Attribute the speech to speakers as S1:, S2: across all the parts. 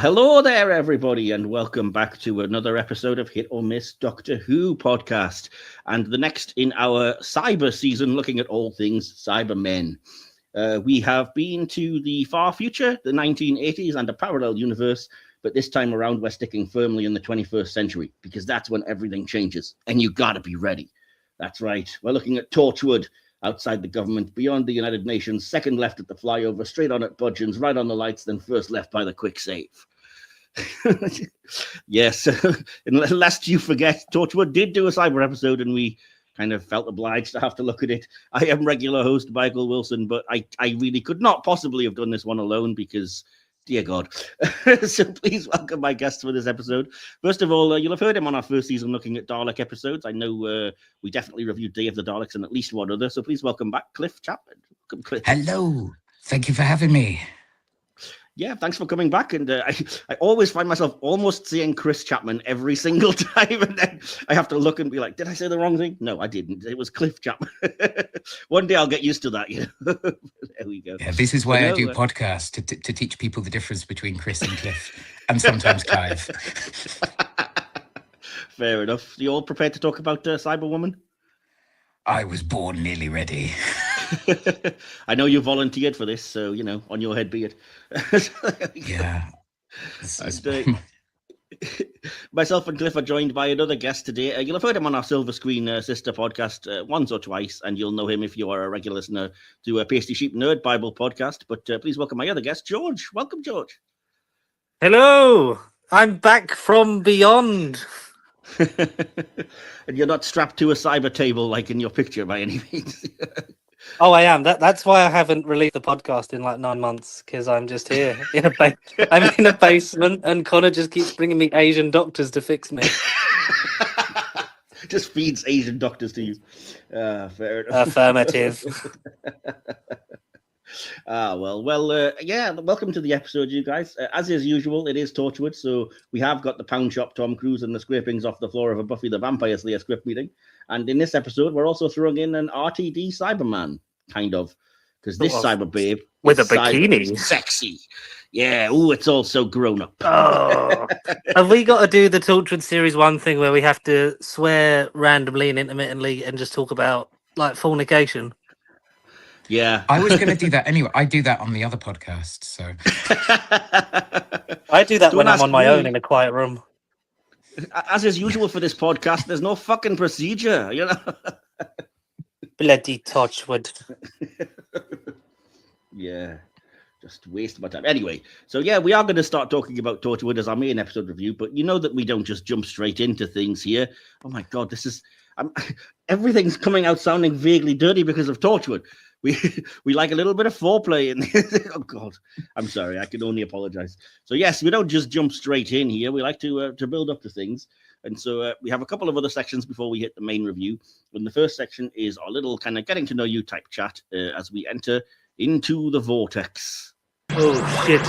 S1: Hello there, everybody, and welcome back to another episode of Hit or Miss Doctor Who podcast, and the next in our cyber season, looking at all things Cybermen. We have been to the far future, the 1980s, and a parallel universe, but this time around, we're sticking firmly in the 21st century, because that's when everything changes, and you gotta be ready. That's right, we're looking at Torchwood, outside the government, beyond the United Nations, second left at the flyover, straight on at Budgeons, right on the lights, then first left by the quick save. Yes, lest you forget, Torchwood did do a cyber episode, and we kind of felt obliged to have to look at it. I am regular host Michael Wilson, but I really could not possibly have done this one alone because, dear God. So please welcome my guests for this episode. First of all, you'll have heard him on our first season looking at Dalek episodes. I know we definitely reviewed Day of the Daleks and at least one other, so please welcome back Cliff Chapman. Welcome, Cliff.
S2: Hello. Thank you for having me.
S1: Yeah, thanks for coming back. And I always find myself almost seeing Chris Chapman every single time. And then I have to look and be like, did I say the wrong thing? No, I didn't. It was Cliff Chapman. One day I'll get used to that. You know? There we go.
S2: Yeah, this is why I do podcasts, to teach people the difference between Chris and Cliff, and sometimes Clive.
S1: Fair enough. You all prepared to talk about Cyberwoman?
S2: I was born nearly ready.
S1: I know you volunteered for this, so, you know, on your head be it.
S2: Yeah.
S1: Myself and Cliff are joined by another guest today. You'll have heard him on our Silver Screen sister podcast once or twice, and you'll know him if you are a regular listener to a Pasty Sheep Nerd Bible podcast. But please welcome my other guest, George. Welcome, George.
S3: Hello. I'm back from beyond.
S1: And you're not strapped to a cyber table like in your picture by any means.
S3: Oh, I am. That's why I haven't released the podcast in like 9 months, because I'm just here in I'm in a basement, and Connor just keeps bringing me Asian doctors to fix me.
S1: Just feeds Asian doctors to you. Fair enough.
S3: Affirmative.
S1: Yeah, welcome to the episode, you guys. As is usual, it is Torchwood, so we have got the pound shop Tom Cruise and the scrapings off the floor of a Buffy the Vampire Slayer script meeting. And in this episode, we're also throwing in an RTD Cyberman, kind of, because this cyber babe
S3: with a bikini,
S1: sexy. Yeah, it's all so grown up.
S3: Oh, have we got to do the Torchwood Series 1 thing where we have to swear randomly and intermittently and just talk about like fornication?
S1: Yeah,
S2: I was going to do that anyway. I do that on the other podcast, so
S3: I do that when I'm on my own in a quiet room.
S1: As is usual for this podcast, there's no fucking procedure, you know.
S3: Bloody Torchwood.
S1: Yeah, just waste my time. Anyway, so yeah, we are going to start talking about Torchwood as our main episode review, but you know that we don't just jump straight into things here. Oh my God, this is everything's coming out sounding vaguely dirty because of Torchwood. We like a little bit of foreplay in this. Oh God, I'm sorry. I can only apologize. So yes, we don't just jump straight in here. We like to build up to things, and so we have a couple of other sections before we hit the main review. And the first section is our little kind of getting to know you type chat as we enter into the vortex.
S3: Oh shit!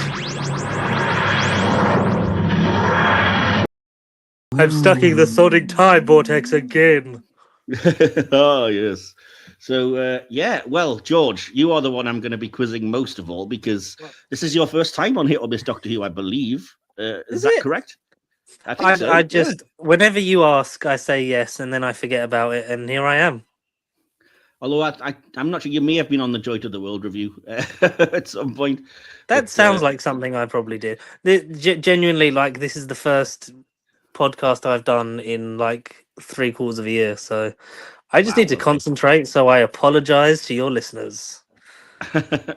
S3: I'm stuck in the sonic time vortex again.
S1: Oh yes. So, well, George, you are the one I'm going to be quizzing most of all, because this is your first time on Hit or Miss Doctor Who, I believe. Is that correct? I think so.
S3: I just, whenever you ask, I say yes, and then I forget about it, and here I am.
S1: Although I'm not sure, you may have been on the Joy to the World review at some point.
S3: That sounds like something I probably did. Genuinely, like, this is the first podcast I've done in, like, 3/4 of a year, so I just need to concentrate, so I apologize to your listeners.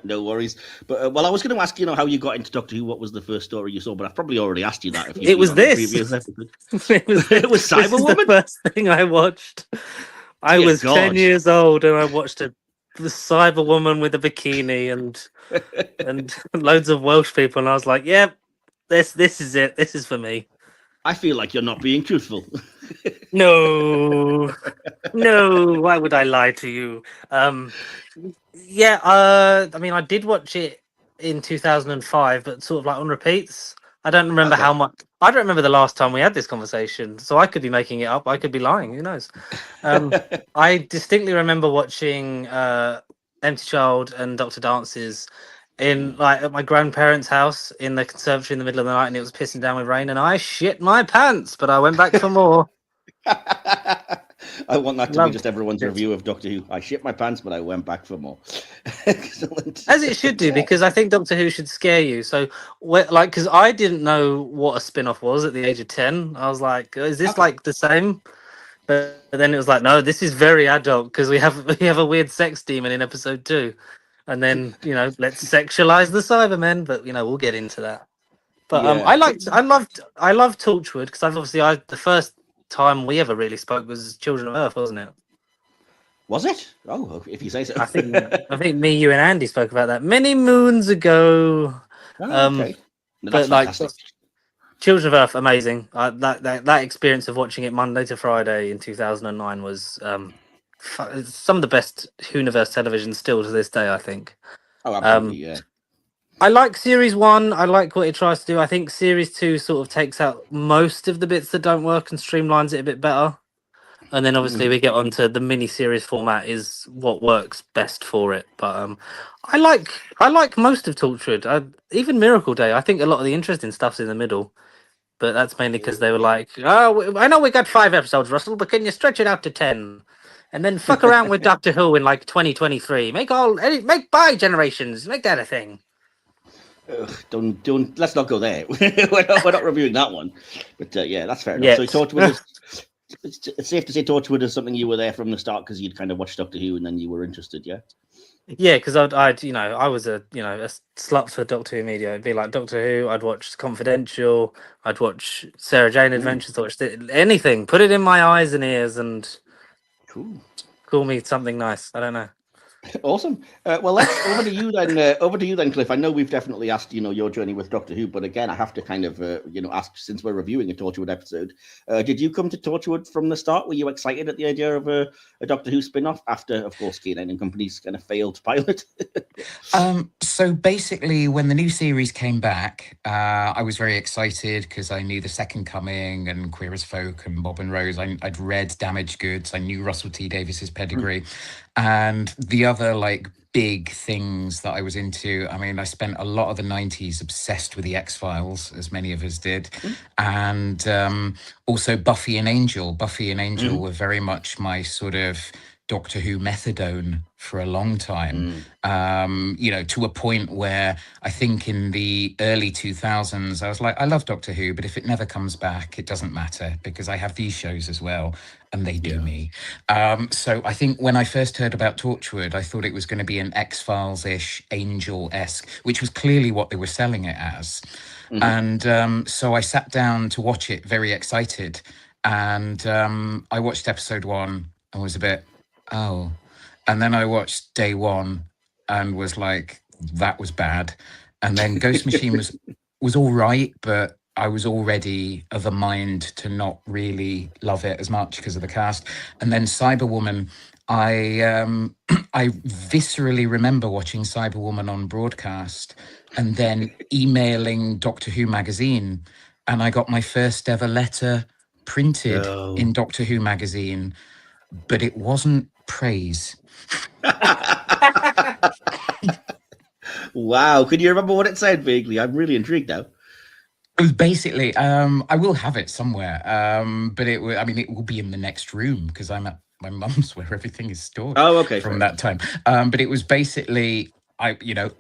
S1: No worries. But, I was going to ask, how you got into Doctor Who, what was the first story you saw, but I've probably already asked you that.
S3: It was this.
S1: It was Cyberwoman? This is
S3: the first thing I watched. I was 10 years old, and I watched the Cyberwoman with a bikini and loads of Welsh people, and I was like, yep, this is it. This is for me.
S1: I feel like you're not being truthful.
S3: No, why would I lie to you? I mean, I did watch it in 2005, but sort of like on repeats. I don't remember how much. I don't remember the last time we had this conversation, so I could be making it up. I could be lying. Who knows? I distinctly remember watching Empty Child and Dr. Dances in like at my grandparents' house in the conservatory in the middle of the night, and it was pissing down with rain, and I shit my pants, but I went back for more.
S1: I want that to be
S3: Loved
S1: just everyone's
S3: it.
S1: review of Doctor Who. I shit my pants, but I went back for more. Excellent.
S3: As it should do, because I think Doctor Who should scare you. So, like, because I didn't know what a spin-off was at the age of 10. I was like, is this
S1: Okay.
S3: like the same? But then it was like, no, this is very adult because we have a weird sex demon in episode 2. And then, let's sexualize the Cybermen, but we'll get into that. But
S1: Yeah.
S3: I loved Torchwood because the first time we ever really spoke was Children of Earth, wasn't it?
S1: Was it? Oh, if you say so.
S3: I think me, you, and Andy spoke about that many moons ago.
S1: Oh, okay. No,
S3: But
S1: that's
S3: like
S1: fantastic.
S3: Children of Earth, amazing. That experience of watching it Monday to Friday in 2009 was some of the best Whoniverse television still to this day, I think.
S1: Oh, absolutely, yeah.
S3: I like Series 1. I like what it tries to do. I think Series 2 sort of takes out most of the bits that don't work and streamlines it a bit better. And then obviously we get onto the mini-series format is what works best for it. But I like most of Torchwood. Even Miracle Day. I think a lot of the interesting stuff's in the middle. But that's mainly because they were like, oh, I know we got 5 episodes, Russell, but can you stretch it out to 10? And then fuck around with Doctor Who in like 2023. Make bi-generations. Make that a thing.
S1: Ugh, don't. Let's not go there. we're not reviewing that one. But yeah, that's fair enough.
S3: Yes.
S1: So Torchwood it's safe to say Torchwood is something you were there from the start because you'd kind of watched Doctor Who and then you were interested, yeah?
S3: Yeah, because I was a slut for Doctor Who media. It'd be like Doctor Who. I'd watch Confidential. I'd watch Sarah Jane Adventures. Watch anything. Put it in my eyes and ears and
S1: Cool.
S3: call me something nice. I don't know.
S1: Awesome. Well, let's over to you then. Over to you then, Cliff. I know we've definitely asked your journey with Doctor Who, but again, I have to kind of ask, since we're reviewing a Torchwood episode. Did you come to Torchwood from the start? Were you excited at the idea of a Doctor Who spin-off after, of course, K9 and Company's kind of failed pilot?
S2: So basically, when the new series came back, I was very excited because I knew The Second Coming and Queer as Folk and Bob and Rose. I'd read Damaged Goods. I knew Russell T Davis's pedigree. And the other big things that I was into, I mean, I spent a lot of the 90s obsessed with the X-Files, as many of us did. And also Buffy and Angel. Buffy and Angel were very much my sort of Doctor Who methadone for a long time, to a point where I think in the early 2000s, I was like, I love Doctor Who, but if it never comes back, it doesn't matter because I have these shows as well and they do me. So I think when I first heard about Torchwood, I thought it was going to be an X-Files-ish, Angel-esque, which was clearly what they were selling it as. And so I sat down to watch it very excited. And I watched episode 1 and was a bit, oh. And then I watched day 1 and was like, that was bad. And then Ghost Machine was all right, but I was already of a mind to not really love it as much because of the cast. And then Cyberwoman, I viscerally remember watching Cyberwoman on broadcast and then emailing Doctor Who magazine. And I got my first ever letter printed in Doctor Who magazine, but it wasn't praise.
S1: Wow. Can you remember what it said vaguely? I'm really intrigued now.
S2: Basically, I will have it somewhere, but it will be in the next room because I'm at my mum's where everything is stored.
S1: Oh, okay.
S2: From that time. But it was basically, I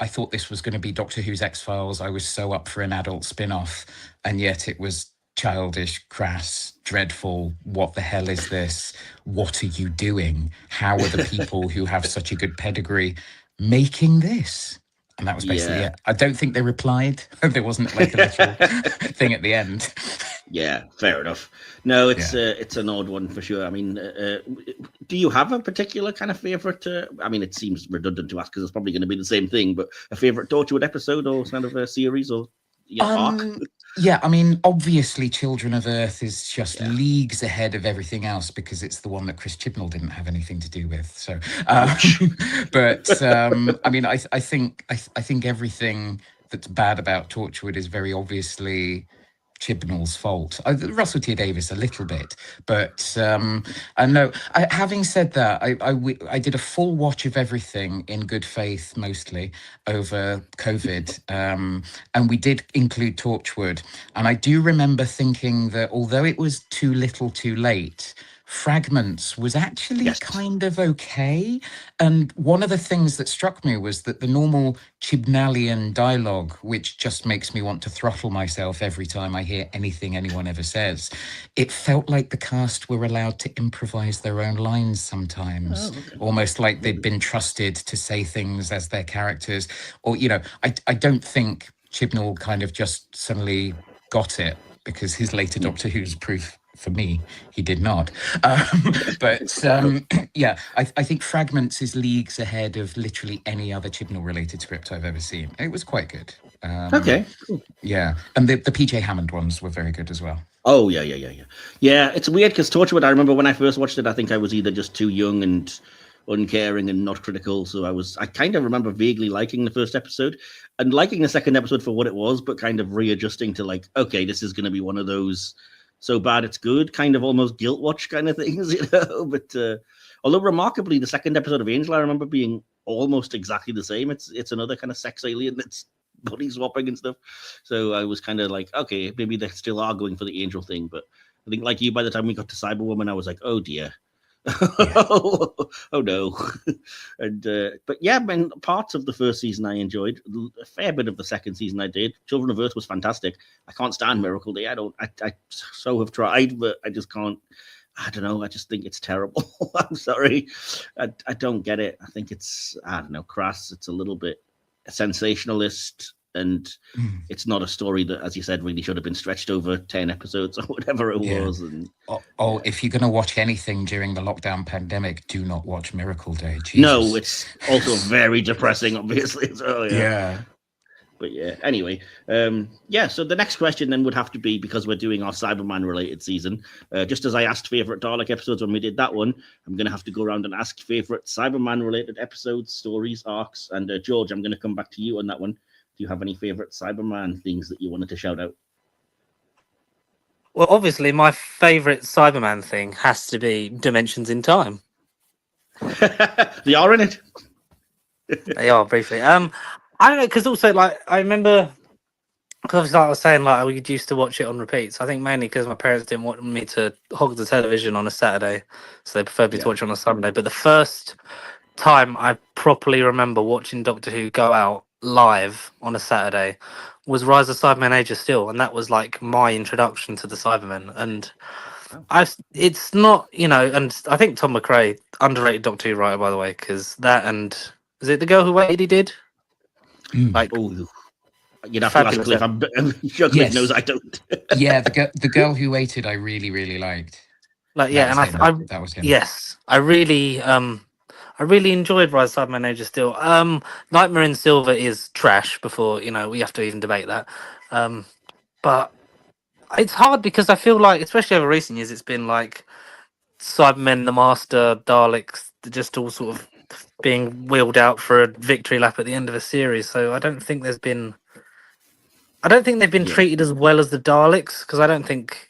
S2: thought this was going to be Doctor Who's X-Files. I was so up for an adult spin-off, and yet it was childish, crass, dreadful. What the hell is this? What are you doing? How are the people who have such a good pedigree making this? And that was basically it. I don't think they replied. There wasn't a literal thing at the end.
S1: Yeah, fair enough. No, it's an odd one for sure. I mean, do you have a particular kind of favorite? It seems redundant to ask because it's probably going to be the same thing. But a favorite Torchwood episode or kind of a series or arc?
S2: Yeah, I mean, obviously, Children of Earth is just leagues ahead of everything else because it's the one that Chris Chibnall didn't have anything to do with. So, I think everything that's bad about Torchwood is very obviously Chibnall's fault. Russell T Davies a little bit, but I know. Having said that, I did a full watch of everything in good faith, mostly over COVID, and we did include Torchwood. And I do remember thinking that although it was too little, too late, Fragments was actually kind of okay. And one of the things that struck me was that the normal Chibnallian dialogue, which just makes me want to throttle myself every time I hear anything anyone ever says, it felt like the cast were allowed to improvise their own lines sometimes, almost like they'd been trusted to say things as their characters. Or, I don't think Chibnall kind of just suddenly got it, because his later Doctor Who's proof for me he did not. Yeah, I think Fragments is leagues ahead of literally any other Chibnall related script I've ever seen. It was quite good.
S1: Okay, cool.
S2: Yeah, and the PJ Hammond ones were very good as well.
S1: Oh yeah. Yeah, it's weird because Torchwood, I remember when I first watched it, I think I was either just too young and uncaring and not critical, so I kind of remember vaguely liking the first episode and liking the second episode for what it was, but kind of readjusting to like, okay, this is going to be one of those so bad it's good, kind of almost guilt watch kind of things, But although remarkably, the second episode of Angel, I remember being almost exactly the same. It's another kind of sex alien that's body swapping and stuff. So I was kind of like, okay, maybe they still are going for the Angel thing. But I think like you, by the time we got to Cyberwoman, I was like, oh dear. Oh no. And but yeah, man, parts of the first season I enjoyed. A fair bit of the second season I did. Children of Earth was fantastic. I can't stand Miracle Day. I so have tried, but I just can't. I don't know. I just think it's terrible. I'm sorry. I don't get it. I think it's, I don't know, crass. It's a little bit sensationalist, and it's not a story that, as you said, really should have been stretched over 10 episodes or whatever it was. And
S2: if you're going to watch anything during the lockdown pandemic, do not watch Miracle Day. Jesus.
S1: No, it's also very depressing, obviously. So,
S2: yeah.
S1: But yeah, anyway, so the next question then would have to be, because we're doing our Cyberman related season, just as I asked favorite Dalek episodes when we did that one, I'm going to have to go around and ask favorite Cyberman related episodes, stories, arcs. And George, I'm going to come back to you on that one. Do you have any favorite Cyberman things that you wanted to shout out?
S3: Well, obviously, my favorite Cyberman thing has to be Dimensions in Time.
S1: They are in it.
S3: They are, briefly. I don't know, because also, like, I remember, because like I was saying, like, we used to watch it on repeats. I think mainly because my parents didn't want me to hog the television on a Saturday, so they preferred me to watch it on a Sunday. But the first time I properly remember watching Doctor Who go out live on a Saturday was Rise of Cybermen Age of Steel, and that was like my introduction to the Cybermen. And it's not, and I think Tom McRae, underrated Doctor Who writer, by the way, because that, and is it The Girl Who Waited he did? Like,
S1: you'd have to ask Cliff. I'm sure Cliff knows I don't.
S2: Yeah, the Girl Who Waited I really, really liked.
S3: Like, yeah, and
S2: that was him.
S3: Yes, I really enjoyed Rise of Cybermen Age of Steel. Nightmare in Silver is trash. Before we have to even debate that. But it's hard because I feel like, especially over recent years, it's been like Cybermen, the Master, Daleks, just all sort of being wheeled out for a victory lap at the end of a series. So I don't think they've been treated as well as the Daleks, because I don't think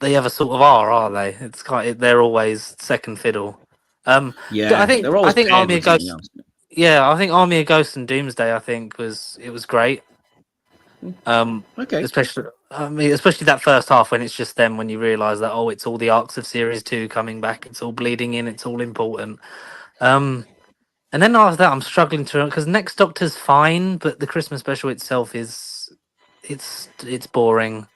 S3: they ever sort of are they? It's they're always second fiddle. I think Army of Ghosts. Yeah, I think Army of Ghosts and Doomsday, I think was great. Especially that first half when it's just them, when you realise that it's all the arcs of series 2 coming back, it's all bleeding in, it's all important. And then after that, I'm struggling to, because Next Doctor's fine, but the Christmas special itself it's boring.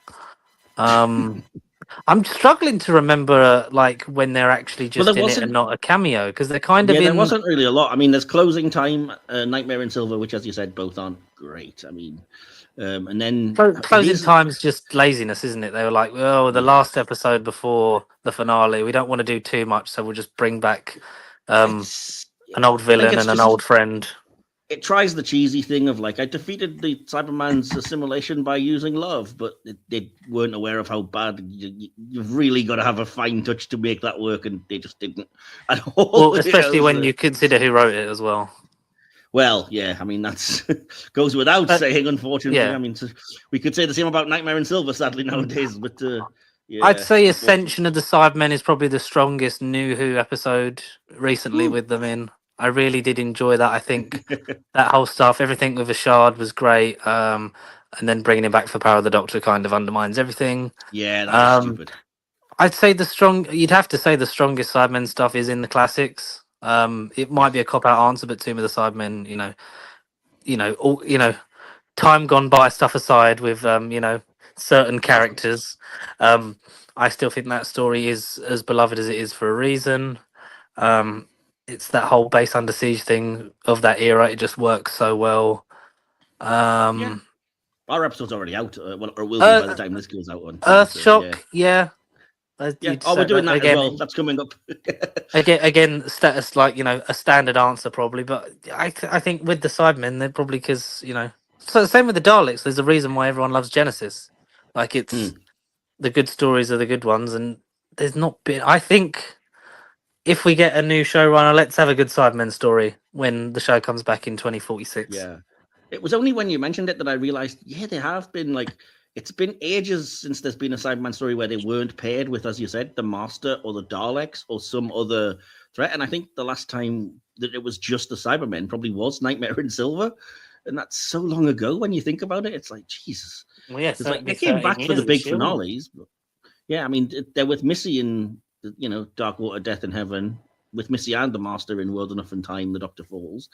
S3: I'm struggling to remember like when they're actually just in it and not a cameo, because they're kind of
S1: there wasn't really a lot. I mean, there's Closing Time, Nightmare in Silver, which, as you said, both aren't great. I mean, and then
S3: Closing Time's just laziness, isn't it? They were like, the last episode before the finale, we don't want to do too much, so we'll just bring back an old villain and an old friend.
S1: It tries the cheesy thing of like, I defeated the Cyberman's assimilation by using love, but they weren't aware of how bad. You've really got to have a fine touch to make that work, and they just didn't at all.
S3: Well, especially when you consider who wrote it as well.
S1: Well, yeah, I mean, that's goes without saying, unfortunately.
S3: yeah.
S1: I mean, we could say the same about Nightmare in Silver, sadly, nowadays, but yeah.
S3: I'd say
S1: unfortunately.
S3: Ascension of the Cybermen is probably the strongest New Who episode recently
S1: Ooh.
S3: with them in. I really did enjoy that. I think that whole stuff, everything with Ashard was great. And then bringing him back for Power of the Doctor kind of undermines everything.
S1: Yeah, that was stupid.
S3: I'd say you'd have to say the strongest Cybermen stuff is in the classics. It might be a cop out answer, but Tomb of the Cybermen, time gone by stuff aside with certain characters, I still think that story is as beloved as it is for a reason. It's that whole base under siege thing of that era. It just works so well.
S1: Yeah. Our episode's already out, or will be by the time this goes out on
S3: Earthshock, yeah.
S1: We're doing that again, as well. That's coming up.
S3: again, status a standard answer probably, but I think with the Cybermen, they're probably because So the same with the Daleks. There's a reason why everyone loves Genesis. Like it's the good stories are the good ones, and there's not been. I think if we get a new showrunner, let's have a good Cybermen story when the show comes back in 2046.
S1: Yeah, it was only when you mentioned it that I realized. Yeah, they have been it's been ages since there's been a Cyberman story where they weren't paired with, as you said, the Master or the Daleks or some other threat. And I think the last time that it was just the Cybermen probably was Nightmare in Silver. And that's so long ago when you think about it. It's like, Jesus.
S3: Well, yeah,
S1: they came back for the big finales. But yeah, I mean, they're with Missy in, Dark Water, Death in Heaven, with Missy and the Master in World Enough and Time, The Doctor Falls.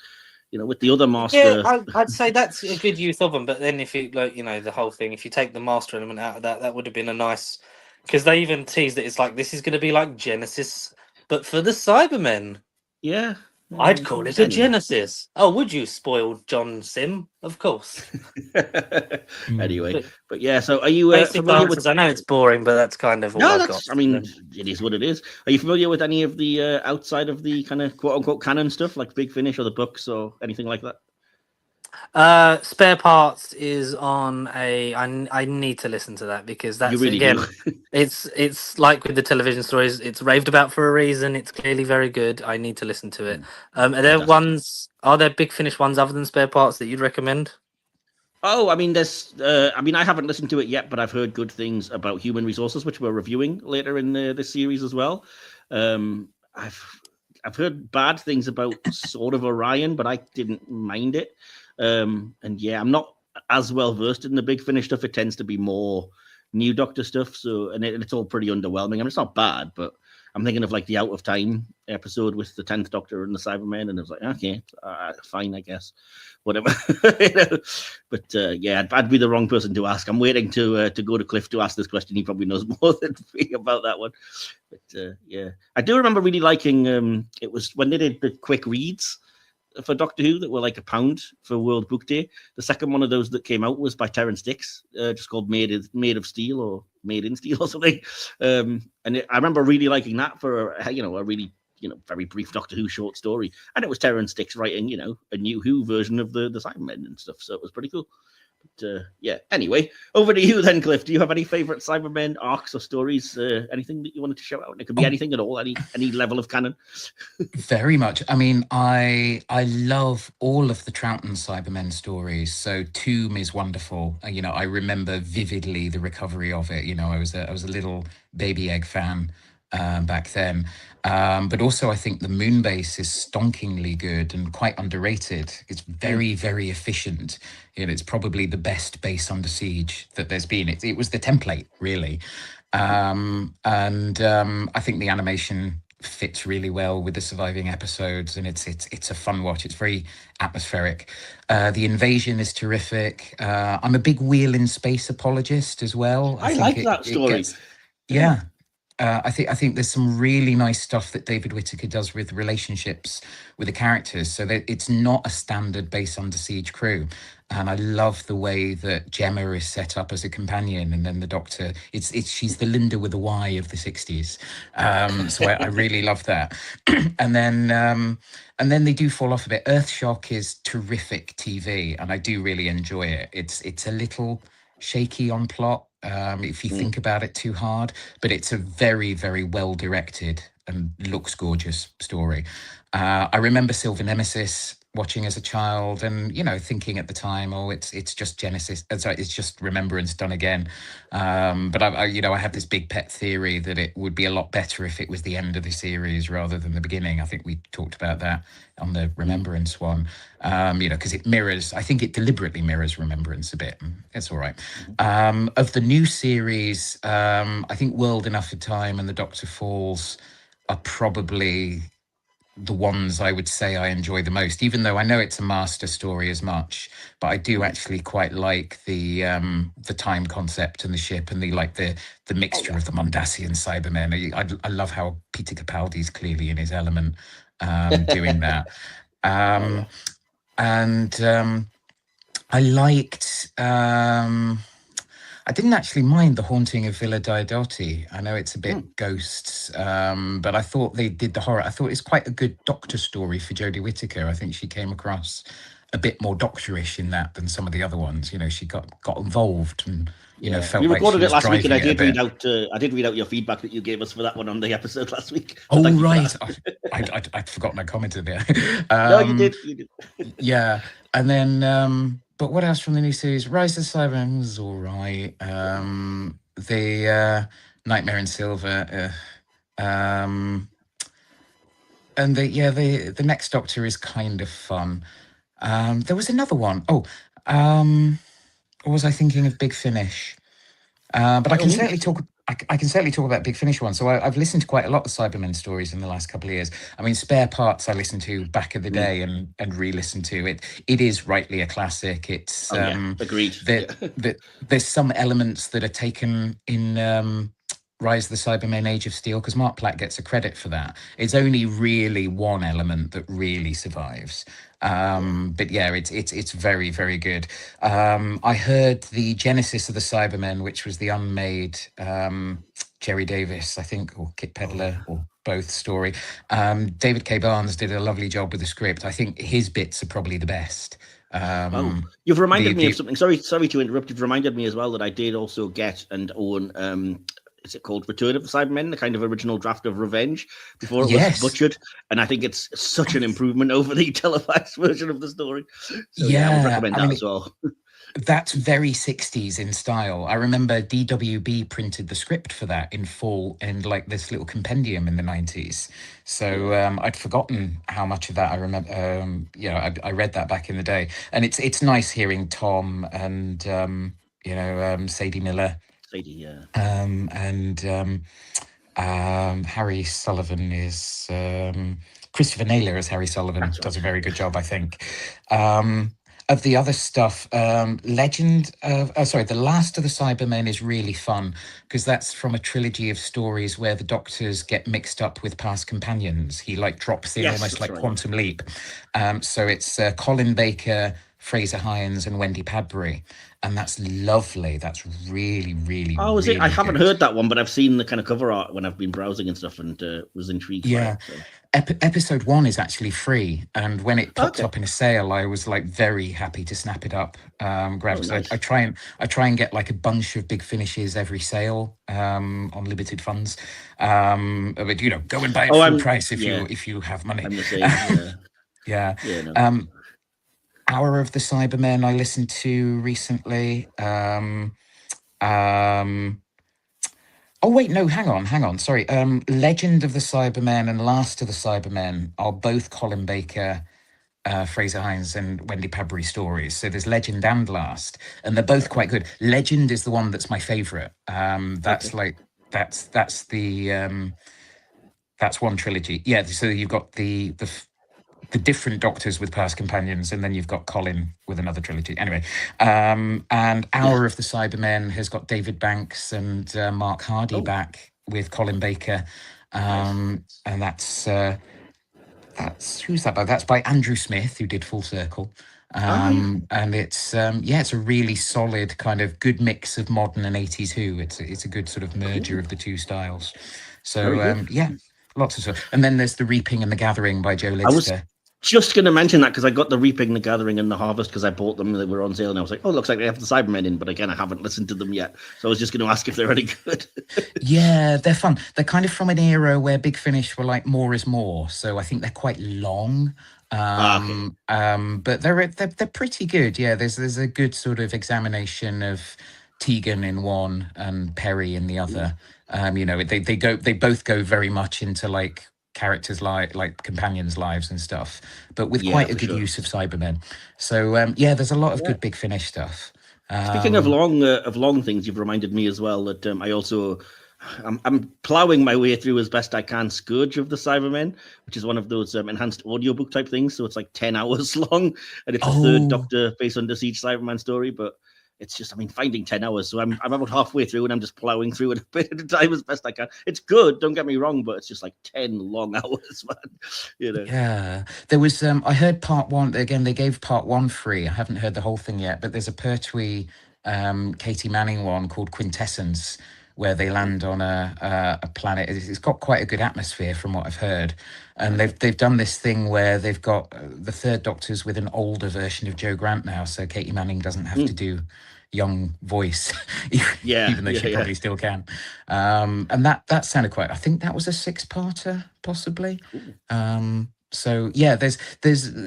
S1: With the other Master.
S3: Yeah, I'd say that's a good use of them. But then if you, the whole thing, if you take the Master element out of that, that would have been a nice... Because they even teased that it's like, this is going to be like Genesis, but for the Cybermen.
S1: Yeah.
S3: I'd call it a Genesis. Oh, would you, spoiled John Sim? Of course.
S1: Anyway, but yeah, so are you
S3: familiar with... I know it's boring, but that's kind of all I've got.
S1: I mean, it is what it is. Are you familiar with any of the outside of the kind of quote-unquote canon stuff, like Big Finish or the books or anything like that?
S3: Spare Parts is on I need to listen to that because that's
S1: really
S3: again it's like with the television stories, it's raved about for a reason. It's clearly very good. I need to listen to it. Are there Big Finish ones other than Spare Parts that you'd recommend?
S1: Oh, I mean, there's I haven't listened to it yet, but I've heard good things about Human Resources, which we're reviewing later in this series as well. I've heard bad things about Sword of Orion, but I didn't mind it. And yeah, I'm not as well versed in the Big Finish stuff. It tends to be more New Doctor stuff. So, and it's all pretty underwhelming. I mean, it's not bad, but I'm thinking of like the Out of Time episode with the 10th Doctor and the Cybermen, and it was like, okay, fine, I guess, whatever. But yeah, I'd be the wrong person to ask. I'm waiting to go to Cliff to ask this question. He probably knows more than me about that one. But yeah, I do remember really liking. It was when they did the quick reads for Doctor Who that were like £1 for World Book Day. The second one of those that came out was by Terrance Dicks, just called Made of Steel or Made in Steel or something. And I remember really liking that for a really very brief Doctor Who short story. And it was Terrance Dicks writing a new Who version of the Cybermen and stuff. So it was pretty cool. But yeah, anyway, over to you then, Cliff. Do you have any favorite Cybermen arcs or stories? Anything that you wanted to shout out? It could be anything at all, any level of canon.
S2: Very much. I mean, I love all of the Troughton Cybermen stories. So Tomb is wonderful. I remember vividly the recovery of it. I was a little baby egg fan back then. But also I think the Moonbase is stonkingly good and quite underrated. It's very, very efficient. It's probably the best base under siege that there's been. It was the template, really. And I think the animation fits really well with the surviving episodes, and it's a fun watch. It's very atmospheric. The Invasion is terrific. I'm a big Wheel in Space apologist as well.
S1: I like that story.
S2: Yeah. I think there's some really nice stuff that David Whittaker does with relationships with the characters, so that it's not a standard base under siege crew. And I love the way that Gemma is set up as a companion, and then the Doctor. She's the Linda with a Y of the 60s. So I really love that. And then they do fall off a bit. Earthshock is terrific TV, and I do really enjoy it. It's a little shaky on plot. If you think about it too hard, but it's a very, very well directed and looks gorgeous story. I remember Silver Nemesis watching as a child, and thinking at the time, oh, it's just Genesis. Sorry, it's just Remembrance done again. But I have this big pet theory that it would be a lot better if it was the end of the series rather than the beginning. I think we talked about that on the Remembrance one. Because it mirrors. I think it deliberately mirrors Remembrance a bit. It's all right. Of the new series, I think World Enough for Time and The Doctor Falls are probably the ones I would say I enjoy the most, even though I know it's a master story as much, but I do actually quite like the time concept and the ship and the mixture of the Mondasian Cybermen. I love how Peter Capaldi's clearly in his element doing that. And I liked I didn't actually mind The Haunting of Villa Diodati. I know it's a bit ghosts, but I thought they did the horror. I thought it's quite a good Doctor story for Jodie Whittaker. I think she came across a bit more doctorish in that than some of the other ones. She got involved and felt
S1: we
S2: recorded
S1: like she was
S2: it last
S1: week, and I did read out your feedback that you gave us for that one on the episode last week.
S2: Oh right, I'd forgotten I commented there.
S1: No, you did.
S2: Yeah, and then. But what else from the new series? Rise of the Cybermen was all right. The Nightmare in Silver, and the Next Doctor is kind of fun. There was another one. Or was I thinking of Big Finish? But I can certainly talk. I can certainly talk about Big Finish one. So I've listened to quite a lot of Cybermen stories in the last couple of years. I mean, Spare Parts I listened to back in the day and re-listened to it. It is rightly a classic. It's
S1: agreed.
S2: There's some elements that are taken in Rise of the Cybermen Age of Steel, because Mark Platt gets a credit for that. It's only really one element that really survives. But yeah, it's very, very good. I heard the Genesis of the Cybermen, which was the unmade Jerry Davis, I think, or Kit Pedler, or both story. David K. Barnes did a lovely job with the script. I think his bits are probably the best.
S1: You've reminded me of something. Sorry to interrupt. You've reminded me as well that I did also get and own is it called Return of the Cybermen, the kind of original draft of Revenge before it was butchered, and I think it's such an improvement over the televised version of the story. So I would recommend that as well.
S2: That's very 60s in style. I remember DWB printed the script for that in full in like this little compendium in the 90s. So I'd forgotten how much of that I remember. I read that back in the day, and it's nice hearing Tom and Sadie Miller. Harry Sullivan is Christopher Naylor as Harry Sullivan does a very good job, I think. Of the other stuff, The Last of the Cybermen is really fun because that's from a trilogy of stories where the Doctors get mixed up with past companions. He drops in almost like Quantum Leap. So it's Colin Baker, Fraser Hines, and Wendy Padbury. And that's lovely. That's really, really,
S1: is
S2: really
S1: it? I haven't
S2: good.
S1: heard that one, but I've seen the kind of cover art when I've been browsing and stuff, and was intrigued.
S2: Yeah,
S1: by it, so.
S2: Episode 1 is actually free, and when it popped up in a sale, I was very happy to snap it up. Grab. So I try and get a bunch of Big Finishes every sale on limited funds. But go and buy it full price if you have money.
S1: I'm the same.
S2: Yeah. Hour of the Cybermen I listened to recently. Oh wait, no, hang on. Sorry. Legend of the Cybermen and Last of the Cybermen are both Colin Baker, Fraser Hines, and Wendy Padbury stories. So there's Legend and Last, and they're both quite good. Legend is the one that's my favourite. That's one trilogy. Yeah. So you've got the different Doctors with past companions, and then you've got Colin with another trilogy. Anyway, and Hour of the Cybermen has got David Banks and Mark Hardy back with Colin Baker, and that's who's that by? That's by Andrew Smith, who did Full Circle. And it's it's a really solid kind of good mix of modern and 80s Who. It's a good sort of merger of the two styles. So lots of stuff. And then there's The Reaping and the Gathering by Joe Lidster.
S1: just going to mention that because I got the Reaping, the Gathering, and the Harvest because I bought them. They were on sale, and I was like, "Oh, looks like they have the Cybermen in." But again, I haven't listened to them yet, so I was just going to ask if they're any good.
S2: Yeah, they're fun. They're kind of from an era where Big Finish were like more is more, so I think they're quite long. But they're pretty good. Yeah, there's a good sort of examination of Tegan in one and Perry in the other. They both go very much into like characters like companions' lives and stuff, but with quite a good use of Cybermen. So there's a lot of good Big Finish stuff.
S1: Speaking of long things, you've reminded me as well that I also I'm plowing my way through as best I can Scourge of the Cybermen, which is one of those enhanced audiobook type things. So it's like 10 hours long, and it's a third Doctor Face Under Siege Cyberman story, but it's just, finding 10 hours. So I'm about halfway through and I'm just plowing through it a bit at a time as best I can. It's good, don't get me wrong, but it's just like 10 long hours, man.
S2: Yeah. There was, I heard part one, again, they gave part one free. I haven't heard the whole thing yet, but there's a Pertwee, Katie Manning one called Quintessence, where they land on a planet. It's got quite a good atmosphere from what I've heard. And they've done this thing where they've got the third Doctor's with an older version of Joe Grant now, so Katie Manning doesn't have to do young voice, even though she probably still can. And that sounded quite, I think that was a 6-parter, possibly. So yeah, there's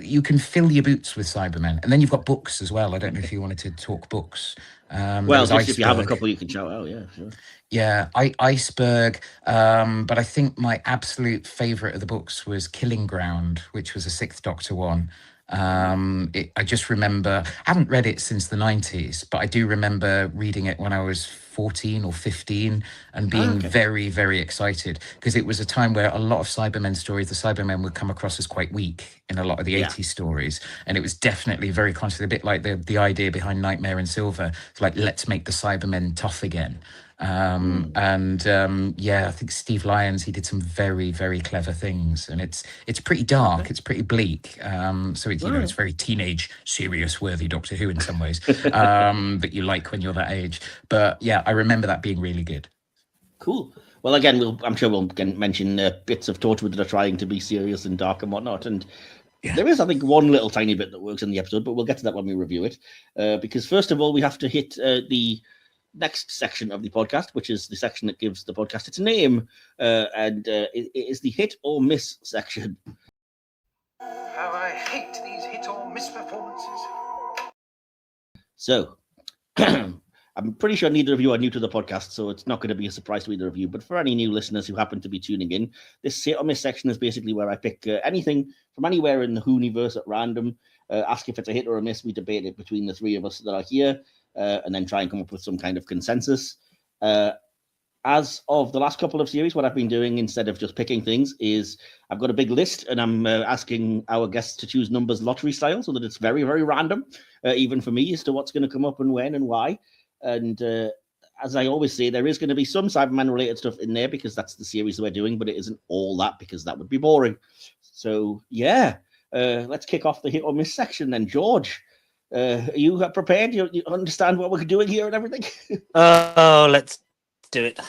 S2: you can fill your boots with Cybermen, and then you've got books as well. I don't know if you wanted to talk books.
S1: If you have a couple, you can shout out. Yeah, sure.
S2: Yeah, Iceberg. But I think my absolute favorite of the books was Killing Ground, which was a 6th Doctor one. I just remember, I haven't read it since the 90s, but I do remember reading it when I was 14 or 15 and being very, very excited, because it was a time where a lot of Cybermen stories, the Cybermen would come across as quite weak in a lot of the 80s stories. And it was definitely very conscious, a bit like the idea behind Nightmare in Silver. It's like, let's make the Cybermen tough again. I think Steve Lyons, he did some very, very clever things, and it's pretty dark, it's pretty bleak, so it's it's very teenage, serious, worthy Doctor Who in some ways, that you like when you're that age. But yeah, I remember that being really good.
S1: Cool. Well, again, I'm sure we'll mention bits of Torchwood that are trying to be serious and dark and whatnot, and there is, I think, one little tiny bit that works in the episode, but we'll get to that when we review it, because first of all, we have to hit the next section of the podcast, which is the section that gives the podcast its name, and it is the hit or miss section.
S4: How I hate these hit or miss performances.
S1: So, I'm pretty sure neither of you are new to the podcast, so it's not going to be a surprise to either of you. But for any new listeners who happen to be tuning in, this hit or miss section is basically where I pick anything from anywhere in the Whoniverse at random, ask if it's a hit or a miss. We debate it between the three of us that are here, and then try and come up with some kind of consensus. As of the last couple of series, what I've been doing instead of just picking things is I've got a big list, and I'm asking our guests to choose numbers lottery style, so that it's very, very random, even for me, as to what's going to come up and when and why. And as I always say, there is going to be some Cyberman related stuff in there because that's the series we're doing, but it isn't all that because that would be boring. So yeah, let's kick off the hit or miss section then. George, are you prepared? You understand what we're doing here and everything?
S3: Let's do it.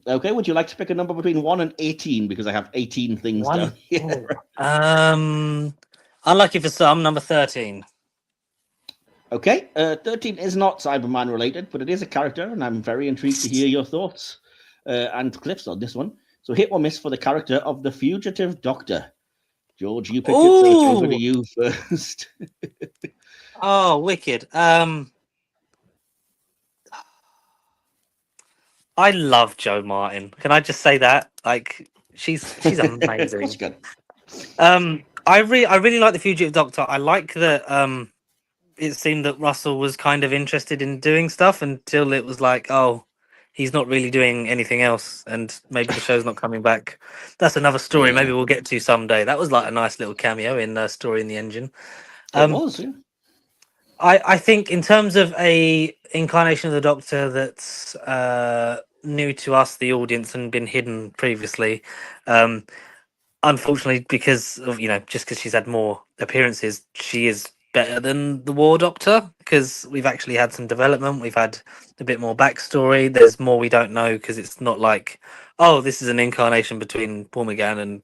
S1: Okay, would you like to pick a number between 1 and 18? Because I have 18 things down here.
S3: Unlucky for some, number 13.
S1: Okay, 13 is not Cyberman related, but it is a character, and I'm very intrigued to hear your thoughts and Cliff's on this one. So hit or miss for the character of the Fugitive Doctor. George, you picked it, so it's over to you first.
S3: Oh, wicked. I love Jo Martin. Can I just say that? Like, she's amazing.
S1: That's good.
S3: I really like the Fugitive Doctor. I like that. It seemed that Russell was kind of interested in doing stuff until it was like, oh, he's not really doing anything else, and maybe the show's not coming back. That's another story. Maybe we'll get to someday. That was like a nice little cameo in Story in the Engine.
S1: It was, yeah.
S3: I think in terms of a incarnation of the Doctor that's new to us, the audience, and been hidden previously, unfortunately, because of just because she's had more appearances, she is better than the War Doctor, because we've actually had some development, we've had a bit more backstory, there's more we don't know, because it's not like, oh, this is an incarnation between Paul McGann and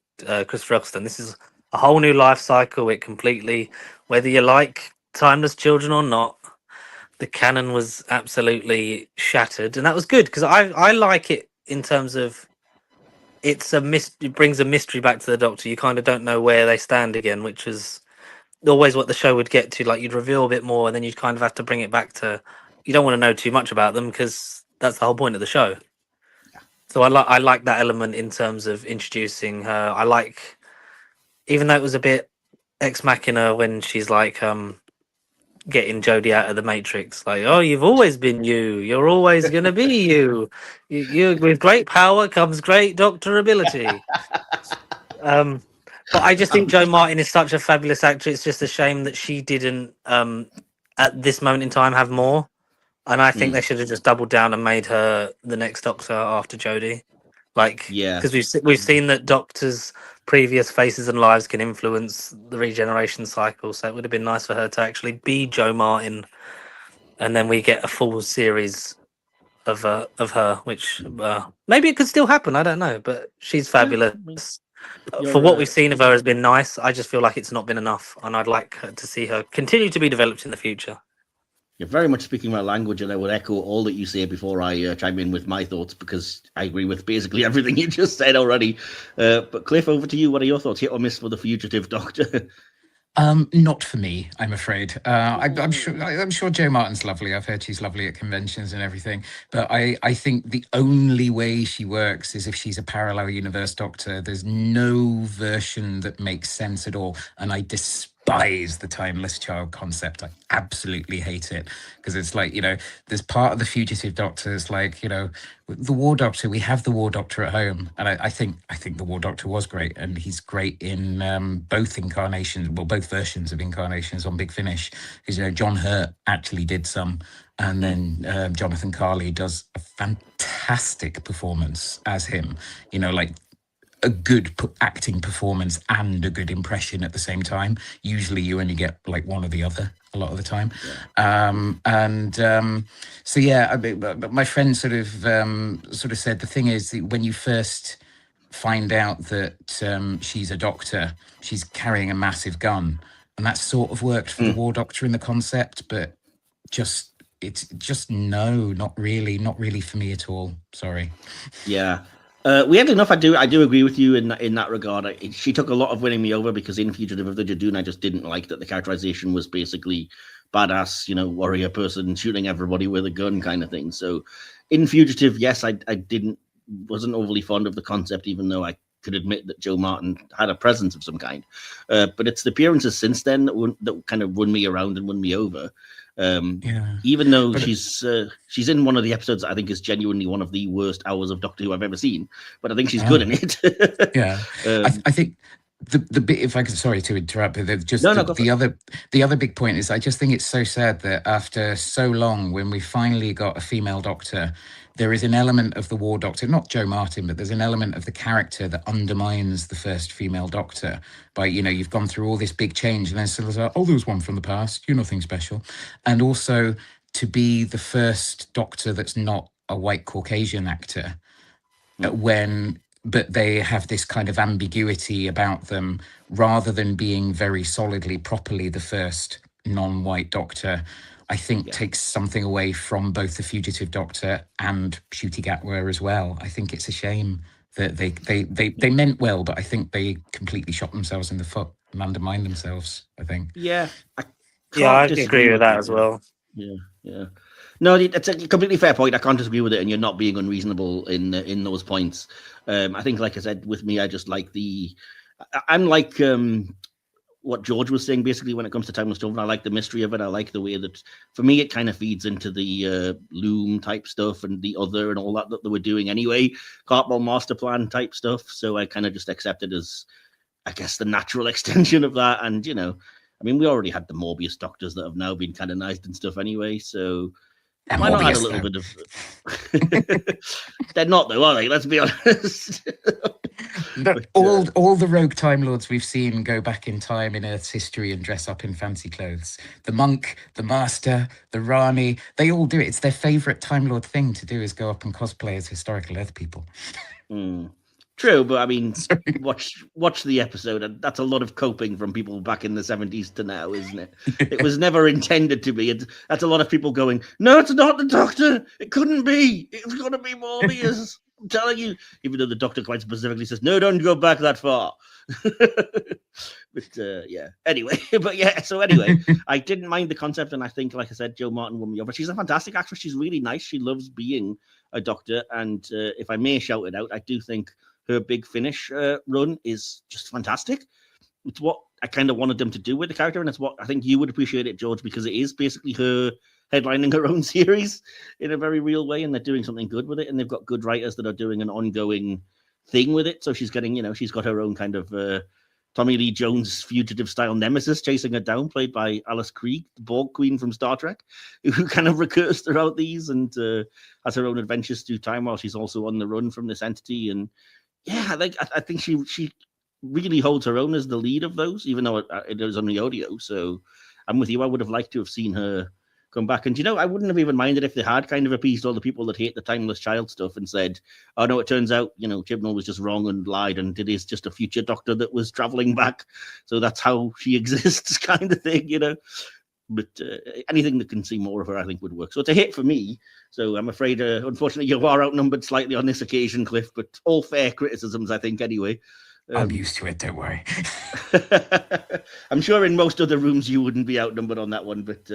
S3: Christopher Eccleston. This is a whole new life cycle. It completely, whether you like Timeless Children or not, the canon was absolutely shattered, and that was good because I like it in terms of it brings a mystery back to the Doctor. You kind of don't know where they stand again, which was always what the show would get to. Like you'd reveal a bit more, and then you'd kind of have to bring it back to. You don't want to know too much about them because that's the whole point of the show. So I like that element in terms of introducing her. I like, even though it was a bit ex machina when she's like getting Jodie out of the Matrix, like, oh, you've always been you. You're always gonna be you. You with great power comes great Doctor ability. But I just think Jo Martin is such a fabulous actor. It's just a shame that she didn't, at this moment in time, have more. And I think they should have just doubled down and made her the next Doctor after Jodie. Like, because we've seen that Doctors' previous faces and lives can influence the regeneration cycle. So it would have been nice for her to actually be Jo Martin, and then we get a full series of her, which maybe it could still happen. I don't know, but she's fabulous. For what we've seen of her has been nice. I just feel like it's not been enough, and I'd like to see her continue to be developed in the future.
S1: You're very much speaking my language, and I would echo all that you say before I chime in with my thoughts, because I agree with basically everything you just said already. But Cliff, over to you. What are your thoughts? Hit or miss for the fugitive Doctor?
S2: Not for me, I'm afraid. I'm sure Jo Martin's lovely. I've heard she's lovely at conventions and everything. But I think the only way she works is if she's a parallel universe Doctor. There's no version that makes sense at all. And I despise the timeless child concept. I absolutely hate it, because it's like, there's part of the fugitive Doctor is like, the War Doctor, we have the War Doctor at home, and I think the War Doctor was great, and he's great in both incarnations, well, both versions of incarnations on Big Finish, because John Hurt actually did some, and then Jonathan Carley does a fantastic performance as him, like a good acting performance and a good impression at the same time. Usually you only get like one or the other a lot of the time. So yeah, I mean, my friend sort of said the thing is that when you first find out that she's a doctor, she's carrying a massive gun, and that sort of worked for the War Doctor in the concept, but not really for me at all. Sorry.
S1: Yeah. Weirdly enough, I do agree with you in that regard. She took a lot of winning me over, because in Fugitive of the Jadoon, I just didn't like that the characterization was basically badass, warrior person shooting everybody with a gun kind of thing. So in Fugitive, yes, I wasn't overly fond of the concept, even though I could admit that Jo Martin had a presence of some kind. But it's the appearances since then that kind of run me around and won me over. Even though she's in one of the episodes that I think is genuinely one of the worst hours of Doctor Who I've ever seen, but I think she's good in it.
S2: I think the bit, if I could, sorry to interrupt, but the other big point is I just think it's so sad that after so long, when we finally got a female Doctor, there is an element of the War Doctor, not Jo Martin, but there's an element of the character that undermines the first female Doctor by, you've gone through all this big change, and then sort of like, oh, there was one from the past, you're nothing special. And also to be the first Doctor that's not a white Caucasian actor, but they have this kind of ambiguity about them, rather than being very solidly, properly the first non-white Doctor, I think takes something away from both the Fugitive Doctor and Ncuti Gatwa as well. I think it's a shame that they meant well, but I think they completely shot themselves in the foot and undermined themselves, I think.
S1: Yeah.
S3: I agree with that as well.
S1: Yeah. No, it's a completely fair point. I can't disagree with it, and you're not being unreasonable in those points. I think, like I said, with me, I just like I'm like what George was saying, basically, when it comes to Timeless Children. I like the mystery of it. I like the way that, for me, it kind of feeds into the Loom type stuff and the Other and all that they were doing anyway, Cartmel Master Plan type stuff. So I kind of just accept it as, I guess, the natural extension of that. And, I mean, we already had the Morbius Doctors that have now been canonized and stuff anyway, so
S2: and
S1: why not add a little bit of... They're not, though, are they? Let's be honest.
S2: All the rogue Time Lords we've seen go back in time in Earth's history and dress up in fancy clothes. The Monk, the Master, the Rani, they all do it. It's their favourite Time Lord thing to do, is go up and cosplay as historical Earth people.
S1: True, but I mean, watch the episode, and that's a lot of coping from people back in the 70s to now, isn't it? It was never intended to be. That's a lot of people going, "No, it's not the Doctor. It couldn't be. It's going to be Morbius." I'm telling you, even though the Doctor quite specifically says, "No, don't go back that far." But yeah. Anyway, So anyway, I didn't mind the concept, and I think, like I said, Joe Martin won me over. She's a fantastic actress. She's really nice. She loves being a Doctor, and if I may shout it out, I do think her Big Finish run is just fantastic. It's what I kind of wanted them to do with the character, and it's what I think you would appreciate it, George, because it is basically her headlining her own series in a very real way, and they're doing something good with it, and they've got good writers that are doing an ongoing thing with it. So she's getting, she's got her own kind of Tommy Lee Jones fugitive-style nemesis chasing her down, played by Alice Krige, the Borg Queen from Star Trek, who kind of recurs throughout these and has her own adventures through time while she's also on the run from this entity. And yeah, I think she really holds her own as the lead of those, even though it was on the audio. So I'm with you. I would have liked to have seen her come back. And, I wouldn't have even minded if they had kind of appeased all the people that hate the Timeless Child stuff and said, oh, no, it turns out, Chibnall was just wrong and lied, and it is just a future Doctor that was traveling back. So that's how she exists kind of thing, But anything that can see more of her, I think, would work. So it's a hit for me. So I'm afraid, unfortunately, you are outnumbered slightly on this occasion, Cliff, but all fair criticisms, I think, anyway.
S2: I'm used to it, don't worry.
S1: I'm sure in most other rooms you wouldn't be outnumbered on that one, but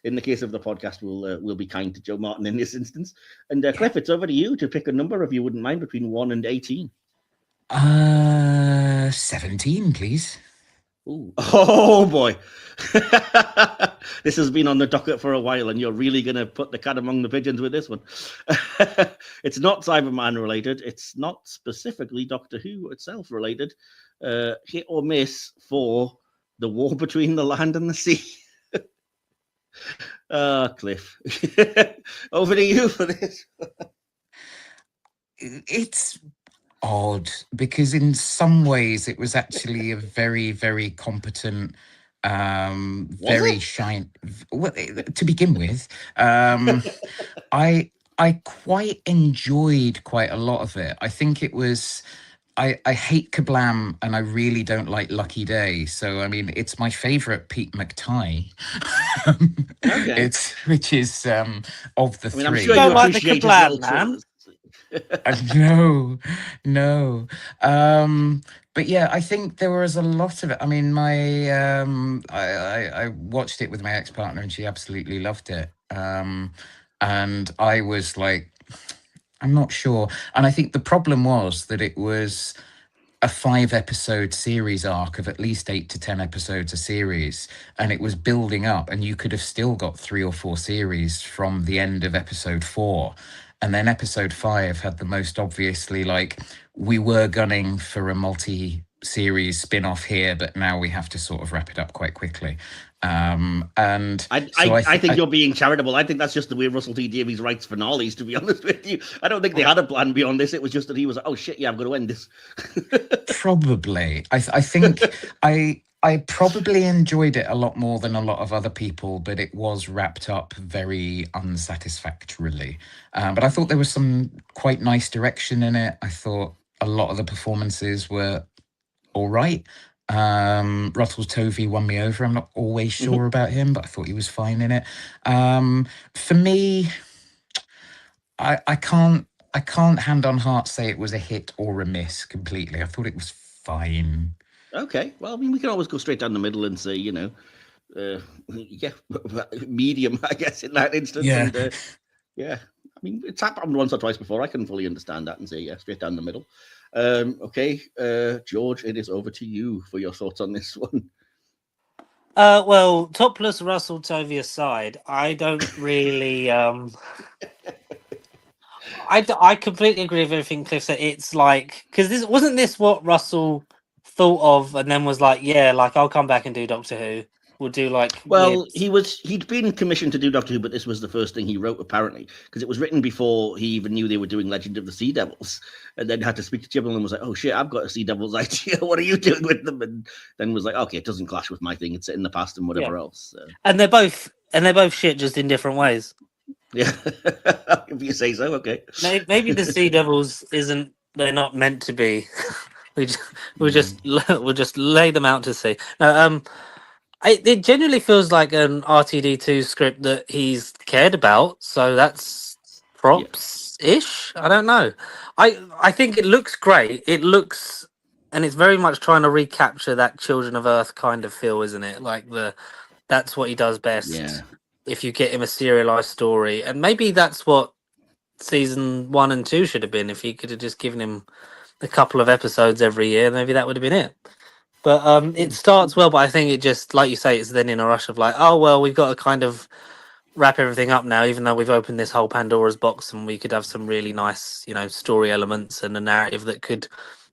S1: in the case of the podcast, we'll be kind to Joe Martin in this instance. And Cliff, it's over to you to pick a number, if you wouldn't mind, between 1 and 18.
S2: 17, please.
S1: Ooh. Oh boy. This has been on the docket for a while, and you're really going to put the cat among the pigeons with this one. It's not Cyberman related. It's not specifically Doctor Who itself related. Hit or miss for the war between the land and the sea. Cliff. Over to you for this.
S2: It's odd because in some ways it was actually a very, very competent, very shine. Well, to begin with, I quite enjoyed quite a lot of it. I think it was. I hate Kablam and I really don't like Lucky Day. So I mean, it's my favorite Pete McTighe.
S1: Okay.
S2: Which is of the three.
S1: I'm sure
S3: you don't
S1: you
S3: like the
S1: appreciate
S3: Kablam, man.
S2: No. But yeah, I think there was a lot of it. I mean, I watched it with my ex-partner and she absolutely loved it. And I was like, I'm not sure. And I think the problem was that it was a 5-episode series arc of at least 8 to 10 episodes a series, and it was building up, and you could have still got 3 or 4 series from the end of episode 4. And then episode 5 had the most obviously, like, we were gunning for a multi-series spin-off here, but now we have to sort of wrap it up quite quickly. And
S1: I think you're being charitable. I think that's just the way Russell T Davies writes finales, to be honest with you. I don't think they had a plan beyond this. It was just that he was like, oh shit, yeah, I'm going to end this.
S2: Probably. I think I probably enjoyed it a lot more than a lot of other people, but it was wrapped up very unsatisfactorily. But I thought there was some quite nice direction in it. I thought a lot of the performances were all right. Russell Tovey won me over. I'm not always sure about him, but I thought he was fine in it. For me, I can't hand on heart say it was a hit or a miss completely. I thought it was fine.
S1: Okay, well, I mean, we can always go straight down the middle and say, medium, I guess, in that instance.
S2: Yeah.
S1: And, I mean, it's happened once or twice before. I can fully understand that and say, yeah, straight down the middle. Okay, George, it is over to you for your thoughts on this one.
S3: Well, topless Russell Tovey aside, I don't really. I completely agree with everything Cliff said. It's like, because this wasn't what Russell thought of, and then was like, yeah, like I'll come back and do Doctor Who. We'll do like.
S1: Well, he'd been commissioned to do Doctor Who, but this was the first thing he wrote apparently, because it was written before he even knew they were doing Legend of the Sea Devils, and then had to speak to Chibnall and was like, oh shit, I've got a Sea Devils idea. What are you doing with them? And then was like, okay, it doesn't clash with my thing. It's set in the past and whatever else. So.
S3: And they're both shit, just in different ways.
S1: Yeah, if you say so. Okay.
S3: Maybe the Sea Devils isn't They're not meant to be. We'll just lay them out to sea. No, it genuinely feels like an RTD2 script that he's cared about. So that's props ish. I don't know. I think it looks great. It looks, and it's very much trying to recapture that Children of Earth kind of feel, isn't it? Like that's what he does best.
S1: Yeah.
S3: If you get him a serialized story, and maybe that's what season 1 and 2 should have been. If he could have just given him a couple of episodes every year, maybe that would have been it. But it starts well, but I think it just, like you say, it's then in a rush of like, oh well, we've got to kind of wrap everything up now, even though we've opened this whole Pandora's box, and we could have some really nice, story elements and a narrative that could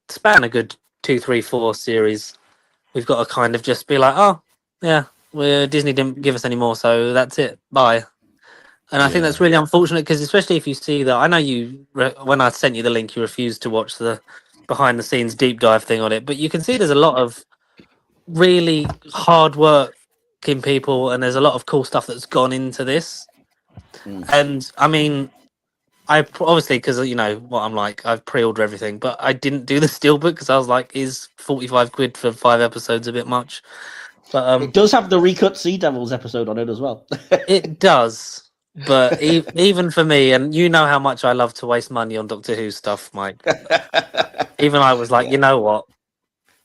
S3: span a good 2, 3, 4 series. We've got to kind of just be like, oh yeah, Disney didn't give us any more, so that's it. Bye. And I think that's really unfortunate, because especially if you see that, I know when I sent you the link, you refused to watch the behind the scenes deep dive thing on it, but you can see there's a lot of really hard working people, and there's a lot of cool stuff that's gone into this. And I mean, I obviously, because you know what I'm like, I've pre-ordered everything, but I didn't do the steelbook because I was like, is 45 quid for 5 episodes a bit much? But
S1: it does have the recut Sea Devils episode on it as well.
S3: It does. But even for me, and you know how much I love to waste money on Doctor Who stuff, Mike. Even I was like, you know what?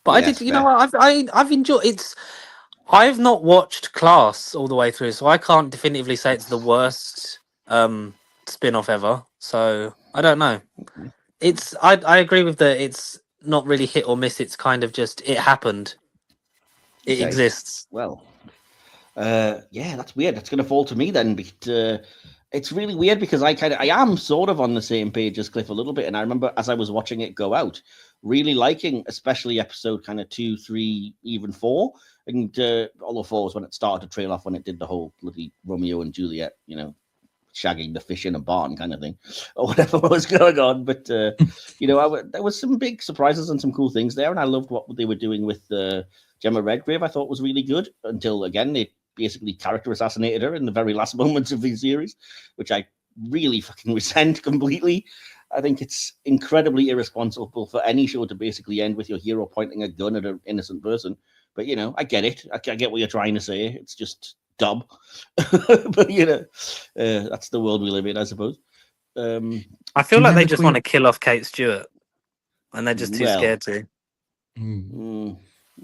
S3: But I did. You know what? I've enjoyed. I've not watched Class all the way through, so I can't definitively say it's the worst spin-off ever. So I don't know. I agree with it's not really hit or miss. It's kind of just it happened. It exists.
S1: Well. Yeah, that's weird. That's going to fall to me then. But it's really weird because I am sort of on the same page as Cliff a little bit, and I remember as I was watching it go out, really liking, especially episode kind of 2, 3, even 4, and although 4 was when it started to trail off, when it did the whole bloody Romeo and Juliet, shagging the fish in a barn kind of thing, or whatever was going on. But there was some big surprises and some cool things there, and I loved what they were doing with Gemma Redgrave. I thought was really good until again they basically character assassinated her in the very last moments of the series, which I really fucking resent completely. I think it's incredibly irresponsible for any show to basically end with your hero pointing a gun at an innocent person. But I get it. I get what you're trying to say. It's just dumb. But that's the world we live in, I suppose.
S3: I feel like they just want to kill off Kate Stewart, and they're just too scared to.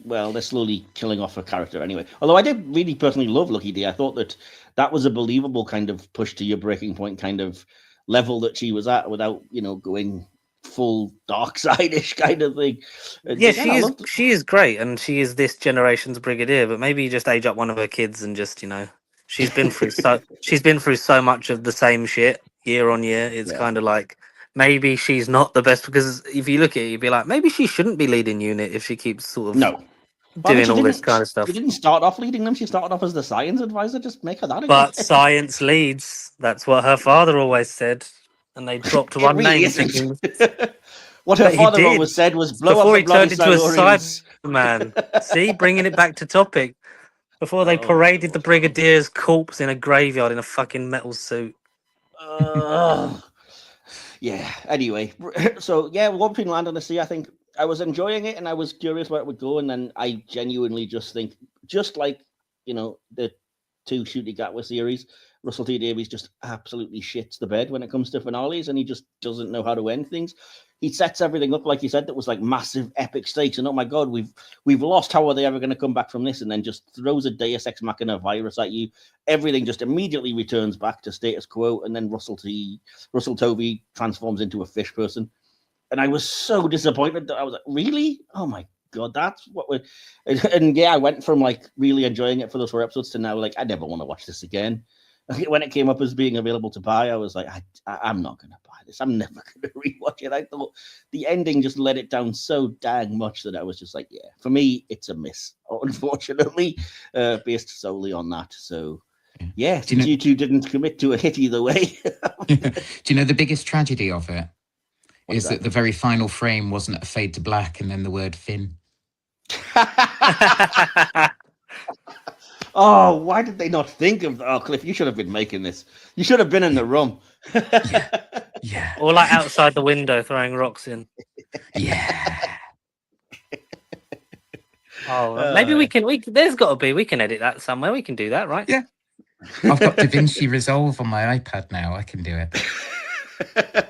S1: Well, they're slowly killing off her character anyway. Although I did really personally love Lucky Day. I thought that was a believable kind of push to your breaking point kind of level that she was at without, going full dark side-ish kind of thing.
S3: Yeah, she is great, and she is this generation's Brigadier, but maybe you just age up one of her kids and just, she's been through so much of the same shit year on year. It's kind of like maybe she's not the best, because if you look at it, you'd be like, maybe she shouldn't be leading unit if she keeps sort of doing all this kind of stuff.
S1: She didn't start off leading them. She started off as the science advisor. Just make her that again.
S3: But science leads. That's what her father always said. And they dropped one name. Thinking,
S1: what her father always said was blow
S3: before
S1: up
S3: he turned into a Cyberman. See, bringing it back to topic. Before they paraded the Brigadier's corpse in a graveyard in a fucking metal suit.
S1: Yeah, anyway. So, War Between Land and the Sea, I think I was enjoying it and I was curious where it would go. And then I genuinely just think, just like, the 2 Shooty Gatwa series, Russell T Davies just absolutely shits the bed when it comes to finales, and he just doesn't know how to end things. He sets everything up, like you said, that was like massive epic stakes, and oh my god, we've lost. How are they ever going to come back from this? And then just throws a Deus Ex Machina virus at you. Everything just immediately returns back to status quo, and then Russell Tovey transforms into a fish person. And I was so disappointed that I was like, really? Oh my god, that's what we're... And I went from like really enjoying it for those 4 episodes to now like, I never want to watch this again. When it came up as being available to buy, I was like, I'm not going to buy this. I'm never going to rewatch it. I thought the ending just let it down so dang much that I was just like, yeah, for me, it's a miss, unfortunately, based solely on that. So, yeah, since you two didn't commit to a hit either way.
S2: Do you know the biggest tragedy of it? Is that the very final frame wasn't a fade to black and then the word Finn.
S1: Oh, why did they not think of... Oh, Cliff, you should have been making this. You should have been in the room.
S2: Yeah.
S3: Or like outside the window throwing rocks in.
S2: Yeah.
S3: Oh, maybe we can. There's got to be. We can edit that somewhere. We can do that, right?
S2: Yeah. I've got DaVinci Resolve on my iPad now. I can do it.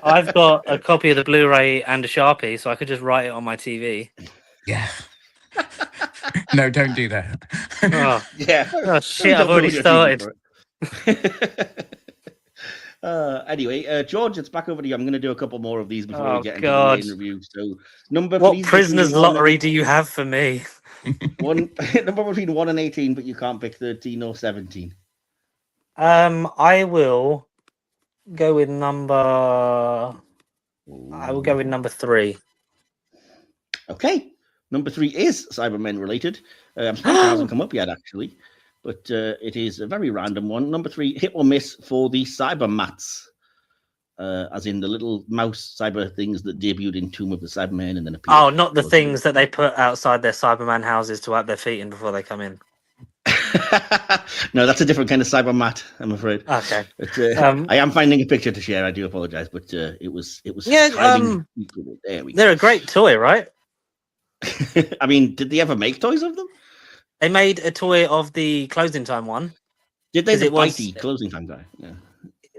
S3: I've got a copy of the Blu-ray and a Sharpie, so I could just write it on my TV.
S2: Yeah. No, don't do that.
S3: Oh,
S1: Yeah.
S3: oh shit! I've already started.
S1: Anyway, George, it's back over to you. I'm going to do a couple more of these before we get into
S3: God.
S1: the main review. So, number
S3: What
S1: please,
S3: prisoner's
S1: between one
S3: lottery do you have for me?
S1: One number between 1 and 18, but you can't pick 13 or 17.
S3: I will go with number. I will go with number 3.
S1: Okay, number 3 is Cybermen related. I'm surprised it hasn't come up yet, actually, but it is a very random one. Number 3, hit or miss for the Cybermats, as in the little mouse cyber things that debuted in Tomb of the Cybermen and then appeared.
S3: Oh, not the things that they put outside their Cyberman houses to wipe their feet in before they come in.
S1: No, that's a different kind of Cybermat, I'm afraid.
S3: Okay.
S1: But, I am finding a picture to share. I do apologize, but it was.
S3: Yeah,
S1: there we go.
S3: They're a great toy, right?
S1: I mean, did they ever make toys of them?
S3: They made a toy of the closing time one.
S1: Did they?
S3: 'Cause
S1: The
S3: it was-
S1: bitey closing time guy. Yeah.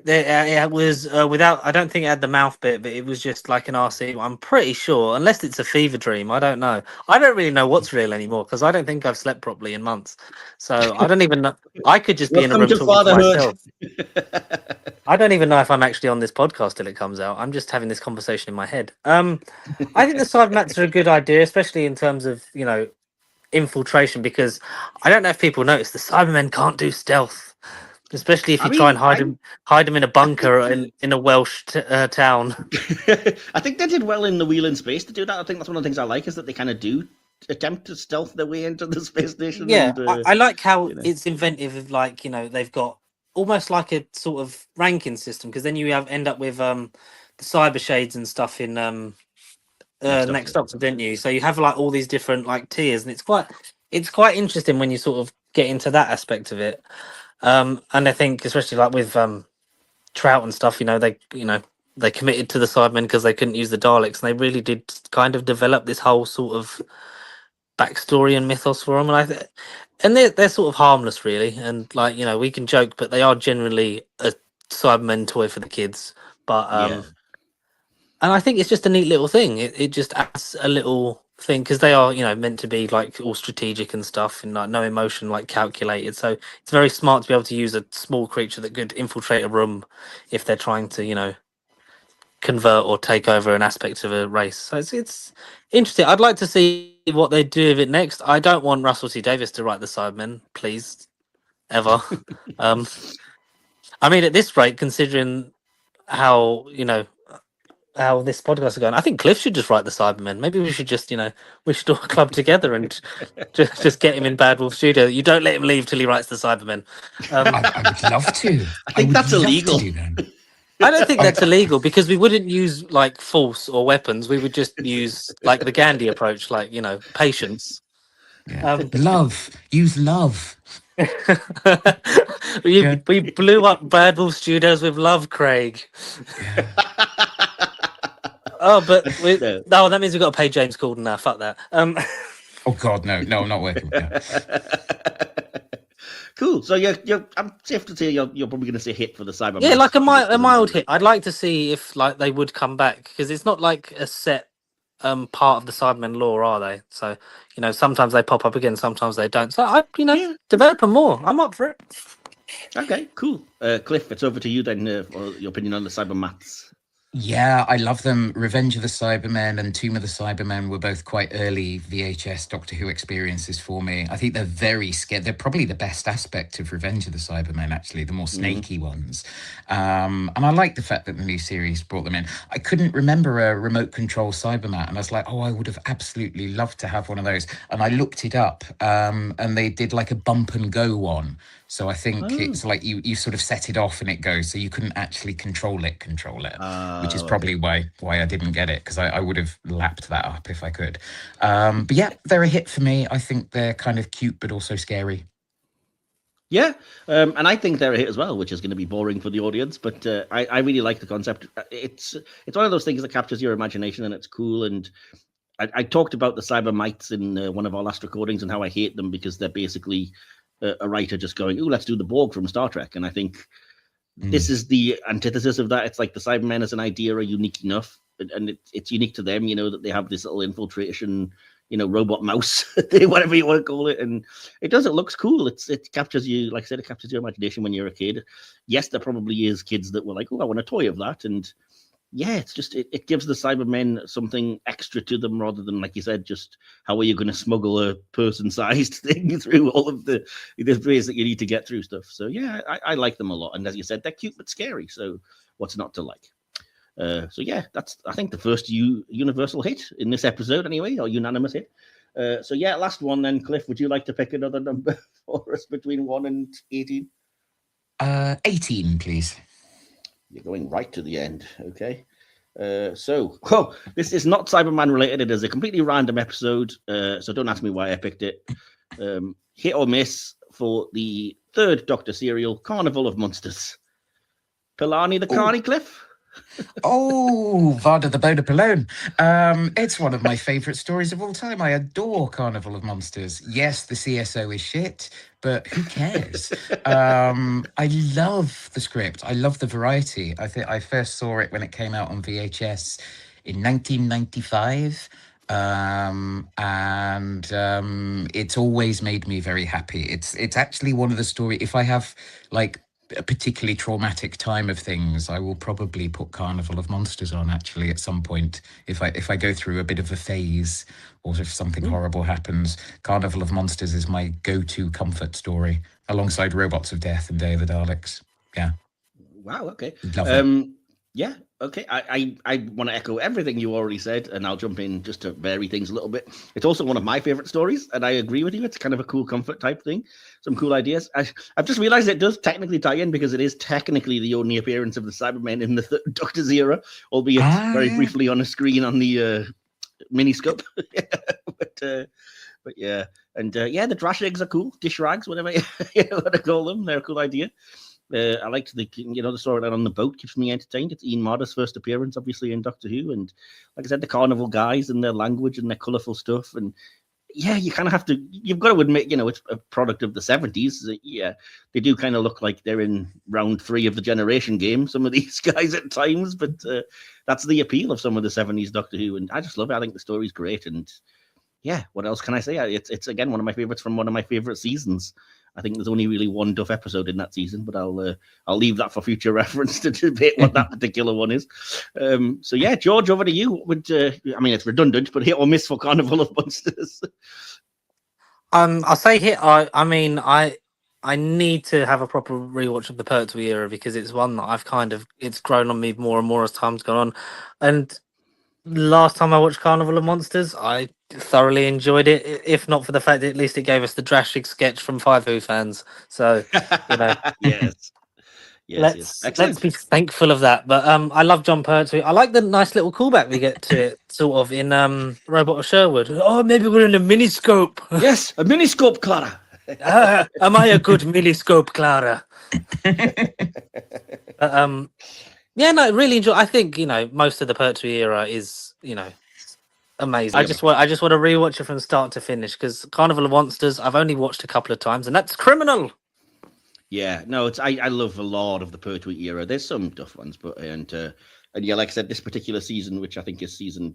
S3: It was without. I don't think it had the mouth bit, but it was just like an RC. I'm pretty sure, unless it's a fever dream. I don't know. I don't really know what's real anymore because I don't think I've slept properly in months. So I don't even know. I could just be in a room
S1: Welcome to
S3: talking to
S1: fatherhood.
S3: myself. I don't even know if I'm actually on this podcast till it comes out. I'm just having this conversation in my head. I think the Cybermats are a good idea, especially in terms of infiltration, because I don't know if people notice the Cybermen can't do stealth. Especially if you try and hide them in a bunker in a Welsh town.
S1: I think they did well in the Wheel in Space to do that. I think that's one of the things I like is that they kind of do attempt to stealth their way into the space station.
S3: Yeah,
S1: and,
S3: I like how it's inventive. Of like they've got almost like a sort of ranking system, because then you end up with the cyber shades and stuff in Next Doctor, didn't you? So you have like all these different like tiers, and it's quite interesting when you sort of get into that aspect of it. And I think especially like with Trout and stuff, they committed to the Cybermen because they couldn't use the Daleks, and they really did kind of develop this whole sort of backstory and mythos for them. And they're sort of harmless, really. And like we can joke, but they are generally a Cybermen toy for the kids. But and I think it's just a neat little thing. It just adds a little thing, because they are meant to be like all strategic and stuff, and like no emotion, like calculated. So it's very smart to be able to use a small creature that could infiltrate a room if they're trying to convert or take over an aspect of a race. So it's interesting. I'd like to see what they do with it next. I don't want Russell T Davies to write the Cybermen, please, ever. I mean, at this rate, considering how how this podcast is going, I think Cliff should just write the Cybermen. Maybe we should just, we should all club together and just get him in Bad Wolf Studio. You don't let him leave till he writes the Cybermen.
S2: I would love to.
S1: I think that's illegal.
S3: I don't think that's illegal, because we wouldn't use like force or weapons. We would just use like the Gandhi approach, like patience.
S2: Yeah. Love. Use love.
S3: We blew up Bad Wolf Studios with love, Craig.
S2: Yeah.
S3: Oh, but that means we've got to pay James Corden now. Fuck that.
S2: Oh God, no, I'm not working with that.
S1: Cool. So I'm safe to say you're probably going to say hit for the Cybermen.
S3: Yeah, like a mild hit. I'd like to see if like they would come back, because it's not like a set part of the Cybermen lore, are they? So sometimes they pop up again, sometimes they don't. So develop them more. I'm up for it.
S1: Okay, cool. Cliff, it's over to you then for your opinion on the Cybermats.
S2: Yeah, I love them. Revenge of the Cybermen and Tomb of the Cybermen were both quite early VHS Doctor Who experiences for me. I think they're very scared. They're probably the best aspect of Revenge of the Cybermen, actually, the more snaky ones. And I like the fact that the new series brought them in. I couldn't remember a remote control Cybermat, and I was like, oh, I would have absolutely loved to have one of those. And I looked it up, and they did like a bump and go one. So I think it's like you sort of set it off and it goes, so you couldn't actually control it, which is probably why I didn't get it, because I would have lapped that up if I could. But yeah, they're a hit for me. I think they're kind of cute but also scary.
S1: Yeah, and I think they're a hit as well, which is going to be boring for the audience. But I really like the concept. It's one of those things that captures your imagination, and it's cool. And I talked about the Cybermites in one of our last recordings and how I hate them because they're basically a writer just going, "Ooh, let's do the Borg from Star Trek." And I think this is the antithesis of that. It's like the Cybermen as an idea are unique enough, and it's unique to them, that they have this little infiltration, robot mouse, whatever you want to call it. And it looks cool. It captures you, like I said, it captures your imagination when you're a kid. Yes, there probably is kids that were like, "Oh, I want a toy of that." And yeah, it's just, it gives the Cybermen something extra to them rather than, like you said, just how are you going to smuggle a person-sized thing through all of the ways that you need to get through stuff. So yeah, I like them a lot. And as you said, they're cute but scary. So what's not to like? So yeah, that's, I think, the first universal hit in this episode anyway, or unanimous hit. So yeah, last one then. Cliff, would you like to pick another number for us between 1 and 18?
S2: 18, please.
S1: You're going right to the end, okay? So this is not Cyberman related. It is a completely random episode, so don't ask me why I picked it. Hit or miss for the third Doctor serial, Carnival of Monsters. Pilani the Carney, Cliff?
S2: Oh, Vada the Boda Palone. It's one of my favourite stories of all time. I adore Carnival of Monsters. Yes, the CSO is shit, but who cares? I love the script. I love the variety. I think I first saw it when it came out on VHS in 1995. It's always made me very happy. It's actually one of the story. If I have like a particularly traumatic time of things, I will probably put Carnival of Monsters on actually at some point. If I go through a bit of a phase, or if something horrible happens, Carnival of Monsters is my go-to comfort story alongside Robots of Death and Day of the Daleks. Yeah.
S1: Wow. Okay.
S2: Love it.
S1: Yeah. Okay. I want to echo everything you already said, and I'll jump in just to vary things a little bit. It's also one of my favorite stories, and I agree with you. It's kind of a cool comfort type thing. Some cool ideas. I've just realized it does technically tie in because it is technically the only appearance of the Cybermen in the third Doctor's era, albeit very briefly on a screen on the miniscope. But yeah, and yeah, the trash eggs are cool. Dish rags, whatever you want to call them. They're a cool idea. I liked the storyline on the boat, keeps me entertained. It's Ian Marder's first appearance, obviously, in Doctor Who, and like I said, the Carnival guys and their language and their colourful stuff, and yeah, you kind of have to. You've got to admit, it's a product of the 70s. Yeah, they do kind of look like they're in round 3 of the Generation game. Some of these guys at times, but that's the appeal of some of the 70s Doctor Who, and I just love it. I think the story's great, and yeah, what else can I say? It's again one of my favorites from one of my favorite seasons. I think there's only really one Duff episode in that season, but I'll leave that for future reference to debate what that particular one is. So yeah, George, over to you. I mean, it's redundant, but hit or miss for Carnival of Monsters?
S3: I'll say hit. I need to have a proper rewatch of the Pertwee era because it's one that it's grown on me more and more as time's gone on. And last time I watched Carnival of Monsters, I thoroughly enjoyed it, if not for the fact that at least it gave us the drastic sketch from 5 Who fans. So,
S1: yes.
S3: Let's be thankful of that. But I love John Pertwee. I like the nice little callback we get to it, sort of, in Robot of Sherwood. Oh, maybe we're in a miniscope.
S1: Yes, a miniscope, Clara.
S3: Am I a good miniscope, Clara? Yeah, no, really enjoy. I think most of the Pertwee era is amazing. I just want to rewatch it from start to finish because Carnival of Monsters I've only watched a couple of times, and that's criminal. Yeah,
S1: no, I love a lot of the Pertwee era. There's some tough ones, but and yeah, like I said, this particular season, which I think is season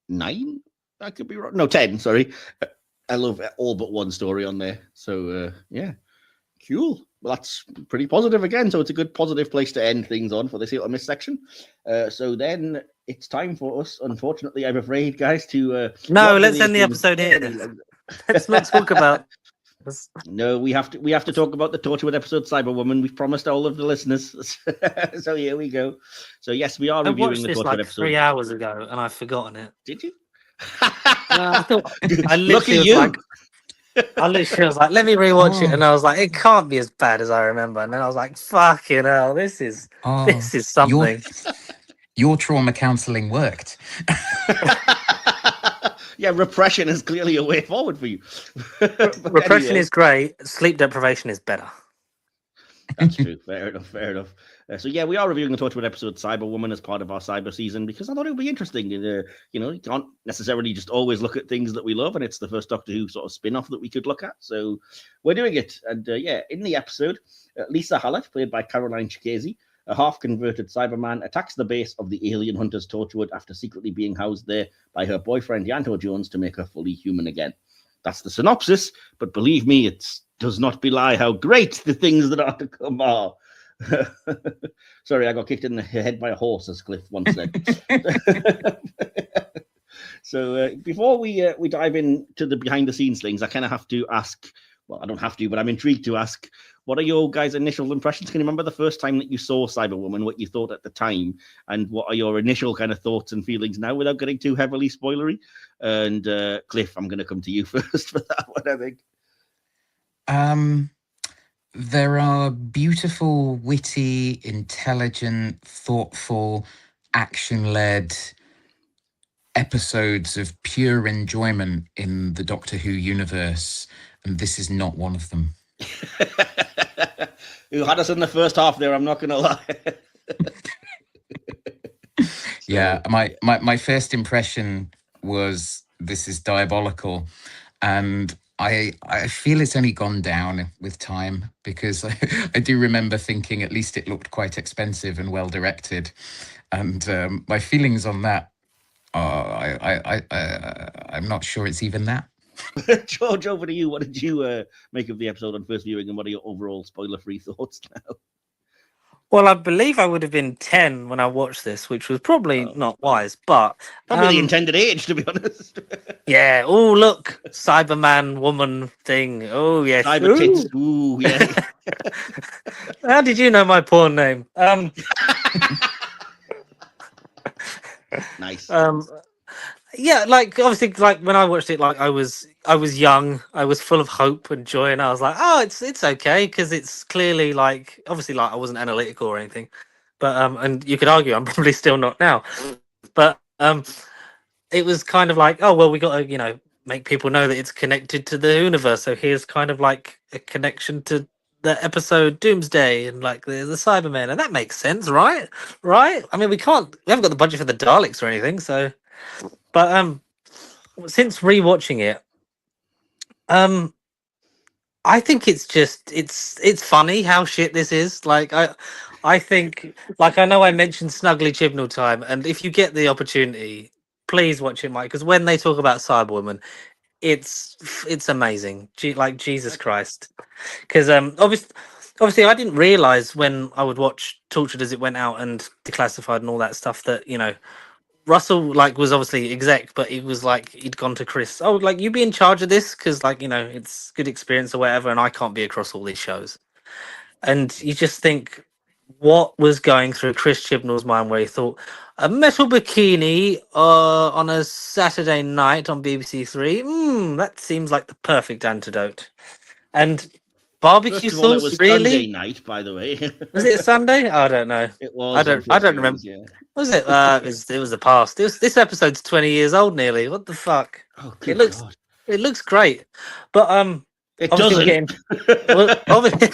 S1: 9, I could be wrong. No, 10. Sorry, I love all but one story on there. So yeah, cool. Well, that's pretty positive again. So it's a good positive place to end things on for this hit or miss section. So then it's time for us, unfortunately, I'm afraid, guys, to
S3: no. Let's end the episode here. Let's not talk about.
S1: No, we have to talk about the Torchwood episode, Cyberwoman. We've promised all of the listeners. So here we go. So yes, we are reviewing the Torchwood episode.
S3: 3 hours ago, and I've forgotten it.
S1: Did you?
S3: I thought I literally was like, let me rewatch it, and I was like, it can't be as bad as I remember. And then I was like, fucking hell, this is something.
S2: Your trauma counselling worked.
S1: Yeah, repression is clearly a way forward for you.
S3: Repression is great. Sleep deprivation is better.
S1: That's true. Fair enough. Fair enough. So yeah, we are reviewing the Torchwood episode Cyberwoman as part of our cyber season because I thought it would be interesting. You can't necessarily just always look at things that we love, and it's the first Doctor Who sort of spin-off that we could look at. So we're doing it. And in the episode, Lisa Hallett, played by Caroline Chikese, a half-converted Cyberman, attacks the base of the alien hunters Torchwood after secretly being housed there by her boyfriend Ianto Jones to make her fully human again. That's the synopsis, but believe me, it does not belie how great the things that are to come are. Sorry, I got kicked in the head by a horse, as Cliff once said. So before we dive into the behind-the-scenes things, I kind of have to ask, well, I don't have to, but I'm intrigued to ask, what are your guys' initial impressions? Can you remember the first time that you saw Cyberwoman, what you thought at the time, and what are your initial kind of thoughts and feelings now without getting too heavily spoilery? And Cliff, I'm going to come to you first for that one, I think.
S2: There are beautiful, witty, intelligent, thoughtful, action-led episodes of pure enjoyment in the Doctor Who universe, and this is not one of them.
S1: You had us in the first half there, I'm not going to lie.
S2: Yeah, my first impression was this is diabolical, and I feel it's only gone down with time because I do remember thinking at least it looked quite expensive and well directed, and my feelings on that are I'm not sure it's even that.
S1: George, over to you. What did you make of the episode on first viewing, and what are your overall spoiler-free thoughts now?
S3: Well, I believe I would have been 10 when I watched this, which was probably not wise, but
S1: probably the intended age, to be honest.
S3: Yeah. Oh, look, Cyberman woman thing. Oh, yes.
S1: Cyber tits. Ooh, yeah.
S3: How did you know my porn name?
S1: Nice.
S3: Yeah, like obviously, like when I watched it, like I was young, I was full of hope and joy, and I was like, oh, it's okay because it's clearly like obviously like I wasn't analytical or anything, but and you could argue I'm probably still not now, but it was kind of like, oh well, we got to make people know that it's connected to the Whoniverse, so here's kind of like a connection to the episode Doomsday and like the Cybermen, and that makes sense, right? Right? I mean, we haven't got the budget for the Daleks or anything, so. But since rewatching it, I think it's just it's funny how shit this is. Like I think like I know I mentioned Snuggly Chibnall time, and if you get the opportunity, please watch it, Mike, because when they talk about Cyberwoman, it's amazing. Like Jesus Christ, because obviously I didn't realize when I would watch Tortured as it went out and Declassified and all that stuff that Russell like was obviously exec, but it was like he'd gone to Chris. Oh, like you be in charge of this because like it's good experience or whatever, and I can't be across all these shows. And you just think what was going through Chris Chibnall's mind where he thought a metal bikini on a Saturday night on BBC Three. That seems like the perfect antidote. And barbecue
S1: First of all,
S3: sauce,
S1: it was
S3: really?
S1: Sunday night, by the way.
S3: Was it a Sunday? I don't know.
S1: It was.
S3: I don't remember.
S1: Yeah.
S3: Was it? It was the past. This episode's 20 years old nearly. What the fuck?
S1: Oh,
S3: It looks great, but
S1: it
S3: obviously
S1: doesn't.
S3: well, obviously,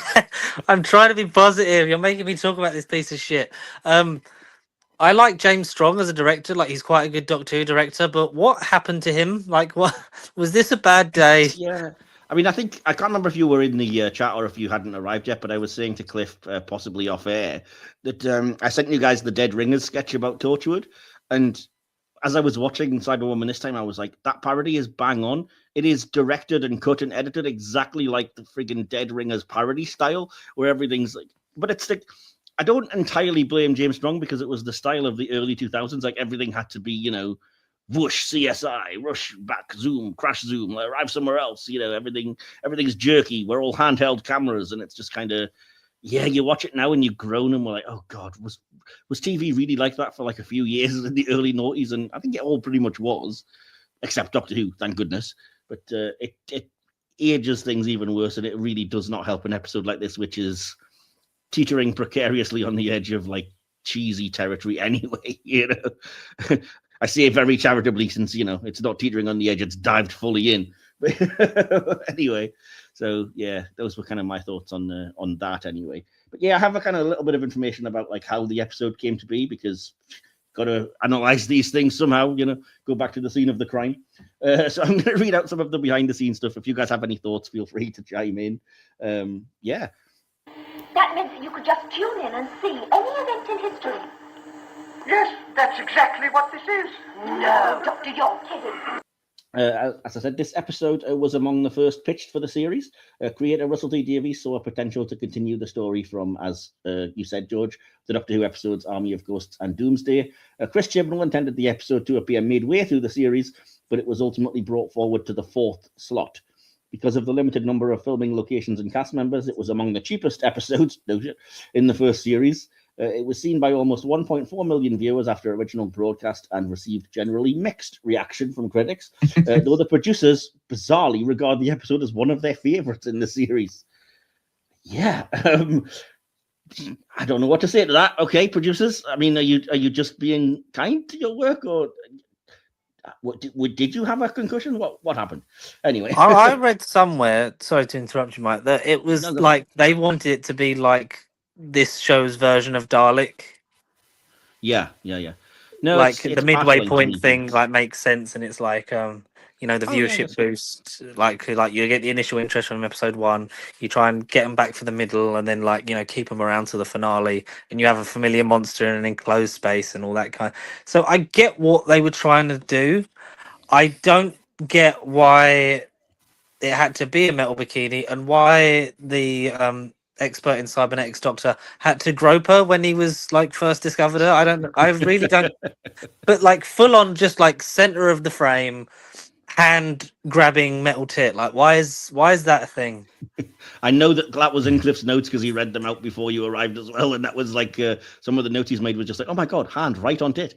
S3: I'm trying to be positive. You're making me talk about this piece of shit. I like James Strong as a director. Like he's quite a good Doctor Who director. But what happened to him? Like, what was this a bad day?
S1: Yeah. I mean, I can't remember if you were in the chat or if you hadn't arrived yet, but I was saying to Cliff, possibly off air, that I sent you guys the Dead Ringers sketch about Torchwood. And as I was watching Cyberwoman this time, I was like, that parody is bang on. It is directed and cut and edited exactly like the friggin' Dead Ringers parody style, where everything's like, but it's like, I don't entirely blame James Strong because it was the style of the early 2000s. Like everything had to be, whoosh, CSI, rush back, zoom, crash zoom, arrive somewhere else. Everything's jerky. We're all handheld cameras, and it's just kind of, yeah. You watch it now and you groan and we're like, oh god, was TV really like that for like a few years in the early noughties? And I think it all pretty much was, except Doctor Who, thank goodness. But it ages things even worse, and it really does not help an episode like this, which is teetering precariously on the edge of like cheesy territory anyway. I say it very charitably since, it's not teetering on the edge, it's dived fully in. Anyway, so yeah, those were kind of my thoughts on that anyway. But yeah, I have a kind of a little bit of information about like how the episode came to be, because got to analyze these things somehow, go back to the scene of the crime. So I'm going to read out some of the behind the scenes stuff. If you guys have any thoughts, feel free to chime in. Yeah.
S5: That meant that you could just tune in and see any event in history.
S4: Yes, that's exactly what this is.
S5: No, Doctor, you're kidding.
S1: As I said, this episode was among the first pitched for the series. Creator Russell T Davies saw a potential to continue the story from, as you said, George, the Doctor Who episodes Army of Ghosts and Doomsday. Chris Chibnall intended the episode to appear midway through the series, but it was ultimately brought forward to the 4th slot. Because of the limited number of filming locations and cast members, it was among the cheapest episodes in the first series. It was seen by almost 1.4 million viewers after original broadcast and received generally mixed reaction from critics, though the producers bizarrely regard the episode as one of their favorites in the series. Yeah, I don't know what to say to that. Okay, producers, I mean, are you just being kind to your work, or did you have a concussion? What happened? Anyway,
S3: I read somewhere, sorry to interrupt you, Mike, that it was like they wanted it to be like this show's version of Dalek.
S1: Yeah. No,
S3: like
S1: it's
S3: the midway
S1: baffling
S3: point
S1: to me.
S3: thing like makes sense, and it's like the viewership boost, like you get the initial interest from episode 1, you try and get them back for the middle, and then keep them around to the finale, and you have a familiar monster in an enclosed space and all that kind. So I get what they were trying to do. I don't get why it had to be a metal bikini, and why the expert in cybernetics doctor had to grope her when he was first discovered her. I really don't. But full on, just center of the frame, hand grabbing metal tit. Why is that a thing?
S1: I know that was in Cliff's notes because he read them out before you arrived as well, and that was some of the notes he's made was just like, oh my god, hand right on tit.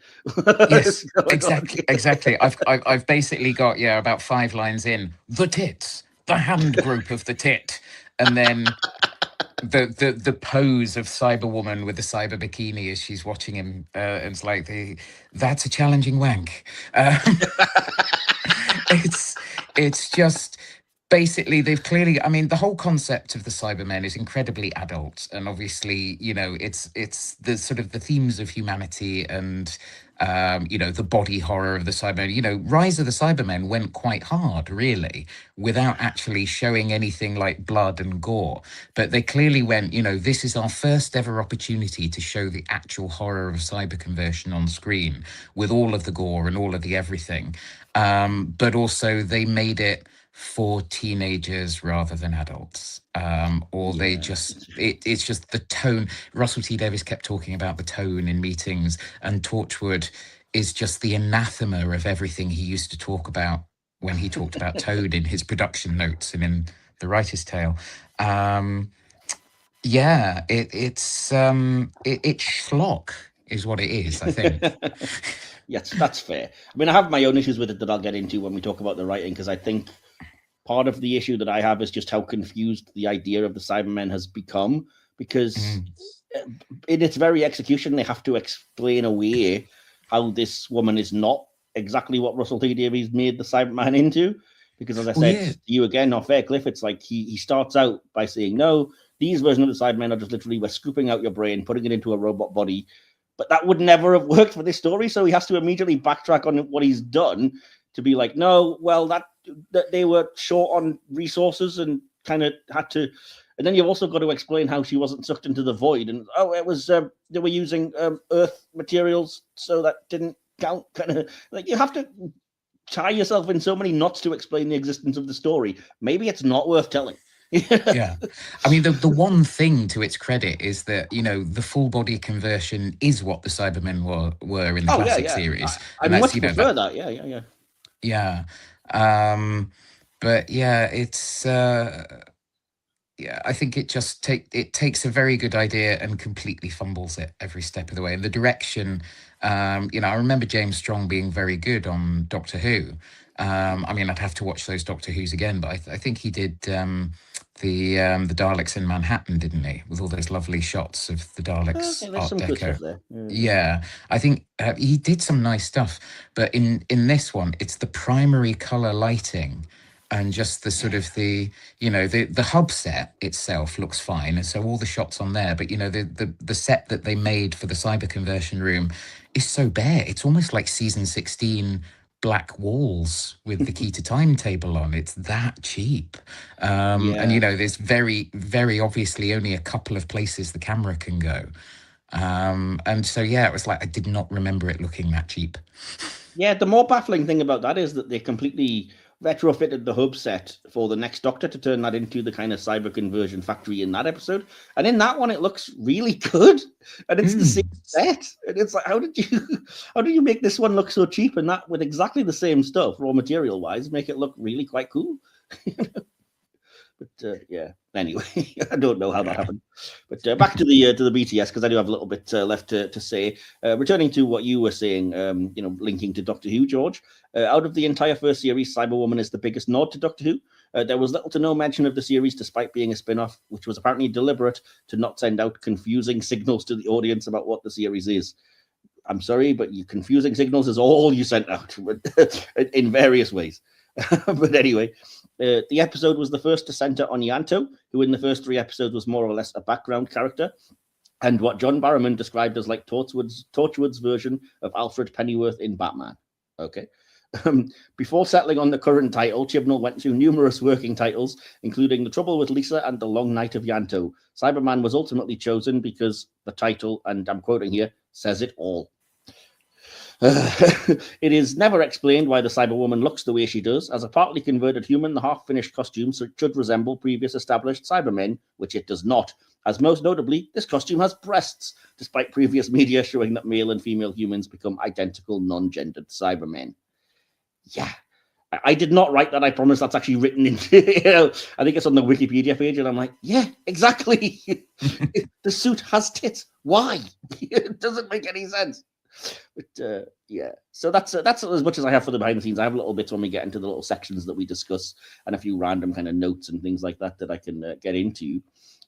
S2: Yes, exactly. I've basically got about 5 lines in the tits, the hand group of the tit, and then the pose of Cyberwoman with the cyber bikini as she's watching him, and it's like that's a challenging wank. It's just basically they've clearly, I mean, the whole concept of the Cybermen is incredibly adult, and obviously it's the sort of the themes of humanity and the body horror of the Cybermen. Rise of the Cybermen went quite hard, really, without actually showing anything like blood and gore. But they clearly went, this is our first ever opportunity to show the actual horror of cyber conversion on screen with all of the gore and all of the everything. But also they made it for teenagers rather than adults, it's just the tone. Russell T Davies kept talking about the tone in meetings, and Torchwood is just the anathema of everything he used to talk about when he talked about tone in his production notes and in The Writer's Tale. It's schlock is what it is, I think.
S1: Yes, that's fair. I mean, I have my own issues with it that I'll get into when we talk about the writing, because I think part of the issue that I have is just how confused the idea of the Cybermen has become, because in its very execution, they have to explain away how this woman is not exactly what Russell T Davies made the Cyberman into. Because as I said to you again, not fair, Cliff, it's like he starts out by saying, no, these versions of the Cybermen are just literally, we're scooping out your brain, putting it into a robot body. But that would never have worked for this story, so he has to immediately backtrack on what he's done to be like, no, well, that they were short on resources and kind of had to. And then you've also got to explain how she wasn't sucked into the void, and it was they were using Earth materials, so that didn't count. Kind of like you have to tie yourself in so many knots to explain the existence of the story. Maybe it's not worth telling.
S2: Yeah, I mean, the one thing to its credit is that the full body conversion is what the Cybermen were in the classic series.
S1: I much prefer that. Yeah.
S2: But it's I think it just takes a very good idea and completely fumbles it every step of the way. And the direction, I remember James Strong being very good on Doctor Who. I mean, I'd have to watch those Doctor Who's again, but I think he did the Daleks in Manhattan, didn't he? With all those lovely shots of the Daleks Art Deco. Yeah, I think he did some nice stuff. But in this one, it's the primary color lighting and just the sort of the hub set itself looks fine, and so all the shots on there, but the set that they made for the cyber conversion room is so bare. It's almost like season 16 black walls with the key to timetable on. It's that cheap. And there's very, very obviously only a couple of places the camera can go. And so it was like I did not remember it looking that cheap.
S1: Yeah, the more baffling thing about that is that they completely retrofitted the hub set for the next Doctor to turn that into the kind of cyber conversion factory in that episode. And in that one, it looks really good. And it's the same set. And it's like, how did you make this one look so cheap and that with exactly the same stuff, raw material wise, make it look really quite cool? But anyway, I don't know how that happened. But back to the BTS, because I do have a little bit left to say. Returning to what you were saying, linking to Doctor Who, George. Out of the entire first series, Cyberwoman is the biggest nod to Doctor Who. There was little to no mention of the series, despite being a spin-off, which was apparently deliberate to not send out confusing signals to the audience about what the series is. I'm sorry, but confusing signals is all you sent out in various ways. But anyway, the episode was the first to center on Ianto, who in the first 3 episodes was more or less a background character, and what John Barrowman described as like Torchwood's version of Alfred Pennyworth in Batman. Okay. Before settling on the current title, Chibnall went through numerous working titles, including The Trouble with Lisa and The Long Night of Ianto. Cyberman was ultimately chosen because the title, and I'm quoting here, says it all. It is never explained why the Cyberwoman looks the way she does. As a partly converted human, the half-finished costume should resemble previous established Cybermen, which it does not. As most notably, this costume has breasts, despite previous media showing that male and female humans become identical non-gendered Cybermen. Yeah, I did not write that. I promise that's actually written into, I think it's on the Wikipedia page, and I'm like, yeah, exactly. The suit has tits. Why? It doesn't make any sense. But so that's as much as I have for the behind the scenes. I have a little bits when we get into the little sections that we discuss and a few random kind of notes and things like that I can get into.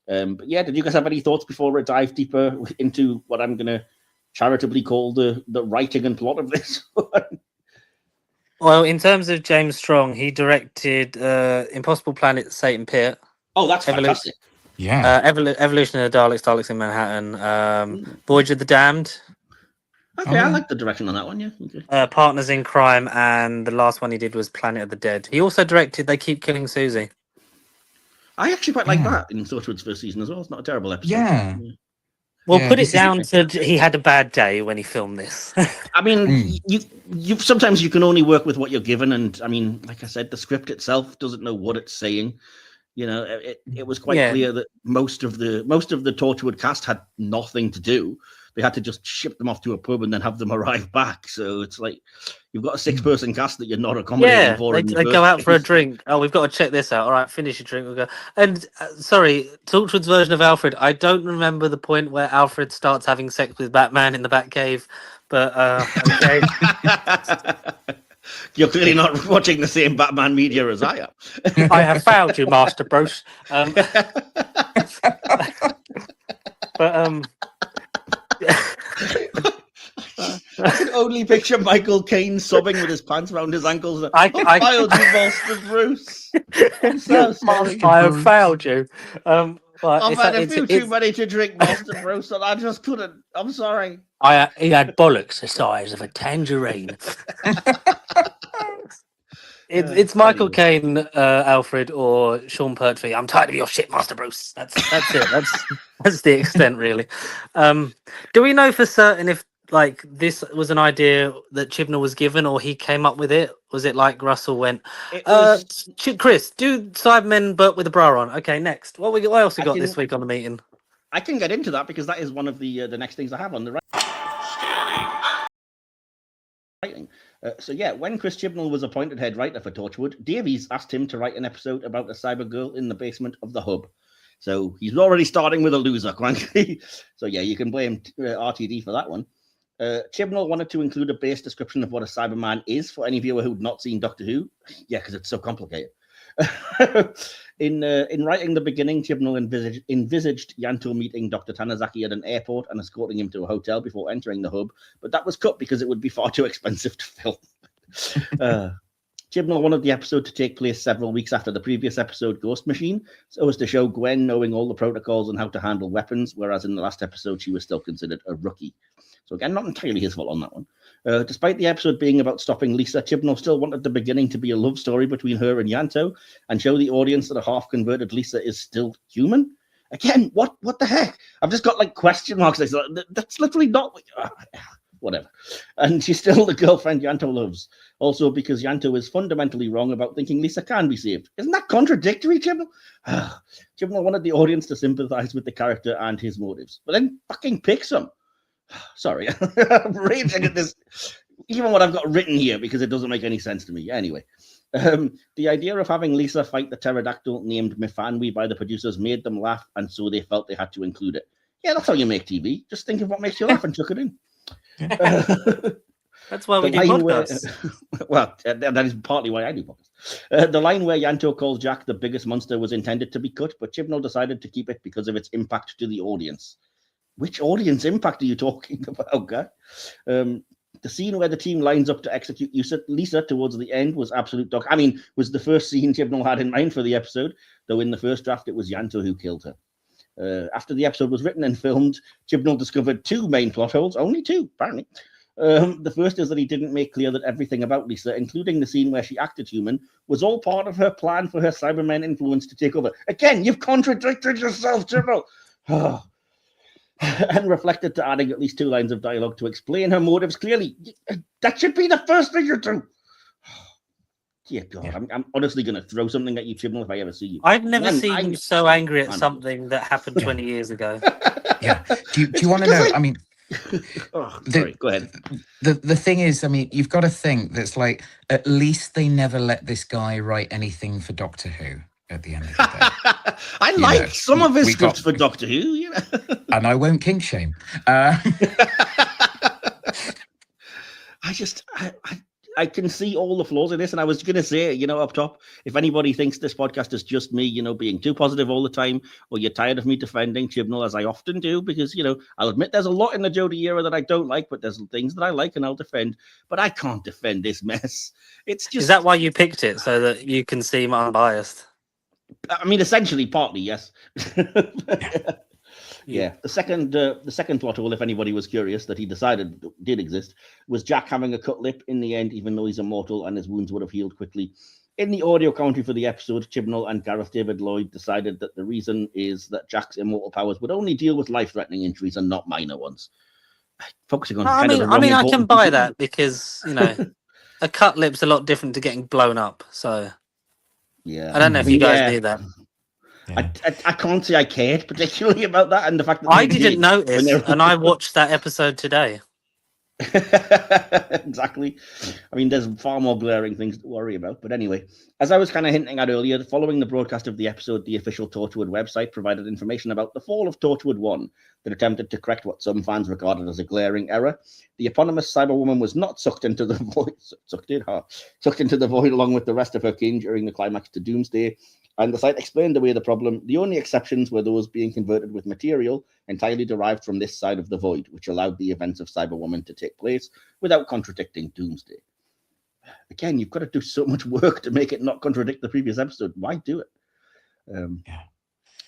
S1: But yeah, did you guys have any thoughts before we dive deeper into what I'm going to charitably call the writing and plot of this one?
S3: Well, in terms of James Strong, he directed Impossible Planet, Satan Pit.
S1: Oh, that's fantastic.
S2: Yeah.
S3: Evolution of the Daleks in Manhattan. Voyage of the Damned.
S1: Okay, I like the direction on that one, yeah. Okay.
S3: Partners in Crime, and the last one he did was Planet of the Dead. He also directed They Keep Killing Susie.
S1: I actually quite like that in Torchwood's first season as well. It's not a terrible episode.
S2: Yeah.
S3: Well, put it down to he had a bad day when he filmed this.
S1: I mean, you sometimes you can only work with what you're given, and I mean, like I said, the script itself doesn't know what it's saying. It was quite clear that most of the Torchwood cast had nothing to do. They had to just ship them off to a pub and then have them arrive back. So it's like you've got a 6-person cast that you're not accommodating for.
S3: They go out for a drink. Oh, we've got to check this out. All right, finish your drink. We'll go. And sorry, Torchwood's version of Alfred. I don't remember the point where Alfred starts having sex with Batman in the Batcave. But okay.
S1: You're clearly not watching the same Batman media as I am.
S3: I have found you, Master Bruce.
S1: I can only picture Michael Caine sobbing with his pants around his ankles. I failed you, Master Bruce. I'm so sorry.
S3: I have failed you.
S1: I've had a few too many to drink, Master Bruce, and I just couldn't. I'm sorry.
S3: He had bollocks the size of a tangerine. It's Michael Caine, Alfred, or Sean Pertwee. I'm tired of your shit, Master Bruce. That's it. That's the extent, really. Do we know for certain if this was an idea that Chibnall was given, or he came up with it? Was it like Russell went, Chris, do Cybermen but with a bra on? Okay, next. What else we got this week on the meeting?
S1: I can get into that because that is one of the next things I have on the writing. When Chris Chibnall was appointed head writer for Torchwood, Davies asked him to write an episode about a cyber girl in the basement of the hub. So he's already starting with a loser, frankly. So yeah, you can blame RTD for that one. Chibnall wanted to include a base description of what a Cyberman is for any viewer who'd not seen Doctor Who. Yeah, because it's so complicated. In writing the beginning, Chibnall envisaged Ianto meeting Dr. Tanizaki at an airport and escorting him to a hotel before entering the hub, but that was cut because it would be far too expensive to film. Chibnall wanted the episode to take place several weeks after the previous episode, Ghost Machine, so as to show Gwen knowing all the protocols and how to handle weapons, whereas in the last episode she was still considered a rookie. So again, not entirely his fault on that one. Despite the episode being about stopping Lisa, Chibnall still wanted the beginning to be a love story between her and Ianto and show the audience that a half-converted Lisa is still human. Again, what the heck? I've just got like question marks. That's literally not whatever. And she's still the girlfriend Ianto loves. Also because Ianto is fundamentally wrong about thinking Lisa can be saved. Isn't that contradictory, Chibnall? Chibnall wanted the audience to sympathize with the character and his motives, but then fucking pick some. Sorry, I'm raging at this, even what I've got written here, because it doesn't make any sense to me. Anyway, the idea of having Lisa fight the pterodactyl named Mifanwi by the producers made them laugh, and so they felt they had to include it. Yeah, that's how you make TV. Just think of what makes you laugh and chuck it in.
S3: That's why we do podcasts.
S1: Well, that is partly why I do podcasts. The line where Ianto calls Jack the biggest monster was intended to be cut, but Chibnall decided to keep it because of its impact to the audience. Which audience impact are you talking about, guy? The scene where the team lines up to execute Lisa towards the end was absolute dog. I mean, was the first scene Chibnall had in mind for the episode, though in the first draft it was Ianto who killed her. After the episode was written and filmed, Chibnall discovered two main plot holes, only two, apparently. The first is that he didn't make clear that everything about Lisa, including the scene where she acted human, was all part of her plan for her Cybermen influence to take over. Again, you've contradicted yourself, Chibnall. And reflected to adding at least 2 lines of dialogue to explain her motives clearly. That should be the first thing you do. Dear God, yeah. I'm honestly going to throw something at you, Chibnall, if I ever see you.
S3: I've never seen you so angry at something that happened 20 years ago.
S2: Yeah. Do you want to know? I mean,
S1: sorry, go ahead.
S2: The thing is, I mean, you've got to think that's like, at least they never let this guy write anything for Doctor Who. At the end of the day,
S1: I like some of his scripts for Doctor Who, you know,
S2: and I won't kink shame.
S1: I can see all the flaws in this, and I was going to say, you know, up top, if anybody thinks this podcast is just me, you know, being too positive all the time, or you're tired of me defending Chibnall, as I often do, because, you know, I'll admit there's a lot in the Jodie era that I don't like, but there's things that I like and I'll defend, but I can't defend this mess. It's just...
S3: Is that why you picked it, so that you can seem unbiased?
S1: I mean, essentially, partly, yes. Yeah. The second plot hole, if anybody was curious, that he decided did exist, was Jack having a cut lip in the end, even though he's immortal and his wounds would have healed quickly. In the audio commentary for the episode, Chibnall and Gareth David Lloyd decided that the reason is that Jack's immortal powers would only deal with life-threatening injuries and not minor ones. Focusing on
S3: I can buy that because, you know, a cut lip's a lot different to getting blown up, so...
S1: Yeah,
S3: I don't know if you guys knew that.
S1: Yeah. I can't say I cared particularly about that, and the fact that
S3: I didn't notice, and I watched that episode today.
S1: Exactly. I mean, there's far more glaring things to worry about. But anyway, as I was kind of hinting at earlier, following the broadcast of the episode, the official Torchwood website provided information about the fall of Torchwood 1 that attempted to correct what some fans regarded as a glaring error. The eponymous Cyberwoman was not sucked into the void along with the rest of her kin during the climax to Doomsday. And the site explained away the problem. The only exceptions were those being converted with material entirely derived from this side of the void, which allowed the events of Cyberwoman to take place without contradicting Doomsday. Again, you've got to do so much work to make it not contradict the previous episode. Why do it?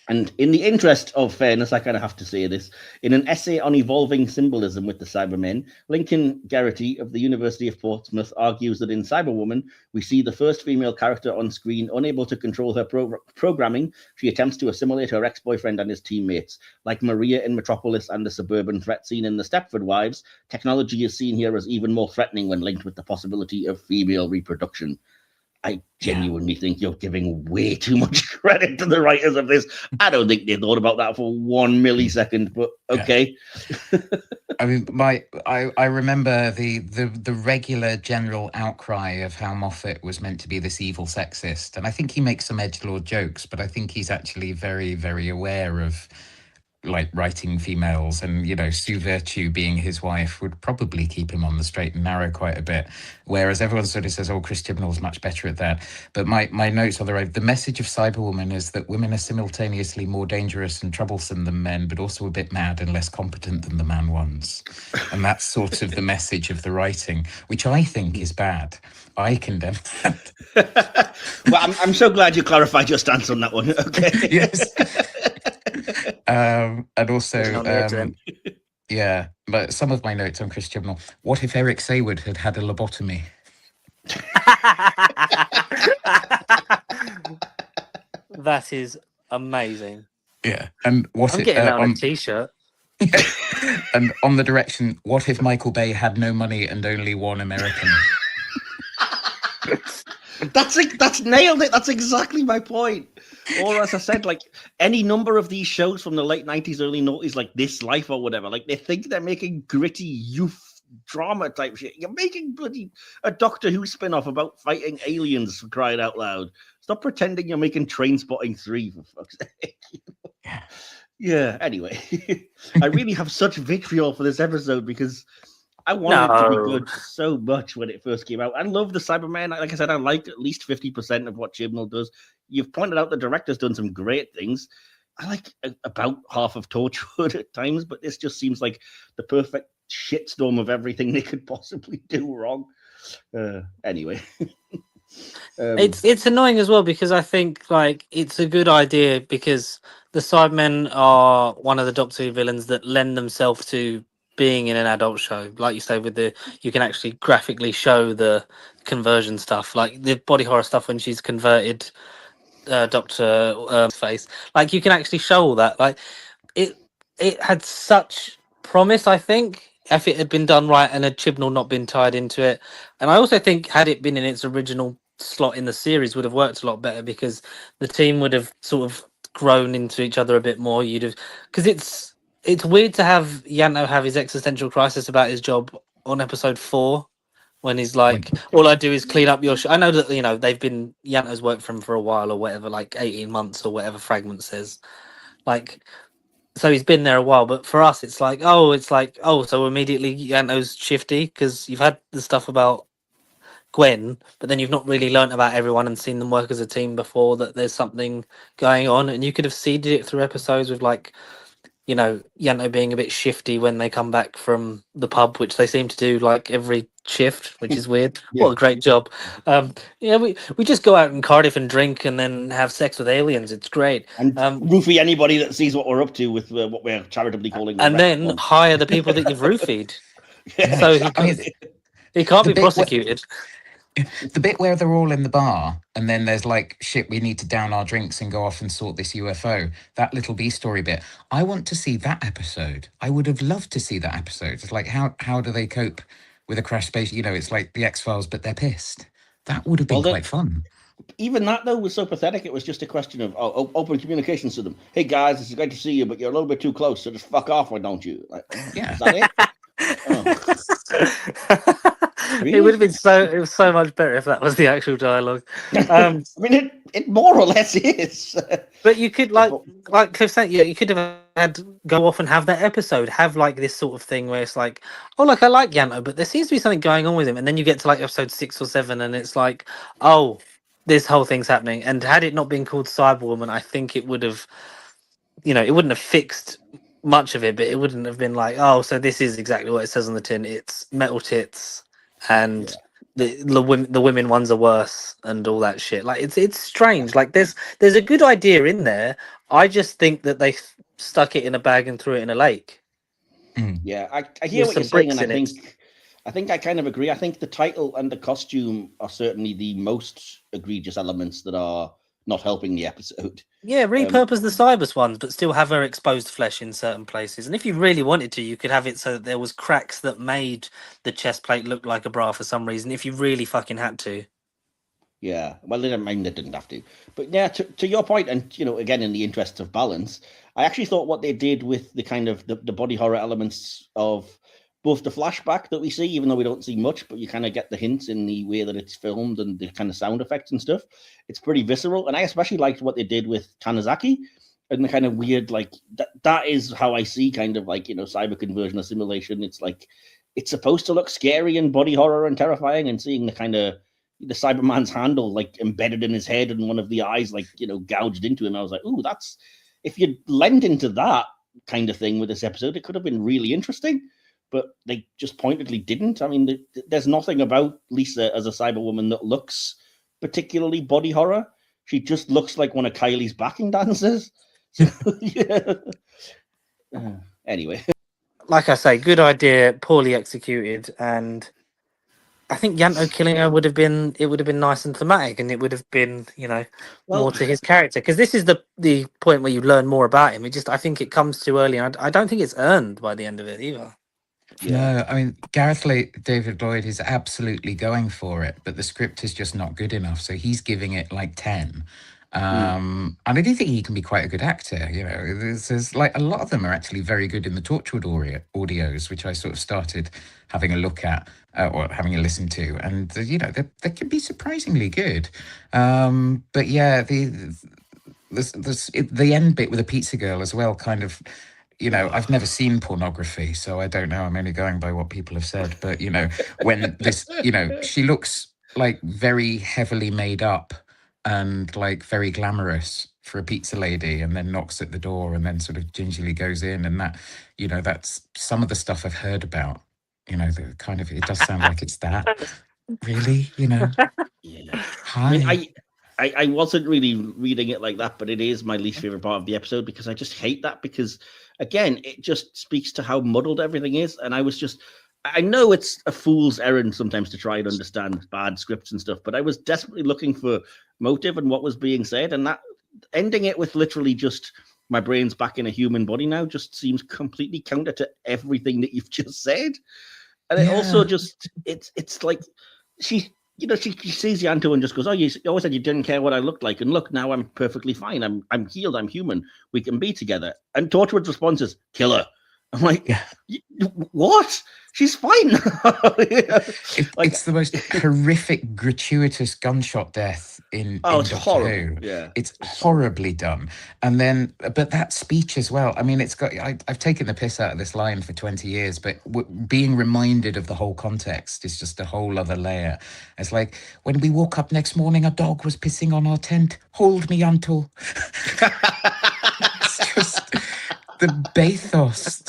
S1: And in the interest of fairness, I kind of have to say this. In an essay on evolving symbolism with the Cybermen, Lincoln Geraghty of the University of Portsmouth argues that in Cyberwoman, we see the first female character on screen unable to control her programming. She attempts to assimilate her ex-boyfriend and his teammates. Like Maria in Metropolis and the suburban threat scene in The Stepford Wives, technology is seen here as even more threatening when linked with the possibility of female reproduction. I genuinely think you're giving way too much credit to the writers of this. I don't think they thought about that for 1 millisecond, but okay.
S2: Yeah. I mean, I remember the regular general outcry of how Moffat was meant to be this evil sexist, and I think he makes some edgelord jokes, but I think he's actually very, very aware of like writing females, and Sue Virtue being his wife would probably keep him on the straight and narrow quite a bit, whereas everyone sort of says, oh, Chris Chibnall's much better at that. But my notes on the message of Cyberwoman is that women are simultaneously more dangerous and troublesome than men, but also a bit mad and less competent than the man ones. And that's sort of the message of the writing, which I think is bad. I condemn that.
S1: Well, I'm so glad you clarified your stance on that one. Okay.
S2: Yes. And also, yeah, but some of my notes on Chris Chibnall. What if Eric Saywood had had a lobotomy?
S3: That is amazing.
S2: Yeah, and
S3: I'm getting that on a t-shirt.
S2: And on the direction, what if Michael Bay had no money and only one American?
S1: That's nailed it. That's exactly my point. Or as I said, like any number of these shows from the late 90s, early 90s, like This Life or whatever, like they think they're making gritty youth drama type shit. You're making bloody a Doctor Who spin-off about fighting aliens, for crying out loud. Stop pretending you're making Trainspotting 3, for fuck's sake. Yeah, anyway. I really have such vitriol for this episode because I wanted it to be good so much when it first came out. I love the Cybermen. Like I said, I like at least 50% of what Chibnall does. You've pointed out the director's done some great things. I like about half of Torchwood at times, but this just seems like the perfect shitstorm of everything they could possibly do wrong. Anyway.
S3: It's annoying as well because I think like it's a good idea because the Cybermen are one of the Doctor Who villains that lend themselves to being in an adult show. Like you say, you can actually graphically show the conversion stuff, like the body horror stuff when she's converted Doctor face. Like you can actually show all that. Like it had such promise, I think, if it had been done right and had Chibnall not been tied into it. And I also think had it been in its original slot in the series would have worked a lot better because the team would have sort of grown into each other a bit more. You'd have, because it's weird to have Ianto have his existential crisis about his job on episode 4 when he's like, all I do is clean up your I know that they've been Ianto's worked for him for a while or whatever, like 18 months or whatever Fragment says, like, so he's been there a while. But for us it's like so immediately Ianto's shifty because you've had the stuff about Gwen, but then you've not really learnt about everyone and seen them work as a team before, that there's something going on. And you could have seeded it through episodes with like, Ianto being a bit shifty when they come back from the pub, which they seem to do like every shift, which is weird. What a great job. We just go out in Cardiff and drink and then have sex with aliens. It's great.
S1: And roofie anybody that sees what we're up to with what we're charitably calling.
S3: And then hire the people that you've roofied. So he can't be prosecuted.
S2: The bit where they're all in the bar and then there's like, shit, we need to down our drinks and go off and sort this UFO, that little B story bit, I want to see that episode. I would have loved to see that episode. It's like, how do they cope with a crash space? It's like the X-Files, but they're pissed. That would have been quite fun.
S1: Even that, though, was so pathetic. It was just a question of open communications to them. Hey, guys, it's great to see you, but you're a little bit too close, so just fuck off, why don't you? Like,
S2: yeah.
S1: Is that it?
S3: Really? It would have been so much better if that was the actual dialogue.
S1: I mean, it more or less is.
S3: But you could like Cliff said, you could have had go off and have that episode, have like this sort of thing where it's like, oh, like I like Ianto, but there seems to be something going on with him, and then you get to like episode 6 or 7, and it's like, oh, this whole thing's happening. And had it not been called Cyberwoman, I think it would have, it wouldn't have fixed much of it, but it wouldn't have been like, oh, so this is exactly what it says on the tin. It's metal tits. And the women ones are worse and all that shit. Like it's strange. Like there's a good idea in there. I just think that they stuck it in a bag and threw it in a lake.
S1: Yeah, I hear what you're saying, and I think I kind of agree. I think the title and the costume are certainly the most egregious elements that are not helping the episode.
S3: Yeah, repurpose the Cybers ones, but still have her exposed flesh in certain places. And if you really wanted to, you could have it so that there was cracks that made the chest plate look like a bra for some reason, if you really fucking had to.
S1: Yeah, well, they didn't have to. But yeah, to your point, and again, in the interest of balance, I actually thought what they did with the kind of the body horror elements of both the flashback that we see, even though we don't see much, but you kind of get the hints in the way that it's filmed and the kind of sound effects and stuff. It's pretty visceral. And I especially liked what they did with Tanizaki, and the kind of weird, like that is how I see kind of like, cyber conversion or simulation. It's like it's supposed to look scary and body horror and terrifying, and seeing the kind of the Cyberman's handle like embedded in his head and one of the eyes like gouged into him. I was like, ooh, that's, if you lent into that kind of thing with this episode, it could have been really interesting, but they just pointedly didn't. I mean, there's nothing about Lisa as a Cyberwoman that looks particularly body horror. She just looks like one of Kylie's backing dancers. So, yeah. Anyway,
S3: like I say, good idea, poorly executed, and I think Ianto killing her would have been nice and thematic, and it would have been more to his character, because this is the point where you learn more about him. I think it comes too early, and I don't think it's earned by the end of it either.
S2: No, I mean, David Lloyd is absolutely going for it, but the script is just not good enough. So he's giving it like 10. And I do think he can be quite a good actor. There's like a lot of them are actually very good in the Torchwood audios, which I sort of started having a look at or having a listen to, and they can be surprisingly good. But yeah, the end bit with the pizza girl as well, kind of. I've never seen pornography, so I don't know. I'm only going by what people have said. But when this, she looks like very heavily made up and like very glamorous for a pizza lady, and then knocks at the door and then sort of gingerly goes in, and that that's some of the stuff I've heard about. The kind of, it does sound like it's that, really.
S1: Yeah.
S2: Hi.
S1: I mean, I wasn't really reading it like that, but it is my least favorite part of the episode, because I just hate that, because again, it just speaks to how muddled everything is. And I know it's a fool's errand sometimes to try and understand bad scripts and stuff, but I was desperately looking for motive and what was being said, and that ending it with literally just my brain's back in a human body now just seems completely counter to everything that you've just said. And it also just it's like she sees Ianto and just goes, oh, you always said you didn't care what I looked like, and look, now I'm perfectly fine. I'm healed. I'm human. We can be together. And Torchwood's response is, kill her. I'm like, what? She's fine.
S2: It's the most horrific, gratuitous gunshot death in
S1: it's
S2: Doctor
S1: horrible.
S2: Who.
S1: Yeah,
S2: it's horribly done. And then, but that speech as well. I mean, it's got. I've taken the piss out of this line for 20 years, but being reminded of the whole context is just a whole other layer. It's like, when we woke up next morning, a dog was pissing on our tent. Hold me, Ianto. It's just. The bathos,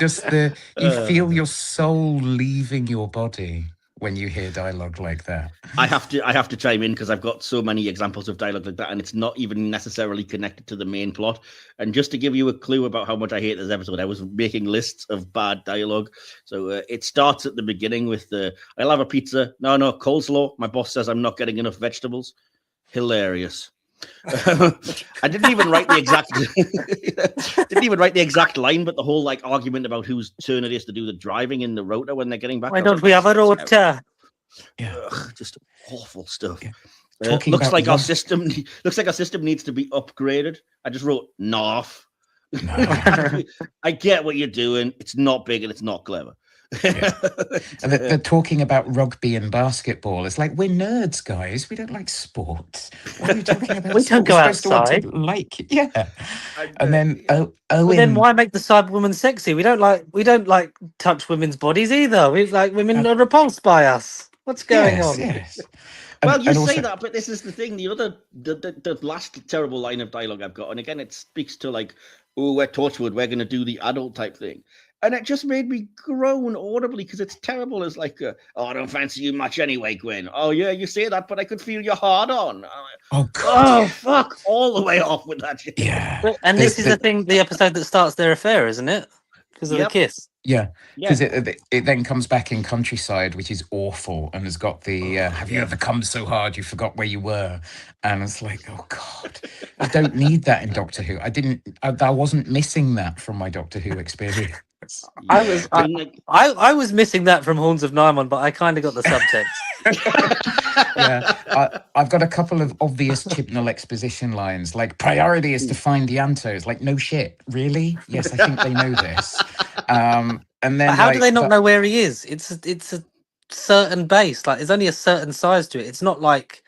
S2: you feel your soul leaving your body when you hear dialogue like that.
S1: I have to chime in, because I've got so many examples of dialogue like that, and it's not even necessarily connected to the main plot. And just to give you a clue about how much I hate this episode, I was making lists of bad dialogue. So it starts at the beginning with I'll have a pizza. No, coleslaw. My boss says I'm not getting enough vegetables. Hilarious. I didn't even write the exact line, but the whole like argument about whose turn it is to do the driving in the rota when they're getting back.
S3: Why don't we have a rota?
S1: Just awful stuff.
S2: Yeah.
S1: Looks like our system needs to be upgraded. I just wrote narf. No. I get what you're doing. It's not big and it's not clever.
S2: Yeah. And they're talking about rugby and basketball. It's like, we're nerds, guys. We don't like sports. What are you talking about?
S3: We don't go outside.
S2: And then Owen.
S3: Well, then why make the Cyberwoman sexy? We don't like touch women's bodies either. We like women are repulsed by us. What's going on?
S2: Yes.
S1: Well, you say that, but this is the thing. The last terrible line of dialogue I've got, and again, it speaks to like, oh, we're Torchwood, we're going to do the adult type thing. And it just made me groan audibly, because it's terrible. It's like, I don't fancy you much anyway, Gwen. Oh, yeah, you say that, but I could feel your heart on.
S2: Oh, God.
S1: Oh, fuck. All the way off with that shit.
S2: Yeah.
S3: And this is the episode that starts their affair, isn't it? Because of the kiss.
S2: Yeah. Because it then comes back in Countryside, which is awful, and has got the, have you ever come so hard you forgot where you were? And it's like, oh, God. I don't need that in Doctor Who. I wasn't missing that from my Doctor Who experience.
S3: I was missing that from Horns of Nymon, but I kind of got the subtext.
S2: Yeah, I've got a couple of obvious Chibnall exposition lines, like priority is to find Ianto. It's like, no shit, really? Yes, I think they know this. And then,
S3: but how do they not know where he is? It's a certain base. Like, there's only a certain size to it. It's not like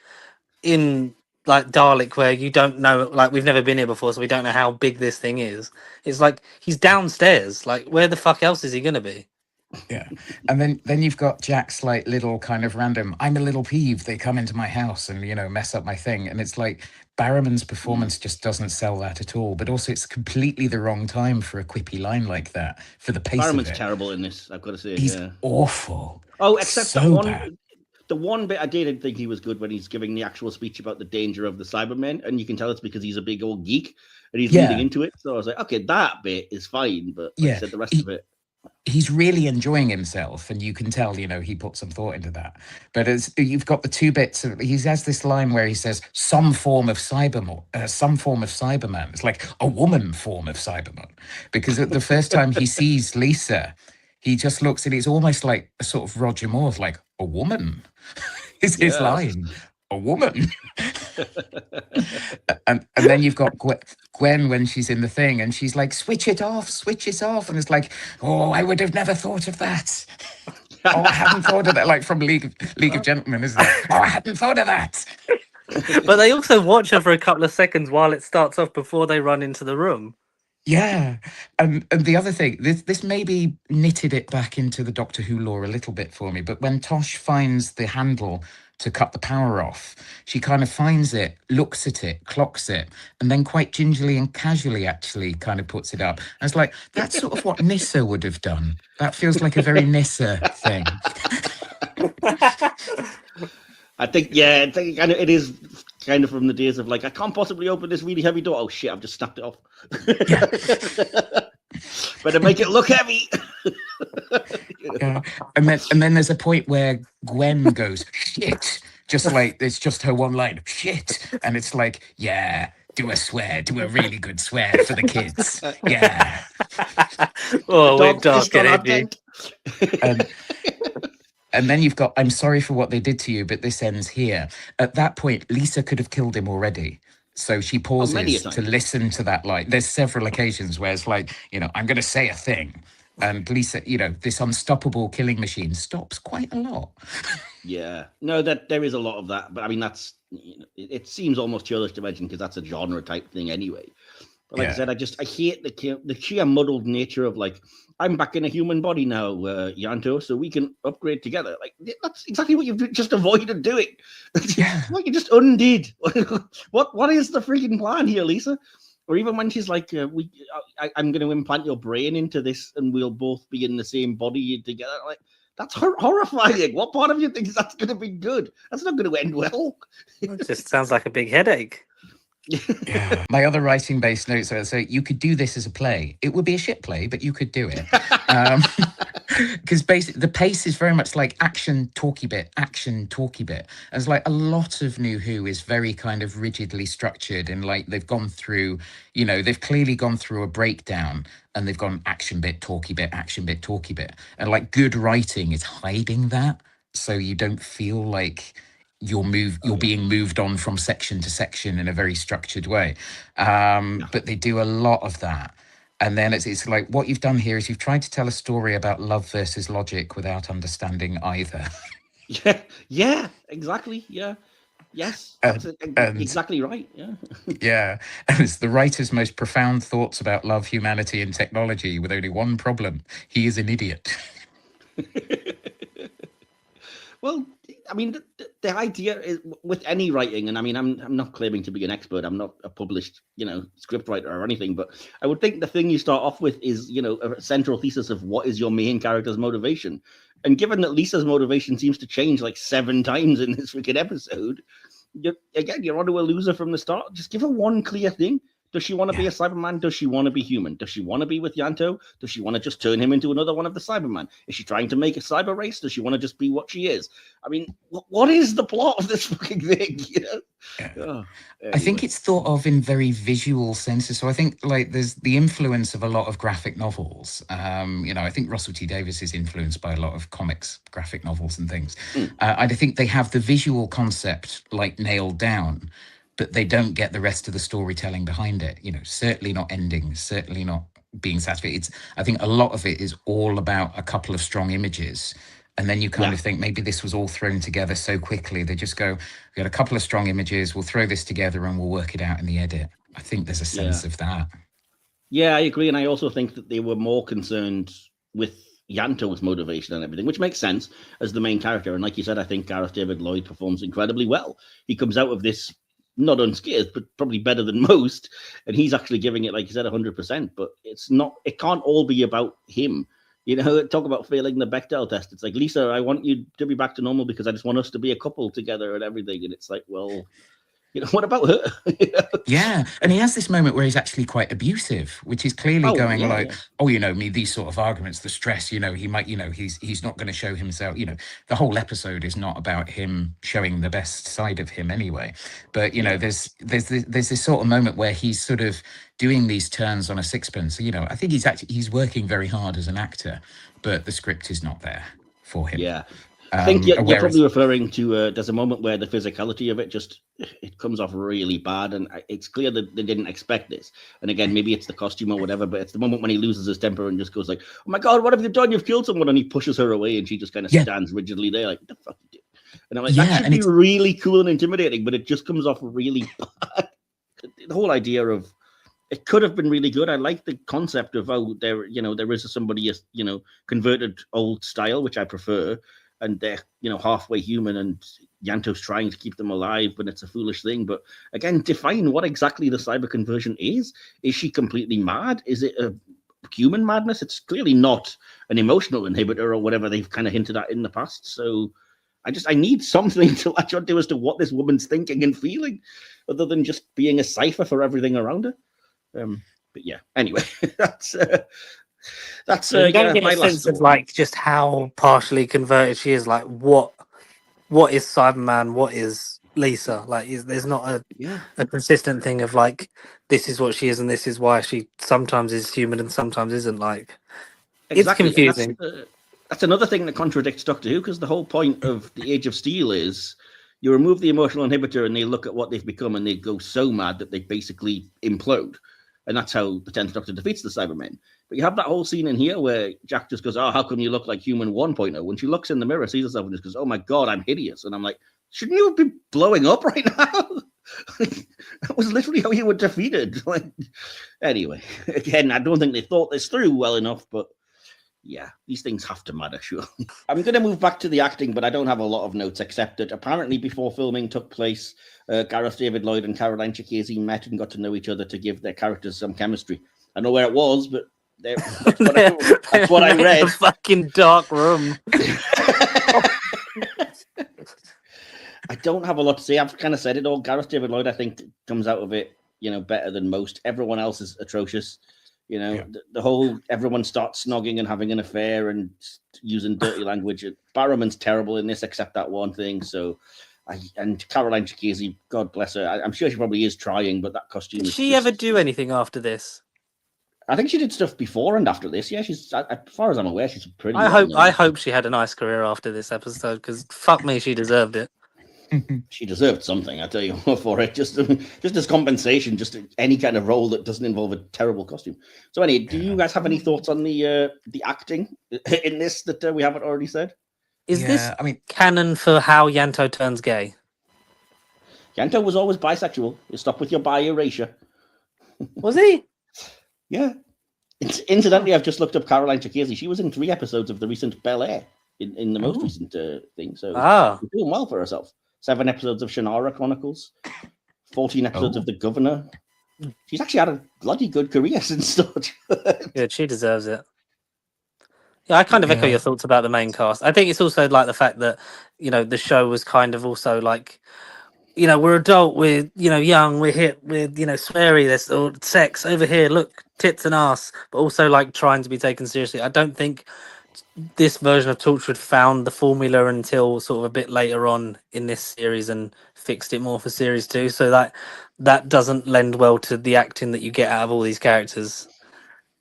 S3: in like Dalek, where you don't know, like we've never been here before, so we don't know how big this thing is. It's like he's downstairs. Like where the fuck else is he gonna be?
S2: Yeah. And then you've got Jack's like little kind of random, I'm a little peeved. They come into my house and, mess up my thing. And it's like Barrowman's performance just doesn't sell that at all. But also it's completely the wrong time for a quippy line like that for the pace
S1: Barrowman's
S2: of it.
S1: terrible in this, I've got to say.
S2: He's awful.
S1: Oh, except
S2: so bad.
S1: The one bit I did think he was good when he's giving the actual speech about the danger of the Cybermen, and you can tell it's because he's a big old geek and he's leading into it. So I was like, okay, that bit is fine, but like I said, the rest of it.
S2: He's really enjoying himself, and you can tell, he put some thought into that. But as you've got the two bits, he has this line where he says some form of Cyberman. It's like a woman form of Cyberman, because at the first time he sees Lisa, he just looks at it. It's almost like a sort of Roger Moore's, like a woman. Is his line. A woman. and then you've got Gwen when she's in the thing and she's like, switch it off. And it's like, oh, I would have never thought of that. Oh, I hadn't thought of that. Like from League of Gentlemen, isn't it? Oh, I hadn't thought of that.
S3: But they also watch her for a couple of seconds while it starts off before they run into the room.
S2: Yeah. And the other thing, this maybe knitted it back into the Doctor Who lore a little bit for me, but when Tosh finds the handle to cut the power off, she kind of finds it, looks at it, clocks it, and then quite gingerly and casually actually kind of puts it up. And it's like, that's sort of what Nyssa would have done. That feels like a very Nyssa thing.
S1: I think it is kind of from the days of like, I can't possibly open this really heavy door. Oh shit, I've just snapped it off. Better make it look heavy.
S2: Yeah. And then there's a point where Gwen goes, shit. Just like, it's just her one line, shit. And it's like, yeah, do a really good swear for the kids. Yeah.
S3: Oh, we're dark energy.
S2: And then you've got, I'm sorry for what they did to you, but this ends here. At that point, Lisa could have killed him already. So she pauses to listen to that line. There's several occasions where it's like, I'm going to say a thing. And Lisa, this unstoppable killing machine stops quite a lot.
S1: Yeah. No, that there is a lot of that. But I mean, that's, it seems almost churlish to mention because that's a genre type thing anyway. But like I said, I hate the sheer muddled nature of like, I'm back in a human body now, Ianto, so we can upgrade together. Like, that's exactly what you've just avoided doing.
S2: Yeah.
S1: What you just undid. What is the freaking plan here, Lisa? Or even when she's like, I'm going to implant your brain into this and we'll both be in the same body together. Like, that's horrifying. What part of you thinks that's going to be good? That's not going to end well.
S3: It just sounds like a big headache.
S2: Yeah. My other writing-based notes are, so you could do this as a play. It would be a shit play, but you could do it. Because basically the pace is very much like action, talky bit. And it's like a lot of New Who is very kind of rigidly structured, and like they've gone through, they've clearly gone through a breakdown and they've gone action bit, talky bit. And like good writing is hiding that, so you don't feel like you're being moved on from section to section in a very structured way. But they do a lot of that. And then it's like, what you've done here is you've tried to tell a story about love versus logic without understanding either.
S1: Yeah, exactly. Yeah. Yes, that's exactly right. Yeah.
S2: Yeah. And it's the writer's most profound thoughts about love, humanity, and technology with only one problem. He is an idiot.
S1: Well, I mean, the idea is with any writing, and I mean, I'm not claiming to be an expert. I'm not a published, script writer or anything, but I would think the thing you start off with is, a central thesis of what is your main character's motivation. And given that Lisa's motivation seems to change like 7 times in this freaking episode, you're onto a loser from the start. Just give her one clear thing. Does she want to be a Cyberman? Does she want to be human? Does she want to be with Ianto? Does she want to just turn him into another one of the Cybermen? Is she trying to make a cyber race? Does she want to just be what she is? I mean, what is the plot of this fucking thing? Anyway.
S2: I think it's thought of in very visual senses. So I think like there's the influence of a lot of graphic novels. I think Russell T Davies is influenced by a lot of comics, graphic novels and things. I think they have the visual concept like nailed down, but they don't get the rest of the storytelling behind it. Certainly not endings, certainly not being satisfied. I think a lot of it is all about a couple of strong images And then you kind of think maybe this was all thrown together so quickly. They just go, we got a couple of strong images, we'll throw this together and we'll work it out in the edit. I think there's a sense of that.
S1: Yeah, I agree. And I also think that they were more concerned with Ianto's motivation and everything, which makes sense as the main character. And like you said, I think Gareth David Lloyd performs incredibly well. He comes out of this not unscathed, but probably better than most. And he's actually giving it, like you said, 100%. But it can't all be about him. You know, talk about failing the Bechdel test. It's like, Lisa, I want you to be back to normal because I just want us to be a couple together and everything. And it's like, well, you know, what about her?
S2: Yeah. And he has this moment where he's actually quite abusive, which is clearly oh, you know, me, these sort of arguments, the stress, you know, he might, you know, he's not going to show himself, you know, the whole episode is not about him showing the best side of him anyway. But, you know, there's this sort of moment where he's sort of doing these turns on a sixpence. You know, I think he's working very hard as an actor, but the script is not there for him.
S1: Yeah. I think you're probably referring to there's a moment where the physicality of it it comes off really bad, and it's clear that they didn't expect this. And again, maybe it's the costume or whatever, but it's the moment when he loses his temper and just goes like, "Oh my God, what have you done? You've killed someone!" And he pushes her away, and she just kind of stands rigidly there, like, "What the fuck you do?" And I'm like, that should be really cool and intimidating, but it just comes off really bad. The whole idea of it could have been really good. I like the concept of there is somebody converted old style, which I prefer. And they're, halfway human, and Ianto's trying to keep them alive, but it's a foolish thing. But again, define what exactly the cyber conversion is. Is she completely mad? Is it a human madness? It's clearly not an emotional inhibitor or whatever they've kind of hinted at in the past. So I need something to latch onto as to what this woman's thinking and feeling, other than just being a cipher for everything around her. But yeah, anyway, that's
S3: you don't get a sense of like just how partially converted she is. Like what is Cyberman? What is Lisa? Like there's not a consistent thing of like this is what she is and this is why she sometimes is human and sometimes isn't. Like
S1: exactly.
S3: It's confusing.
S1: That's another thing that contradicts Doctor Who, because the whole point of the Age of Steel is you remove the emotional inhibitor and they look at what they've become and they go so mad that they basically implode. And that's how the 10th Doctor defeats the Cybermen. But you have that whole scene in here where Jack just goes, "Oh, how come you look like human 1.0?" When she looks in the mirror, sees herself and just goes, "Oh my God, I'm hideous." And I'm like, shouldn't you be blowing up right now? That was literally how you were defeated. Anyway, again, I don't think they thought this through well enough, but yeah, these things have to matter, sure. I'm going to move back to the acting, but I don't have a lot of notes, except that apparently before filming took place, Gareth David Lloyd and Caroline Chakesi met and got to know each other to give their characters some chemistry. I know where it was, but that's what I read.
S3: The fucking dark room.
S1: I don't have a lot to say. I've kind of said it all. Gareth David Lloyd, I think, comes out of it, better than most. Everyone else is atrocious. The whole everyone starts snogging and having an affair and using dirty language. Barrowman's terrible in this, except that one thing. So, and Caroline Chakesi, God bless her. I'm sure she probably is trying, but that costume.
S3: Did she ever do anything after this?
S1: I think she did stuff before and after this. Yeah, she's, as far as I'm aware, she's pretty.
S3: I hope she had a nice career after this episode, because fuck me, she deserved it.
S1: She deserved something, I tell you what, for it. Just as compensation, just any kind of role that doesn't involve a terrible costume. So, anyway, do you guys have any thoughts on the acting in this that we haven't already said?
S3: Is this canon for how Ianto turns gay?
S1: Ianto was always bisexual. You stop with your bi erasure.
S3: Was he?
S1: Yeah. Incidentally, I've just looked up Caroline Chakesi. She was in 3 episodes of the recent Bel Air in the most recent thing. So she's doing well for herself. 7 episodes of Shannara Chronicles, 14 episodes of The Governor. She's actually had a bloody good career since Torchwood.
S3: Good, she deserves it. Yeah, I kind of echo your thoughts about the main cast. I think it's also like the fact that, the show was kind of also like, we're adult, we're, young, we're hip, we're, sweary, there's all sex over here, look, tits and ass, but also like trying to be taken seriously. I don't think this version of Torchwood found the formula until sort of a bit later on in this series and fixed it more for series 2. So that doesn't lend well to the acting that you get out of all these characters.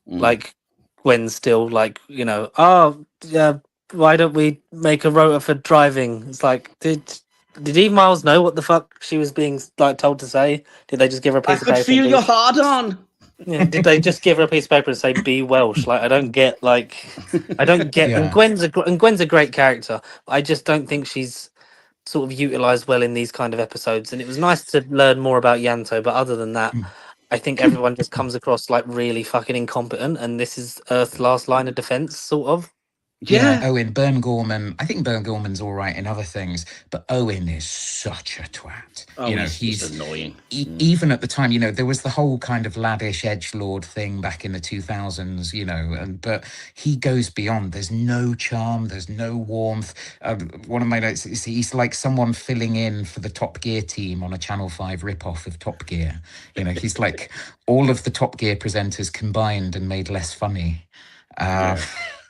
S3: Like Gwen's still like, why don't we make a rota for driving? It's like, did Eve Miles know what the fuck she was being like told to say? Did they just give her a piece of paper?
S1: I could feel your heart on.
S3: Yeah, did they just give her a piece of paper and say "Be Welsh"? Like, I don't get.
S2: Yeah.
S3: And Gwen's a great character. I just don't think she's sort of utilized well in these kind of episodes. And it was nice to learn more about Ianto, but other than that, I think everyone just comes across like really fucking incompetent. And this is Earth's last line of defense, sort of.
S2: Yeah, Owen, Burn Gorman. I think Burn Gorman's all right in other things, but Owen is such a twat.
S1: Oh, he's annoying.
S2: Even at the time, there was the whole kind of laddish edgelord thing back in the 2000s, but he goes beyond. There's no charm, there's no warmth. One of my notes is he's like someone filling in for the Top Gear team on a Channel 5 ripoff of Top Gear. He's like all of the Top Gear presenters combined and made less funny.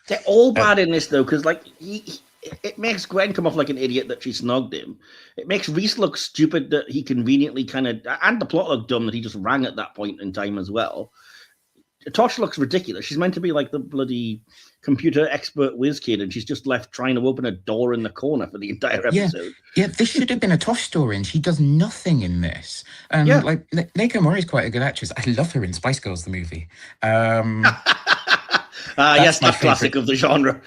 S1: They're all bad in this, though, because it makes Gwen come off like an idiot that she snogged him. It makes Reese look stupid that he conveniently and the plot look dumb that he just rang at that point in time as well. Tosh looks ridiculous. She's meant to be like the bloody computer expert whiz kid, and she's just left trying to open a door in the corner for the entire episode.
S2: Yeah, this should have been a Tosh story, and she does nothing in this. Like Neko Mori is quite a good actress. I love her in Spice Girls, the movie.
S1: Yes, that's classic of the genre.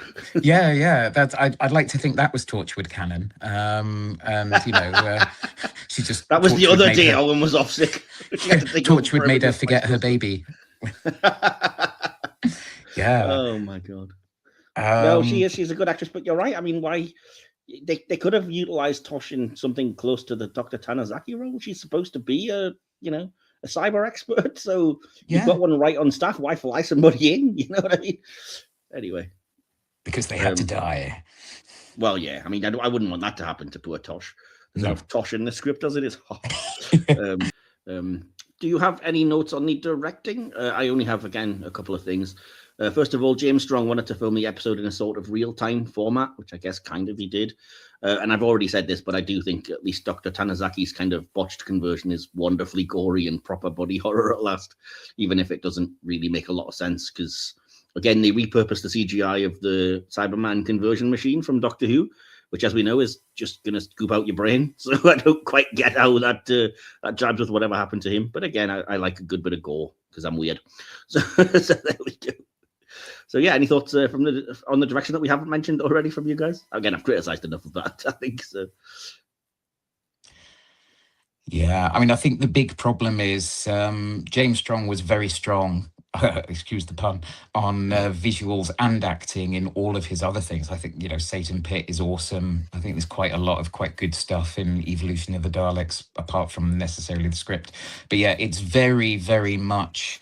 S2: Yeah. I'd like to think that was Torchwood canon. She just
S1: that was the other day Owen was off sick.
S2: Torchwood made her forget her baby. Yeah.
S1: Oh my god. No, she's a good actress, but you're right. I mean, why they could have utilized Tosh in something close to the Dr. Tanizaki role. She's supposed to be a cyber expert, so you've got one right on staff. Why fly somebody in? You know what I mean? Anyway,
S2: because they had to die.
S1: Well, yeah. I mean, I wouldn't want that to happen to poor Tosh. There's enough Tosh in the script as it is. Do you have any notes on the directing? I only have, again, a couple of things. First of all, James Strong wanted to film the episode in a sort of real-time format, which I guess kind of he did. And I've already said this, but I do think at least Dr. Tanazaki's kind of botched conversion is wonderfully gory and proper body horror at last, even if it doesn't really make a lot of sense. Because, again, they repurposed the CGI of the Cyberman conversion machine from Doctor Who, which, as we know, is just going to scoop out your brain. So I don't quite get how that jibes with whatever happened to him. But again, I like a good bit of gore because I'm weird. So there we go. So yeah, any thoughts on the direction that we haven't mentioned already from you guys? Again, I've criticized enough of that, I think. So.
S2: Yeah, I mean, I think the big problem is James Strong was very strong, excuse the pun, on visuals and acting in all of his other things. I think, Satan Pit is awesome. I think there's quite a lot of quite good stuff in Evolution of the Daleks, apart from necessarily the script. But yeah, it's very, very much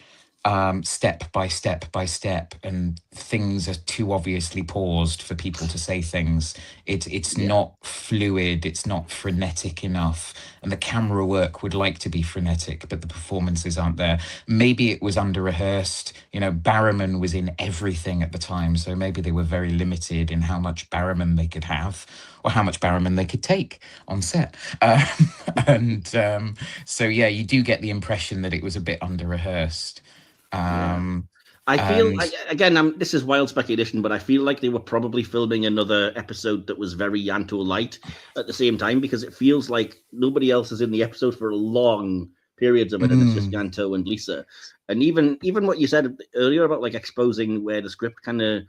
S2: step by step by step, and things are too obviously paused for people to say things. It's not fluid, it's not frenetic enough, and the camera work would like to be frenetic, but the performances aren't there. Maybe it was under rehearsed. Barrowman was in everything at the time, so maybe they were very limited in how much Barrowman they could have or how much Barrowman they could take on set. So yeah, you do get the impression that it was a bit under rehearsed.
S1: I feel this is wild speculation, but I feel like they were probably filming another episode that was very Ianto light at the same time, because it feels like nobody else is in the episode for long periods of it, and it's just Ianto and Lisa. And even what you said earlier about like exposing where the script kind of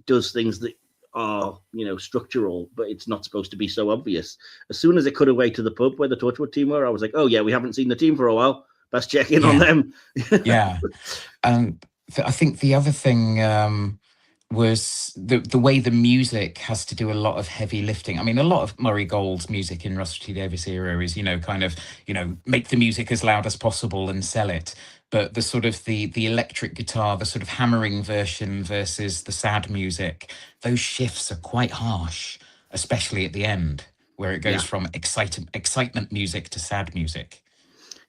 S1: does things that are structural, but it's not supposed to be so obvious. As soon as it cut away to the pub where the Torchwood team were, I was like, oh yeah, we haven't seen the team for a while. Let's check in on them.
S2: Yeah. I think the other thing was the way the music has to do a lot of heavy lifting. I mean, a lot of Murray Gold's music in Russell T Davies era is, make the music as loud as possible and sell it. But the sort of the electric guitar, the sort of hammering version versus the sad music, those shifts are quite harsh, especially at the end, where it goes from excitement music to sad music.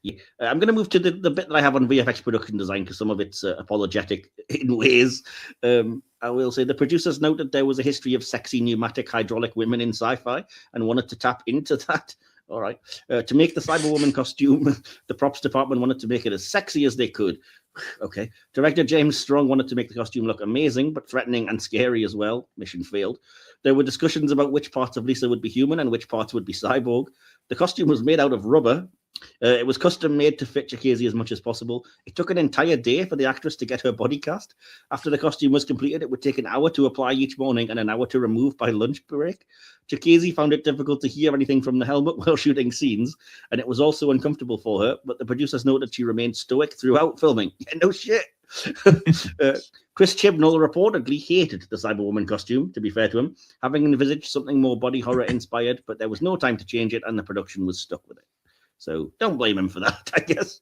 S1: Yeah. I'm going to move to the bit that I have on VFX production design, because some of it's apologetic in ways. I will say the producers noted there was a history of sexy pneumatic hydraulic women in sci-fi and wanted to tap into that. All right. To make the Cyberwoman costume, the props department wanted to make it as sexy as they could. Okay. Director James Strong wanted to make the costume look amazing, but threatening and scary as well. Mission failed. There were discussions about which parts of Lisa would be human and which parts would be cyborg. The costume was made out of rubber, It was custom made to fit Chakesi as much as possible. It took an entire day for the actress to get her body cast. After the costume was completed, it would take an hour to apply each morning and an hour to remove by lunch break. Chakesi found it difficult to hear anything from the helmet while shooting scenes, and it was also uncomfortable for her, but the producers noted she remained stoic throughout filming. Yeah, no shit. Chris Chibnall reportedly hated the Cyberwoman costume, to be fair to him, having envisaged something more body horror inspired, but there was no time to change it, and the production was stuck with it. So don't blame him for that, I guess.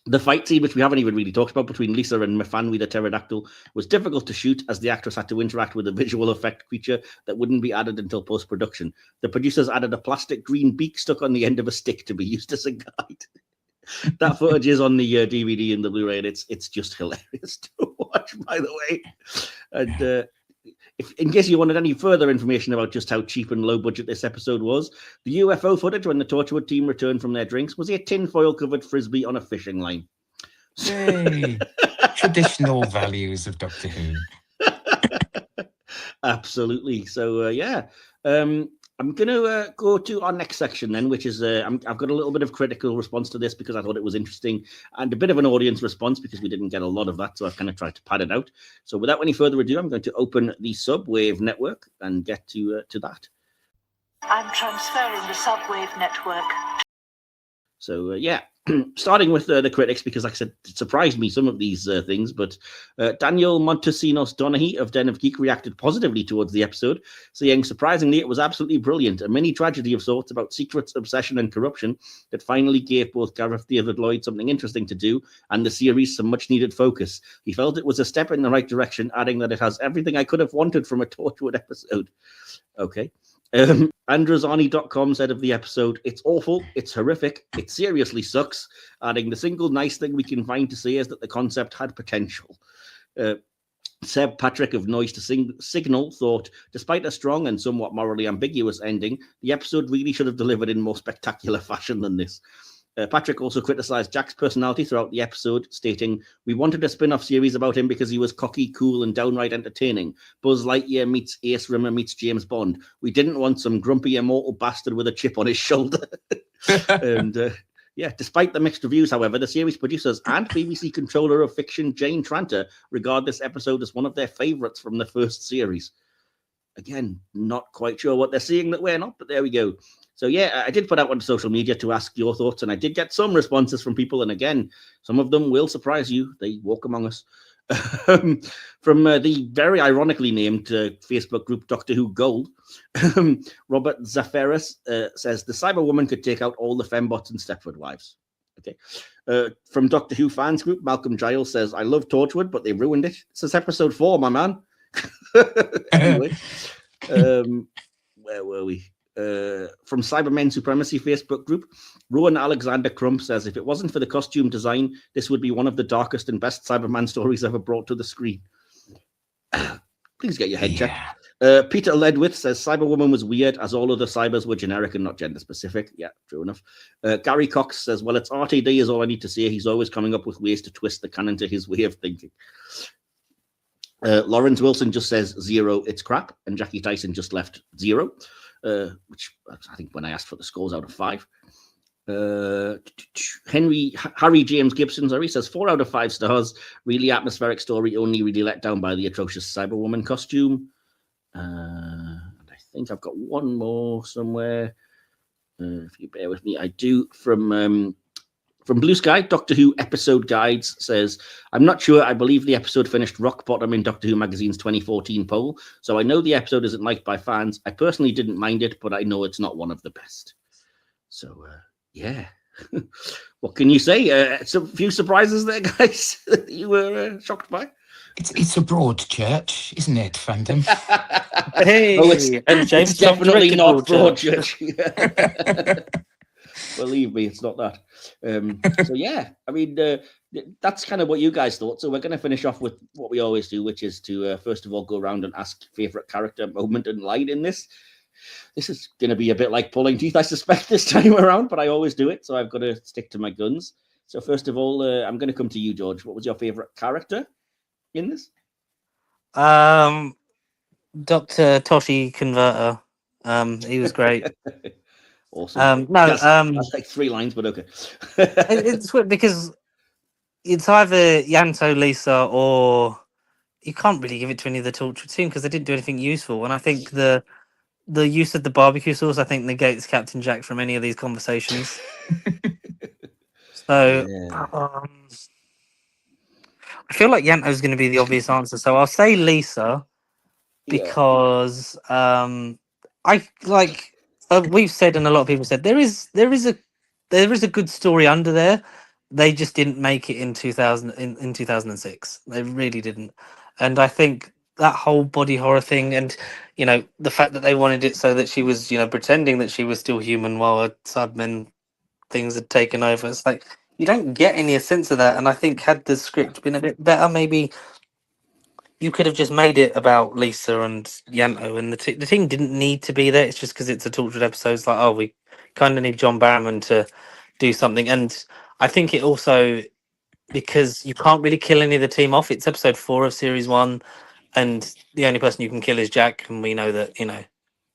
S1: The fight scene, which we haven't even really talked about, between Lisa and Mafanwi the pterodactyl, was difficult to shoot as the actress had to interact with a visual effect creature that wouldn't be added until post-production. The producers added a plastic green beak stuck on the end of a stick to be used as a guide. That footage is on the DVD and the Blu-ray, and it's just hilarious to watch, by the way. And if, in case you wanted any further information about just how cheap and low budget this episode was, the UFO footage when the Torchwood team returned from their drinks was a tinfoil covered frisbee on a fishing line.
S2: Yay! Traditional values of Doctor Who.
S1: Absolutely. So I'm going to go to our next section then, which is I've got a little bit of critical response to this because I thought it was interesting, and a bit of an audience response because we didn't get a lot of that, so I've kind of tried to pad it out. So without any further ado, I'm going to open the Subwave network and get to that.
S6: I'm transferring the Subwave network.
S1: So starting with the critics, because like I said, it surprised me, some of these things, but Daniel Montesinos Donaghy of Den of Geek reacted positively towards the episode, saying, surprisingly, it was absolutely brilliant, a mini tragedy of sorts about secrets, obsession, and corruption that finally gave both Gareth David Lloyd something interesting to do and the series some much-needed focus. He felt it was a step in the right direction, adding that it has everything I could have wanted from a Torchwood episode. Okay. Androzani.com said of the episode, it's awful, it's horrific, it seriously sucks, adding the single nice thing we can find to say is that the concept had potential. Seb Patrick of Noise to Signal thought, despite a strong and somewhat morally ambiguous ending, the episode really should have delivered in more spectacular fashion than this. Patrick also criticised Jack's personality throughout the episode, stating, we wanted a spin-off series about him because he was cocky, cool, and downright entertaining. Buzz Lightyear meets Ace Rimmer meets James Bond. We didn't want some grumpy, immortal bastard with a chip on his shoulder. And despite the mixed reviews, however, the series producers and BBC controller of fiction, Jane Tranter, regard this episode as one of their favourites from the first series. Again, not quite sure what they're seeing that we're not, but there we go. So I did put out on social media to ask your thoughts, and I did get some responses from people. And again, some of them will surprise you. They walk among us. From the very ironically named Facebook group Doctor Who Gold, Robert Zaferis says the Cyberwoman could take out all the fembots and Stepford wives. Okay. From Doctor Who fans group, Malcolm Giles says, I love Torchwood, but they ruined it. This is episode 4, my man. Anyway, where were we? From Cybermen Supremacy Facebook group, Rowan Alexander Crump says, if it wasn't for the costume design, this would be one of the darkest and best Cyberman stories ever brought to the screen. Please get your head checked. Peter Ledwith says, Cyberwoman was weird as all other cybers were generic and not gender specific. Yeah, true enough. Gary Cox says, well, it's RTD is all I need to say. He's always coming up with ways to twist the canon to his way of thinking. Lawrence Wilson just says 0, it's crap. And Jackie Tyson just left 0. Which I think when I asked for the scores out of 5. Harry James Gibson, says 4 out of 5 stars. Really atmospheric story, only really let down by the atrocious Cyberwoman costume. And I think I've got one more somewhere. If you bear with me, I do. From Blue Sky, Doctor Who Episode Guides says, I'm not sure. I believe the episode finished rock bottom in Doctor Who Magazine's 2014 poll, so I know the episode isn't liked by fans. I personally didn't mind it, but I know it's not one of the best. So, what can you say? It's a few surprises there, guys, that you were shocked by.
S2: It's a broad church, isn't it, fandom?
S3: Hey, and James
S1: it's definitely not broad
S3: church.
S1: Believe me, it's not that. I mean, that's kind of what you guys thought. So we're going to finish off with what we always do, which is to first of all go around and ask favorite character, moment, and line in this. This is going to be a bit like pulling teeth, I suspect, this time around, but I always do it, so I've got to stick to my guns. So first of all, I'm going to come to you, George. What was your favorite character in this?
S3: Dr. Toshi Converter. He was great.
S1: Awesome.
S3: No,
S1: that's like 3 lines, but okay.
S3: it's weird because it's either Ianto, Lisa, or you can't really give it to any of the Torchwood team because they didn't do anything useful. And I think the use of the barbecue sauce, I think, negates Captain Jack from any of these conversations. So
S1: Yeah.
S3: I feel like Yanto's going to be the obvious answer. So I'll say Lisa because I like we've said, and a lot of people said there is a good story under there. They just didn't make it in 2006. They really didn't. And I think that whole body horror thing, and the fact that they wanted it so that she was pretending that she was still human while her Cybermen things had taken over. It's like you don't get any sense of that. And I think had the script been a bit better, maybe you could have just made it about Lisa and Ianto, and the team didn't need to be there. It's just because it's a Torchwood episode. It's like, oh, we kind of need John Barrowman to do something. And I think it also, because you can't really kill any of the team off. It's episode 4 of series 1, and the only person you can kill is Jack. And we know that,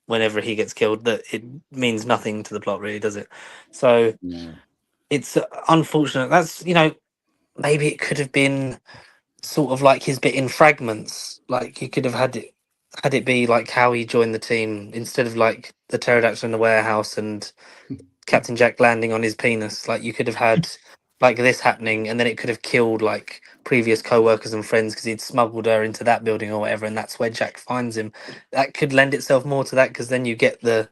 S3: whenever he gets killed, that it means nothing to the plot, really, does it? So it's unfortunate. That's, maybe it could have been sort of like his bit in fragments. Like you could have had it be like how he joined the team instead of like the pterodactyl in the warehouse and Captain Jack landing on his penis. Like you could have had like this happening, and then it could have killed like previous co-workers and friends because he'd smuggled her into that building or whatever, and that's where Jack finds him. That could lend itself more to that, because then you get the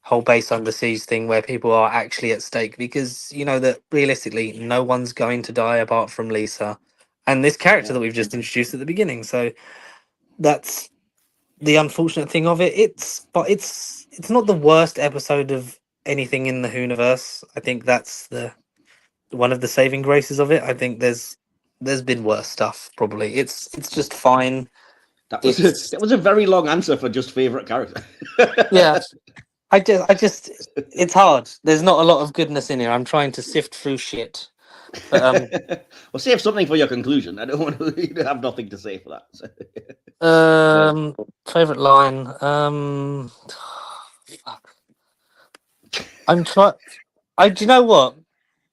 S3: whole base under siege thing where people are actually at stake, because that realistically no one's going to die apart from Lisa and this character that we've just introduced at the beginning. So that's the unfortunate thing of it. It's not the worst episode of anything in the Whoniverse. I think that's one of the saving graces of it. I think there's been worse stuff probably. It's just fine.
S1: That was a very long answer for just favorite character.
S3: Yeah. I just it's hard. There's not a lot of goodness in here. I'm trying to sift through shit. But,
S1: well, save something for your conclusion. I don't want to have nothing to say for that.
S3: Favorite line. Fuck. Do you know what?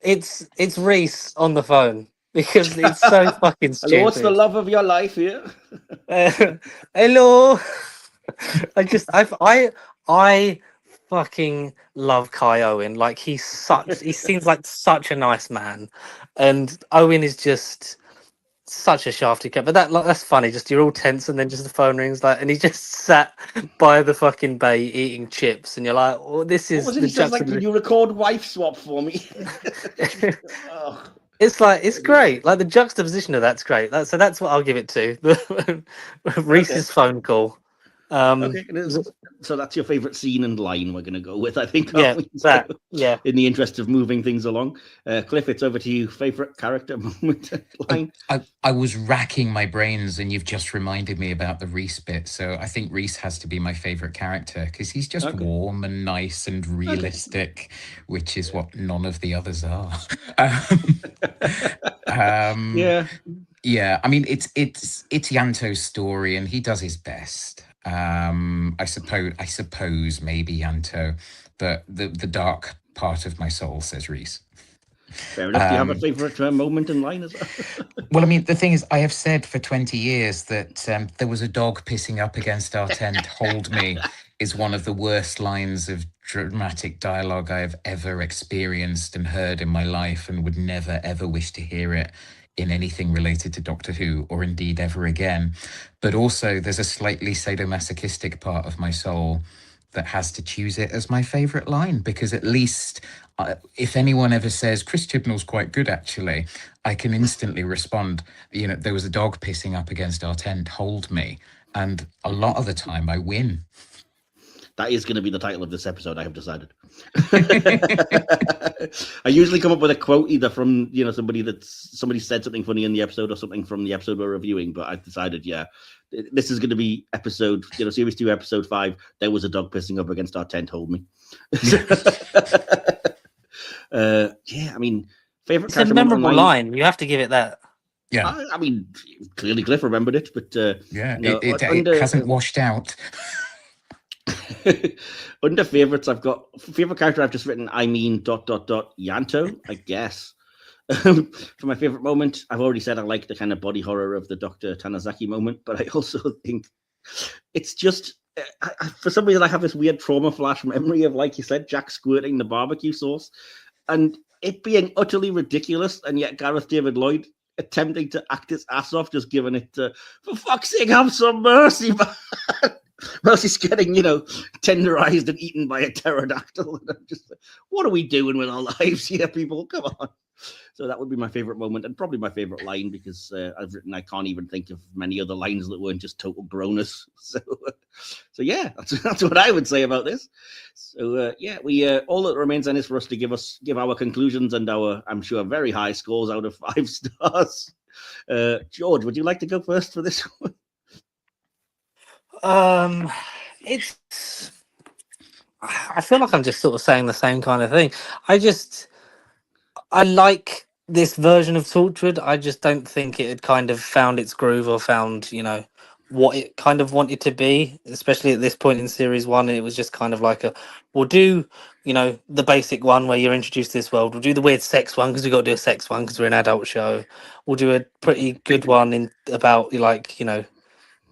S3: It's Reese on the phone because it's so fucking stupid.
S1: Hello, what's the love of your life here?
S3: Hello. I fucking love Kai Owen. Like he seems like such a nice man, and Owen is just such a shafty cat. But that's funny. Just you're all tense, and then just the phone rings, and he just sat by the fucking bay eating chips, and you're like, "Oh, this is."
S1: What was it? He says, like, "Can you record wife swap for me?" Oh.
S3: It's great. Like the juxtaposition of that's great. So that's what I'll give it to. Reese's phone call.
S1: Okay, so that's your favorite scene and line we're going to go with, I think.
S3: Yeah,
S1: yeah. In the interest of moving things along. Cliff, it's over to you. Favorite character moment line?
S2: I was racking my brains, and you've just reminded me about the Reese bit. So I think Reese has to be my favorite character because he's just warm and nice and realistic, which is what none of the others are. Yeah. I mean, it's Ianto's story, and he does his best. I suppose maybe Ianto, but the dark part of my soul says Reese.
S1: Fair enough. Do you have a favorite moment in line as well?
S2: Well, I mean, the thing is, I have said for 20 years that there was a dog pissing up against our tent. Hold me is one of the worst lines of dramatic dialogue I have ever experienced and heard in my life, and would never, ever wish to hear it in anything related to Doctor Who, or indeed ever again. But also there's a slightly sadomasochistic part of my soul that has to choose it as my favourite line, because at least if anyone ever says Chris Chibnall's quite good, actually, I can instantly respond, there was a dog pissing up against our tent, hold me. And a lot of the time I win.
S1: That is going to be the title of this episode, I have decided. I usually come up with a quote either from, somebody said something funny in the episode or something from the episode we're reviewing, but I've decided, this is going to be episode, series 2, episode 5. There was a dog pissing up against our tent, hold me. I mean, favorite
S3: it's a memorable line. You have to give it that.
S2: Yeah.
S1: I mean, clearly Cliff remembered it, but
S2: it hasn't washed out.
S1: Under favorites, I've got favorite character. I've just written. Ianto, I guess. For my favorite moment, I've already said I like the kind of body horror of the Dr. Tanizaki moment, but I also think it's just for some reason I have this weird trauma flash memory of, like you said, Jack squirting the barbecue sauce and it being utterly ridiculous, and yet Gareth David Lloyd attempting to act his ass off, just giving it for fuck's sake, have some mercy, man. Mercy's getting, tenderized and eaten by a pterodactyl. And I'm just like, what are we doing with our lives here, people? Come on. So that would be my favorite moment, and probably my favorite line, because I've written I can't even think of many other lines that weren't just total groaners. So yeah, that's what I would say about this. So we all that remains then is for us to give our conclusions and our, I'm sure, very high scores out of 5 stars. George, would you like to go first for this one?
S3: I feel like I'm just sort of saying the same kind of thing. I like this version of Torchwood. I just don't think it had kind of found its groove or found, what it kind of wanted to be, especially at this point in series 1. It was just kind of like we'll do, the basic one where you're introduced to this world. We'll do the weird sex one because we've got to do a sex one because we're an adult show. We'll do a pretty good one about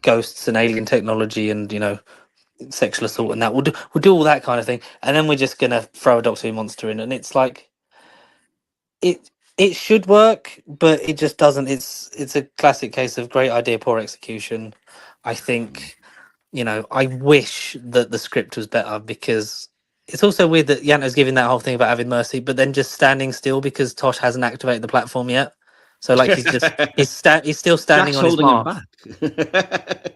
S3: ghosts and alien technology and sexual assault and that. We'll do all that kind of thing, and then we're just gonna throw a Doctor Who monster in, and it's like it should work, but it just doesn't. It's a classic case of great idea, poor execution. I think I wish that the script was better, because it's also weird that Ianto's giving that whole thing about having mercy, but then just standing still because Tosh hasn't activated the platform yet. So he's still standing
S1: Jack's
S3: on his
S1: holding him
S3: mark.
S1: back.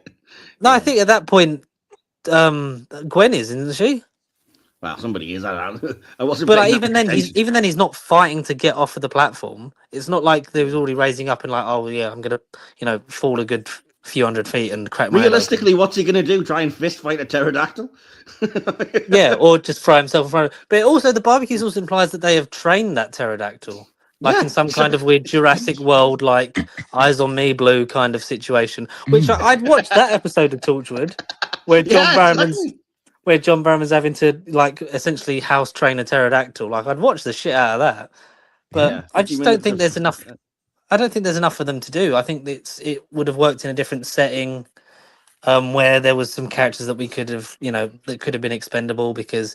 S3: No, I think at that point, Gwen is, isn't she?
S1: Well, somebody is. I wasn't.
S3: But even then, he's not fighting to get off of the platform. It's not like they was already raising up and like, oh yeah, I'm gonna, fall a good few hundred feet and crack my
S1: realistically, what's he gonna do? Try and fist fight a pterodactyl?
S3: Yeah, or just throw himself in front of. But also, the barbecue sauce implies that they have trained that pterodactyl. In some kind of weird Jurassic World, like Eyes on Me Blue kind of situation, which I'd watch that episode of Torchwood where John Barrowman's having to essentially house train a pterodactyl. I'd watch the shit out of that, but I just don't think there's enough. I don't think there's enough for them to do. I think it would have worked in a different setting, where there was some characters that we could have, that could have been expendable, because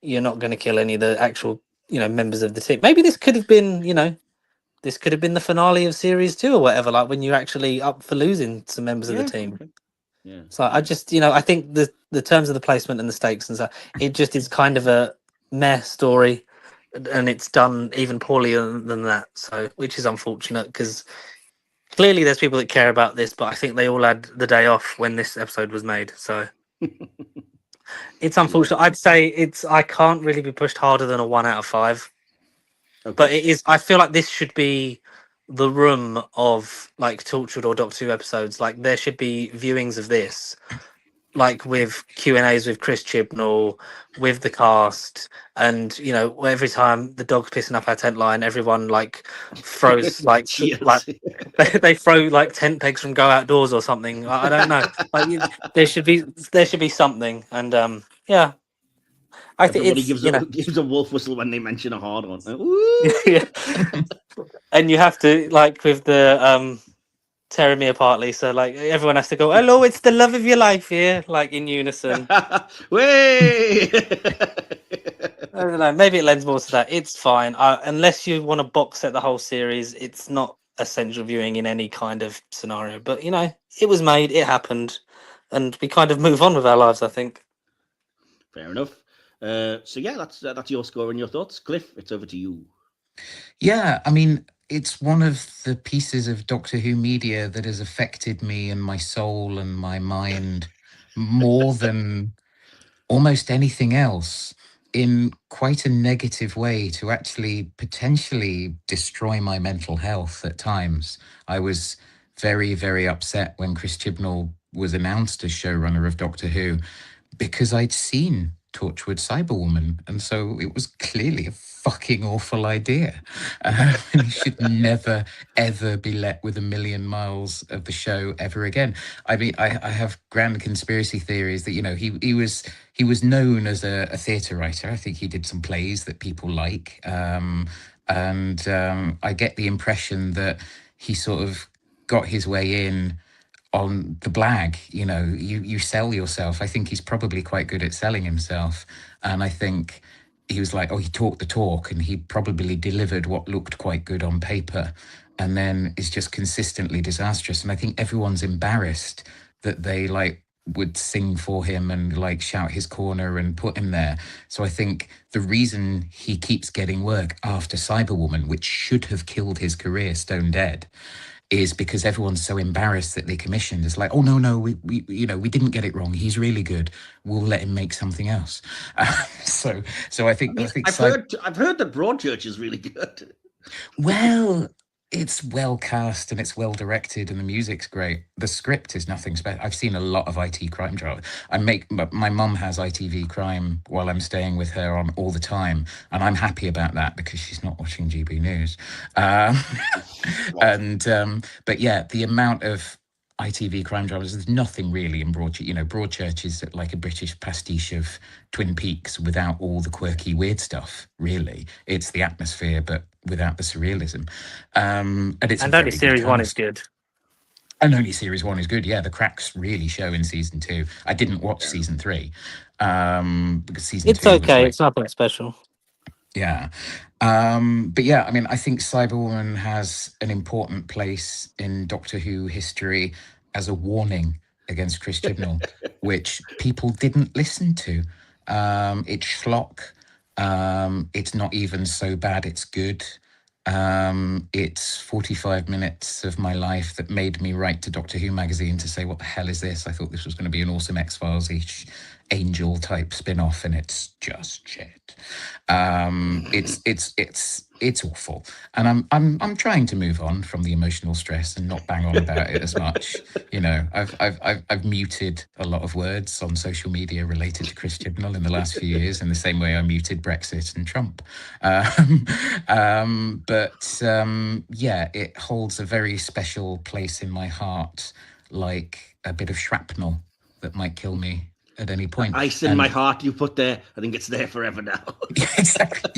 S3: you're not going to kill any of the actual members of the team. Maybe this could have been the finale of series 2 or whatever, when you're actually up for losing some members of the team.
S1: Okay. Yeah.
S3: So I just I think the terms of the placement and the stakes and stuff, it just is kind of a meh story, and it's done even poorlier than that, so which is unfortunate, because clearly there's people that care about this, but I think they all had the day off when this episode was made, so it's unfortunate. I'd say I can't really be pushed harder than a 1 out of 5. Okay. But it is. I feel like this should be the room of Torchwood or Doctor Who episodes. There should be viewings of this, with Q&As with Chris Chibnall, with the cast, and every time the dog's pissing up our tent line, everyone throws they throw tent pegs from Go Outdoors or something. I don't know. There should be something, and yeah. I think
S1: everybody gives a wolf whistle when they mention a hard one.
S3: Yeah. And you have to with the tearing me apartly, so everyone has to go, hello, it's the love of your life here, in unison.
S1: Way.
S3: I don't know, maybe it lends more to that. It's fine, unless you want to box set the whole series. It's not essential viewing in any kind of scenario, but it was made, it happened, and we kind of move on with our lives, I think.
S1: Fair enough. So yeah, that's your score and your thoughts. Cliff, it's over to you.
S2: Yeah, I mean, it's one of the pieces of Doctor Who media that has affected me and my soul and my mind more than almost anything else, in quite a negative way, to actually potentially destroy my mental health at times. I was very, very upset when Chris Chibnall was announced as showrunner of Doctor Who, because I'd seen Torchwood Cyberwoman, and so it was clearly a fucking awful idea. He should never, ever be let with 1 million miles of the show ever again. I mean, I have grand conspiracy theories that, he was known as a theatre writer. I think he did some plays that people like. And I get the impression that he sort of got his way in on the blag. You sell yourself. I think he's probably quite good at selling himself. And I think he was like, he talked the talk, and he probably delivered what looked quite good on paper, and then is just consistently disastrous. And I think everyone's embarrassed that they would sing for him and shout his corner and put him there. So I think the reason he keeps getting work after Cyberwoman, which should have killed his career stone dead, is because everyone's so embarrassed that they commissioned. It's like, oh no, we didn't get it wrong. He's really good. We'll let him make something else. So I think
S1: I've heard that Broadchurch is really good.
S2: Well, it's well cast and it's well directed and the music's great. The script is nothing special. I've seen a lot of IT crime dramas. My mum has ITV Crime while I'm staying with her on all the time, and I'm happy about that because she's not watching GB News. But yeah, the amount of ITV crime dramas, there's nothing really in Broadchurch. Broadchurch is like a British pastiche of Twin Peaks without all the quirky, weird stuff, really. It's the atmosphere, but without the surrealism. And
S3: only series 1 is good.
S2: And only series 1 is good, yeah. The cracks really show in season 2. I didn't watch season 3. Because season 2
S3: it's okay, it's nothing special.
S2: Yeah. But yeah, I mean, I think Cyberwoman has an important place in Doctor Who history as a warning against Chris Chibnall, which people didn't listen to. It's schlock. It's not even so bad it's good. It's 45 minutes of my life that made me write to Doctor Who magazine to say, what the hell is this? I thought this was going to be an awesome X-Files-ish Angel type spin-off, and it's just shit. It's awful, and I'm trying to move on from the emotional stress and not bang on about it as much. I've muted a lot of words on social media related to Chris Chibnall in the last few years, in the same way I muted Brexit and Trump. Yeah, it holds a very special place in my heart, like a bit of shrapnel that might kill me at any point.
S1: Ice in my heart you put there. I think it's there forever now.
S2: Exactly.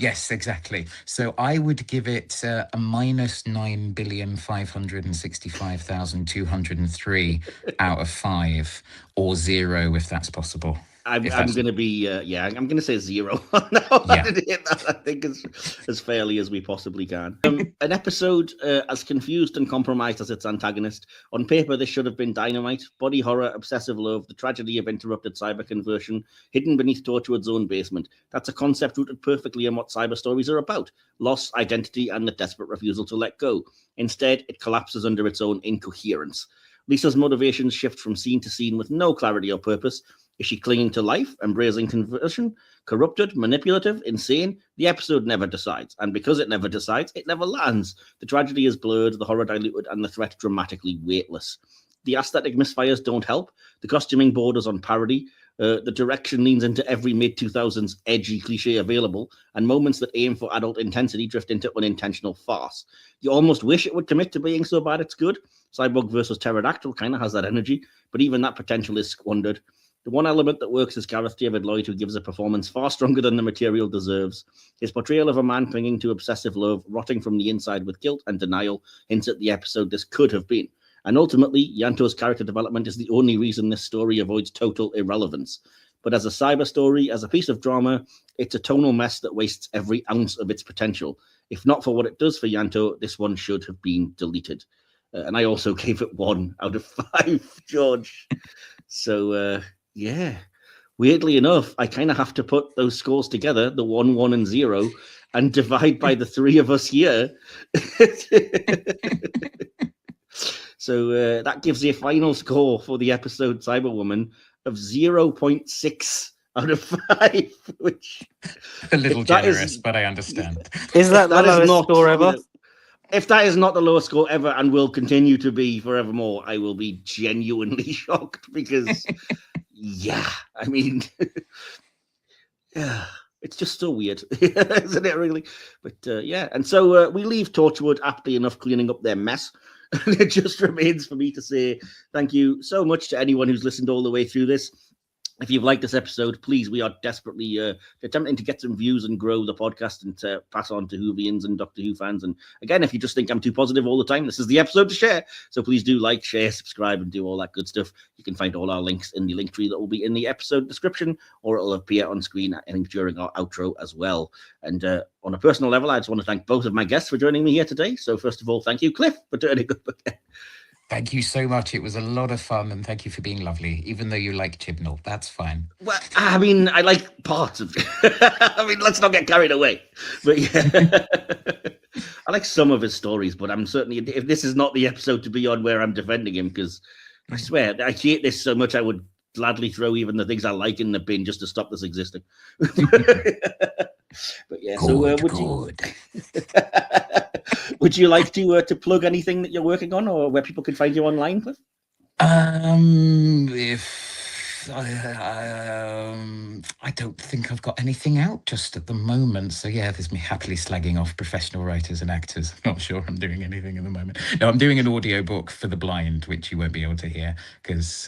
S2: Yes, exactly. So I would give it a minus 9,565,203 out of 5, or 0 if that's possible.
S1: I'm going to be, I'm going to say 0. No, I didn't hit that. I think as fairly as we possibly can. An episode as confused and compromised as its antagonist. On paper, this should have been dynamite. Body horror, obsessive love, the tragedy of interrupted cyber conversion, hidden beneath Torchwood's own basement. That's a concept rooted perfectly in what cyber stories are about. Loss, identity, and the desperate refusal to let go. Instead, it collapses under its own incoherence. Lisa's motivations shift from scene to scene with no clarity or purpose. Is she clinging to life, embracing conversion, corrupted, manipulative, insane? The episode never decides. And because it never decides, it never lands. The tragedy is blurred, the horror diluted, and the threat dramatically weightless. The aesthetic misfires don't help. The costuming borders on parody. The direction leans into every mid-2000s edgy cliche available, and moments that aim for adult intensity drift into unintentional farce. You almost wish it would commit to being so bad it's good. Cyborg versus Pterodactyl kind of has that energy, but even that potential is squandered. The one element that works is Gareth David Lloyd, who gives a performance far stronger than the material deserves. His portrayal of a man clinging to obsessive love, rotting from the inside with guilt and denial, hints at the episode this could have been. And ultimately, Ianto's character development is the only reason this story avoids total irrelevance. But as a cyber story, as a piece of drama, it's a tonal mess that wastes every ounce of its potential. If not for what it does for Ianto, this one should have been deleted. And I also gave it 1 out of 5, George. So, yeah, weirdly enough, I kind of have to put those scores together, the 1, 1, and 0, and divide by the 3 of us here. So that gives you a final score for the episode Cyberwoman of 0.6 out of 5, which
S2: a little generous, but I understand.
S3: Is that the lowest score ever?
S1: If that is not the lowest score ever and will continue to be forevermore, I will be genuinely shocked because, yeah, I mean, yeah. It's just so weird, isn't it, really? But yeah, and so we leave Torchwood aptly enough cleaning up their mess. And it just remains for me to say thank you so much to anyone who's listened all the way through this. If you've liked this episode, please, we are desperately attempting to get some views and grow the podcast and to pass on to Whovians and Doctor Who fans. And again, if you just think I'm too positive all the time, this is the episode to share. So please do like, share, subscribe, and do all that good stuff. You can find all our links in the link tree that will be in the episode description, or it'll appear on screen, I think, during our outro as well. And on a personal level, I just want to thank both of my guests for joining me here today. So first of all, thank you, Cliff, for turning up again.
S2: Thank you so much. It was a lot of fun, and thank you for being lovely, even though you like Chibnall. That's fine.
S1: Well, I mean, I like parts of it. I mean, let's not get carried away. But yeah, I like some of his stories, but I'm certainly, if this is not the episode to be on where I'm defending him, because I swear, I hate this so much, I would gladly throw even the things I like in the bin just to stop this existing. But yeah,
S2: Good,
S1: so would you like to plug anything that you're working on, or where people can find you online, Cliff?
S2: I don't think I've got anything out just at the moment. So yeah, there's me happily slagging off professional writers and actors. I'm not sure I'm doing anything at the moment. No, I'm doing an audiobook for the blind, which you won't be able to hear because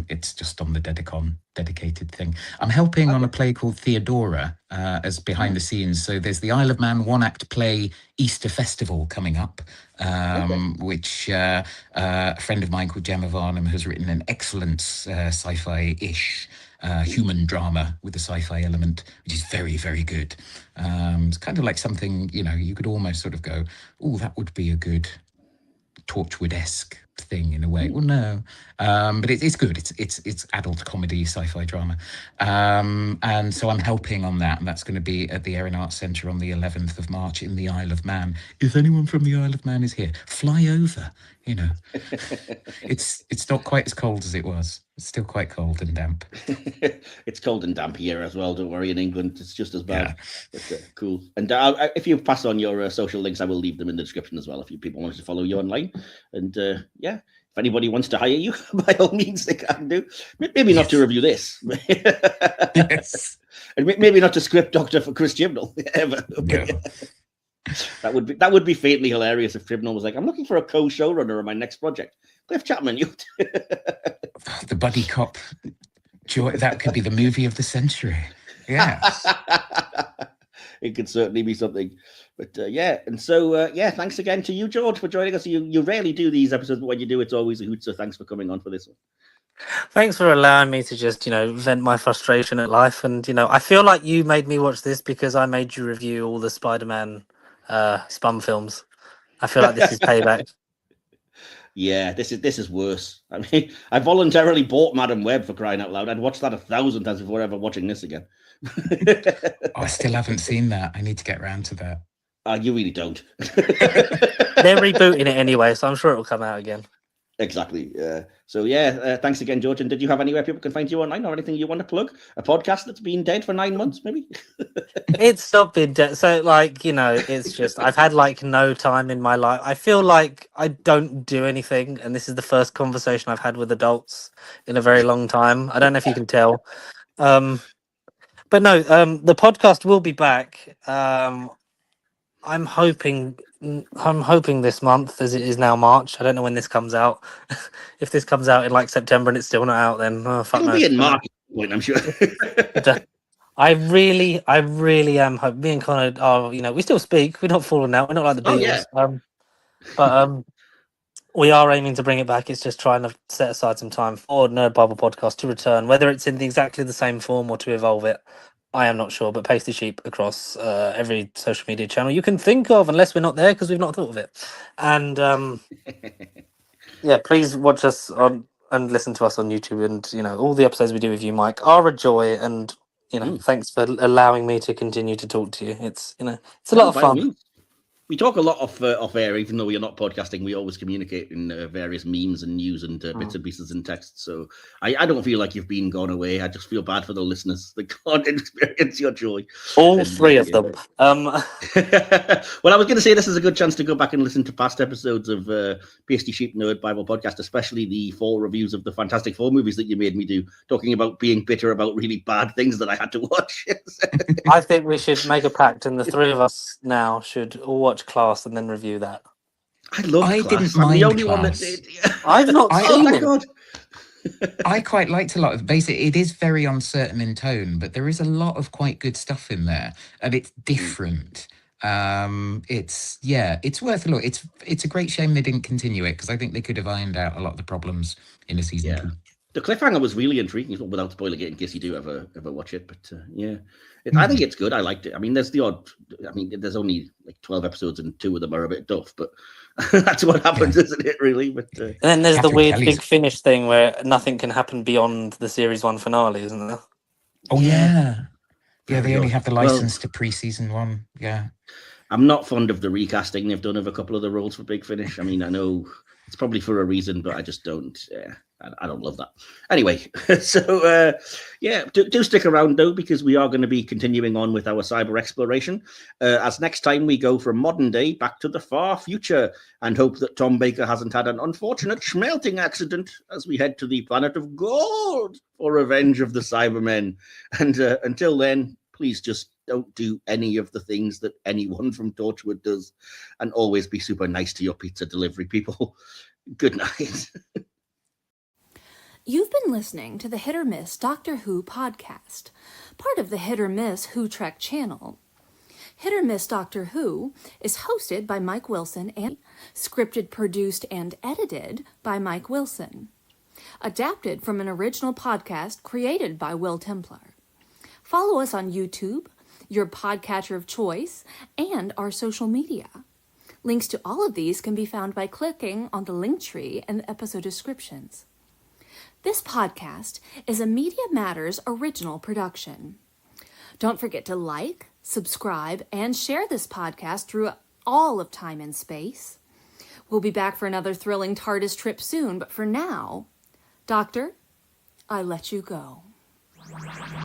S2: it's just on the dedicated thing. I'm helping on a play called Theodora as behind the scenes. So there's the Isle of Man one-act play Easter Festival coming up, which a friend of mine called Gemma Varnum has written an excellent sci-fi-ish human drama with a sci-fi element, which is very, very good. It's kind of like something, you could almost sort of go, oh, that would be a good Torchwood-esque thing in a way. Well, no, but it's good. It's adult comedy, sci-fi drama, and so I'm helping on that, and that's going to be at the Erin Arts Centre on the 11th of March in the Isle of Man. If anyone from the Isle of Man is here, fly over. It's not quite as cold as it was. It's still quite cold and damp.
S1: It's cold and damp here as well. Don't worry, in England it's just as bad.
S2: Yeah.
S1: But, cool. And if you pass on your social links, I will leave them in the description as well if people want to follow you online. And yeah, if anybody wants to hire you, by all means they can do. Maybe not to review this.
S2: Yes.
S1: And maybe not to script doctor for Chris Chibnall ever.
S2: No.
S1: That would be fatally hilarious if Chibnall was like, I'm looking for a co-showrunner on my next project. Cliff Chapman, you.
S2: The buddy cop joy. That could be the movie of the century. Yes.
S1: It could certainly be something. But yeah, and so yeah, thanks again to you, George, for joining us. You rarely do these episodes, but when you do, it's always a hoot. So thanks for coming on for this one.
S3: Thanks for allowing me to just, vent my frustration at life. And, I feel like you made me watch this because I made you review all the Spider-Man spun films. I feel like this is payback.
S1: Yeah, this is worse. I mean, I voluntarily bought Madam Web, for crying out loud. I'd watched that 1,000 times before ever watching this again.
S2: I still haven't seen that. I need to get around to that.
S1: You really don't.
S3: They're rebooting it anyway, so I'm sure it'll come out again.
S1: Exactly. So yeah, thanks again, George. And did you have anywhere people can find you online or anything you want to plug? A podcast that's been dead for 9 months, maybe?
S3: It's not been dead. So it's just I've had no time in my life. I feel like I don't do anything, and this is the first conversation I've had with adults in a very long time. I don't know if you can tell. But no, the podcast will be back. I'm hoping this month, as it is now March. I don't know when this comes out. If this comes out in September and it's still not out, then
S1: it'll be in March point, I'm sure.
S3: I really am hoping. Me and Connor are, we still speak. We're not falling out. We're not like the Beatles.
S1: Yeah.
S3: But we are aiming to bring it back. It's just trying to set aside some time for Nerd Bible Podcast to return, whether it's in exactly the same form or to evolve it. I am not sure, but Pasty Sheep across every social media channel you can think of, unless we're not there because we've not thought of it. And yeah, please watch us on and listen to us on YouTube. And all the episodes we do with you, Mike, are a joy. And thanks for allowing me to continue to talk to you. It's it's a lot of fun.
S1: We talk a lot off air, even though we are not podcasting. We always communicate in various memes and news and bits and pieces and texts. So I don't feel like you've been gone away. I just feel bad for the listeners that can't experience your joy.
S3: All three of them.
S1: Well, I was going to say this is a good chance to go back and listen to past episodes of Pasty Sheep Nerd Bible Podcast, especially the 4 reviews of the Fantastic Four movies that you made me do, talking about being bitter about really bad things that I had to watch.
S3: I think we should make a pact, and the 3 of us now should all watch Class and then review that.
S1: I love
S2: I
S1: Class.
S2: didn't
S1: I'm the
S2: mind
S1: only one that
S2: Class.
S1: did.
S3: I've not
S2: I-
S3: seen
S1: Oh my
S3: it.
S1: god.
S2: I quite liked a lot of basically it is very uncertain in tone, but there is a lot of quite good stuff in there, and it's different. It's worth a look. It's a great shame they didn't continue it, because I think they could have ironed out a lot of the problems in a season 2.
S1: The cliffhanger was really intriguing, without spoiling it in case you do ever watch it. But I think it's good. I liked it. I mean, there's the odd. I mean, there's only like 12 episodes, and 2 of them are a bit duff. But that's what happens, isn't it? Really. But
S3: And then there's the
S2: Catherine
S3: weird
S2: Kelly's-
S3: big finish thing where nothing can happen beyond the series 1 finale, isn't there?
S2: Oh yeah, they
S1: Very
S2: only
S1: odd.
S2: have the
S1: Well-
S2: license to pre-season 1. Yeah.
S1: I'm not fond of the recasting they've done of a couple of the roles for Big Finish. I mean, I know it's probably for a reason, but I just don't. I don't love that. Anyway, so do stick around though, because we are going to be continuing on with our cyber exploration. As next time we go from modern day back to the far future, and hope that Tom Baker hasn't had an unfortunate smelting accident as we head to the planet of gold for revenge of the Cybermen. And until then, please just don't do any of the things that anyone from Torchwood does, and always be super nice to your pizza delivery people. Good night.
S7: You've been listening to the Hit or Miss Doctor Who podcast, part of the Hit or Miss Who Trek channel. Hit or Miss Doctor Who is hosted by Mike Wilson and scripted, produced, and edited by Mike Wilson. Adapted from an original podcast created by Will Templar. Follow us on YouTube, your podcatcher of choice, and our social media. Links to all of these can be found by clicking on the link tree in the episode descriptions. This podcast is a Media Matters original production. Don't forget to like, subscribe, and share this podcast through all of time and space. We'll be back for another thrilling TARDIS trip soon, but for now, Doctor, I let you go.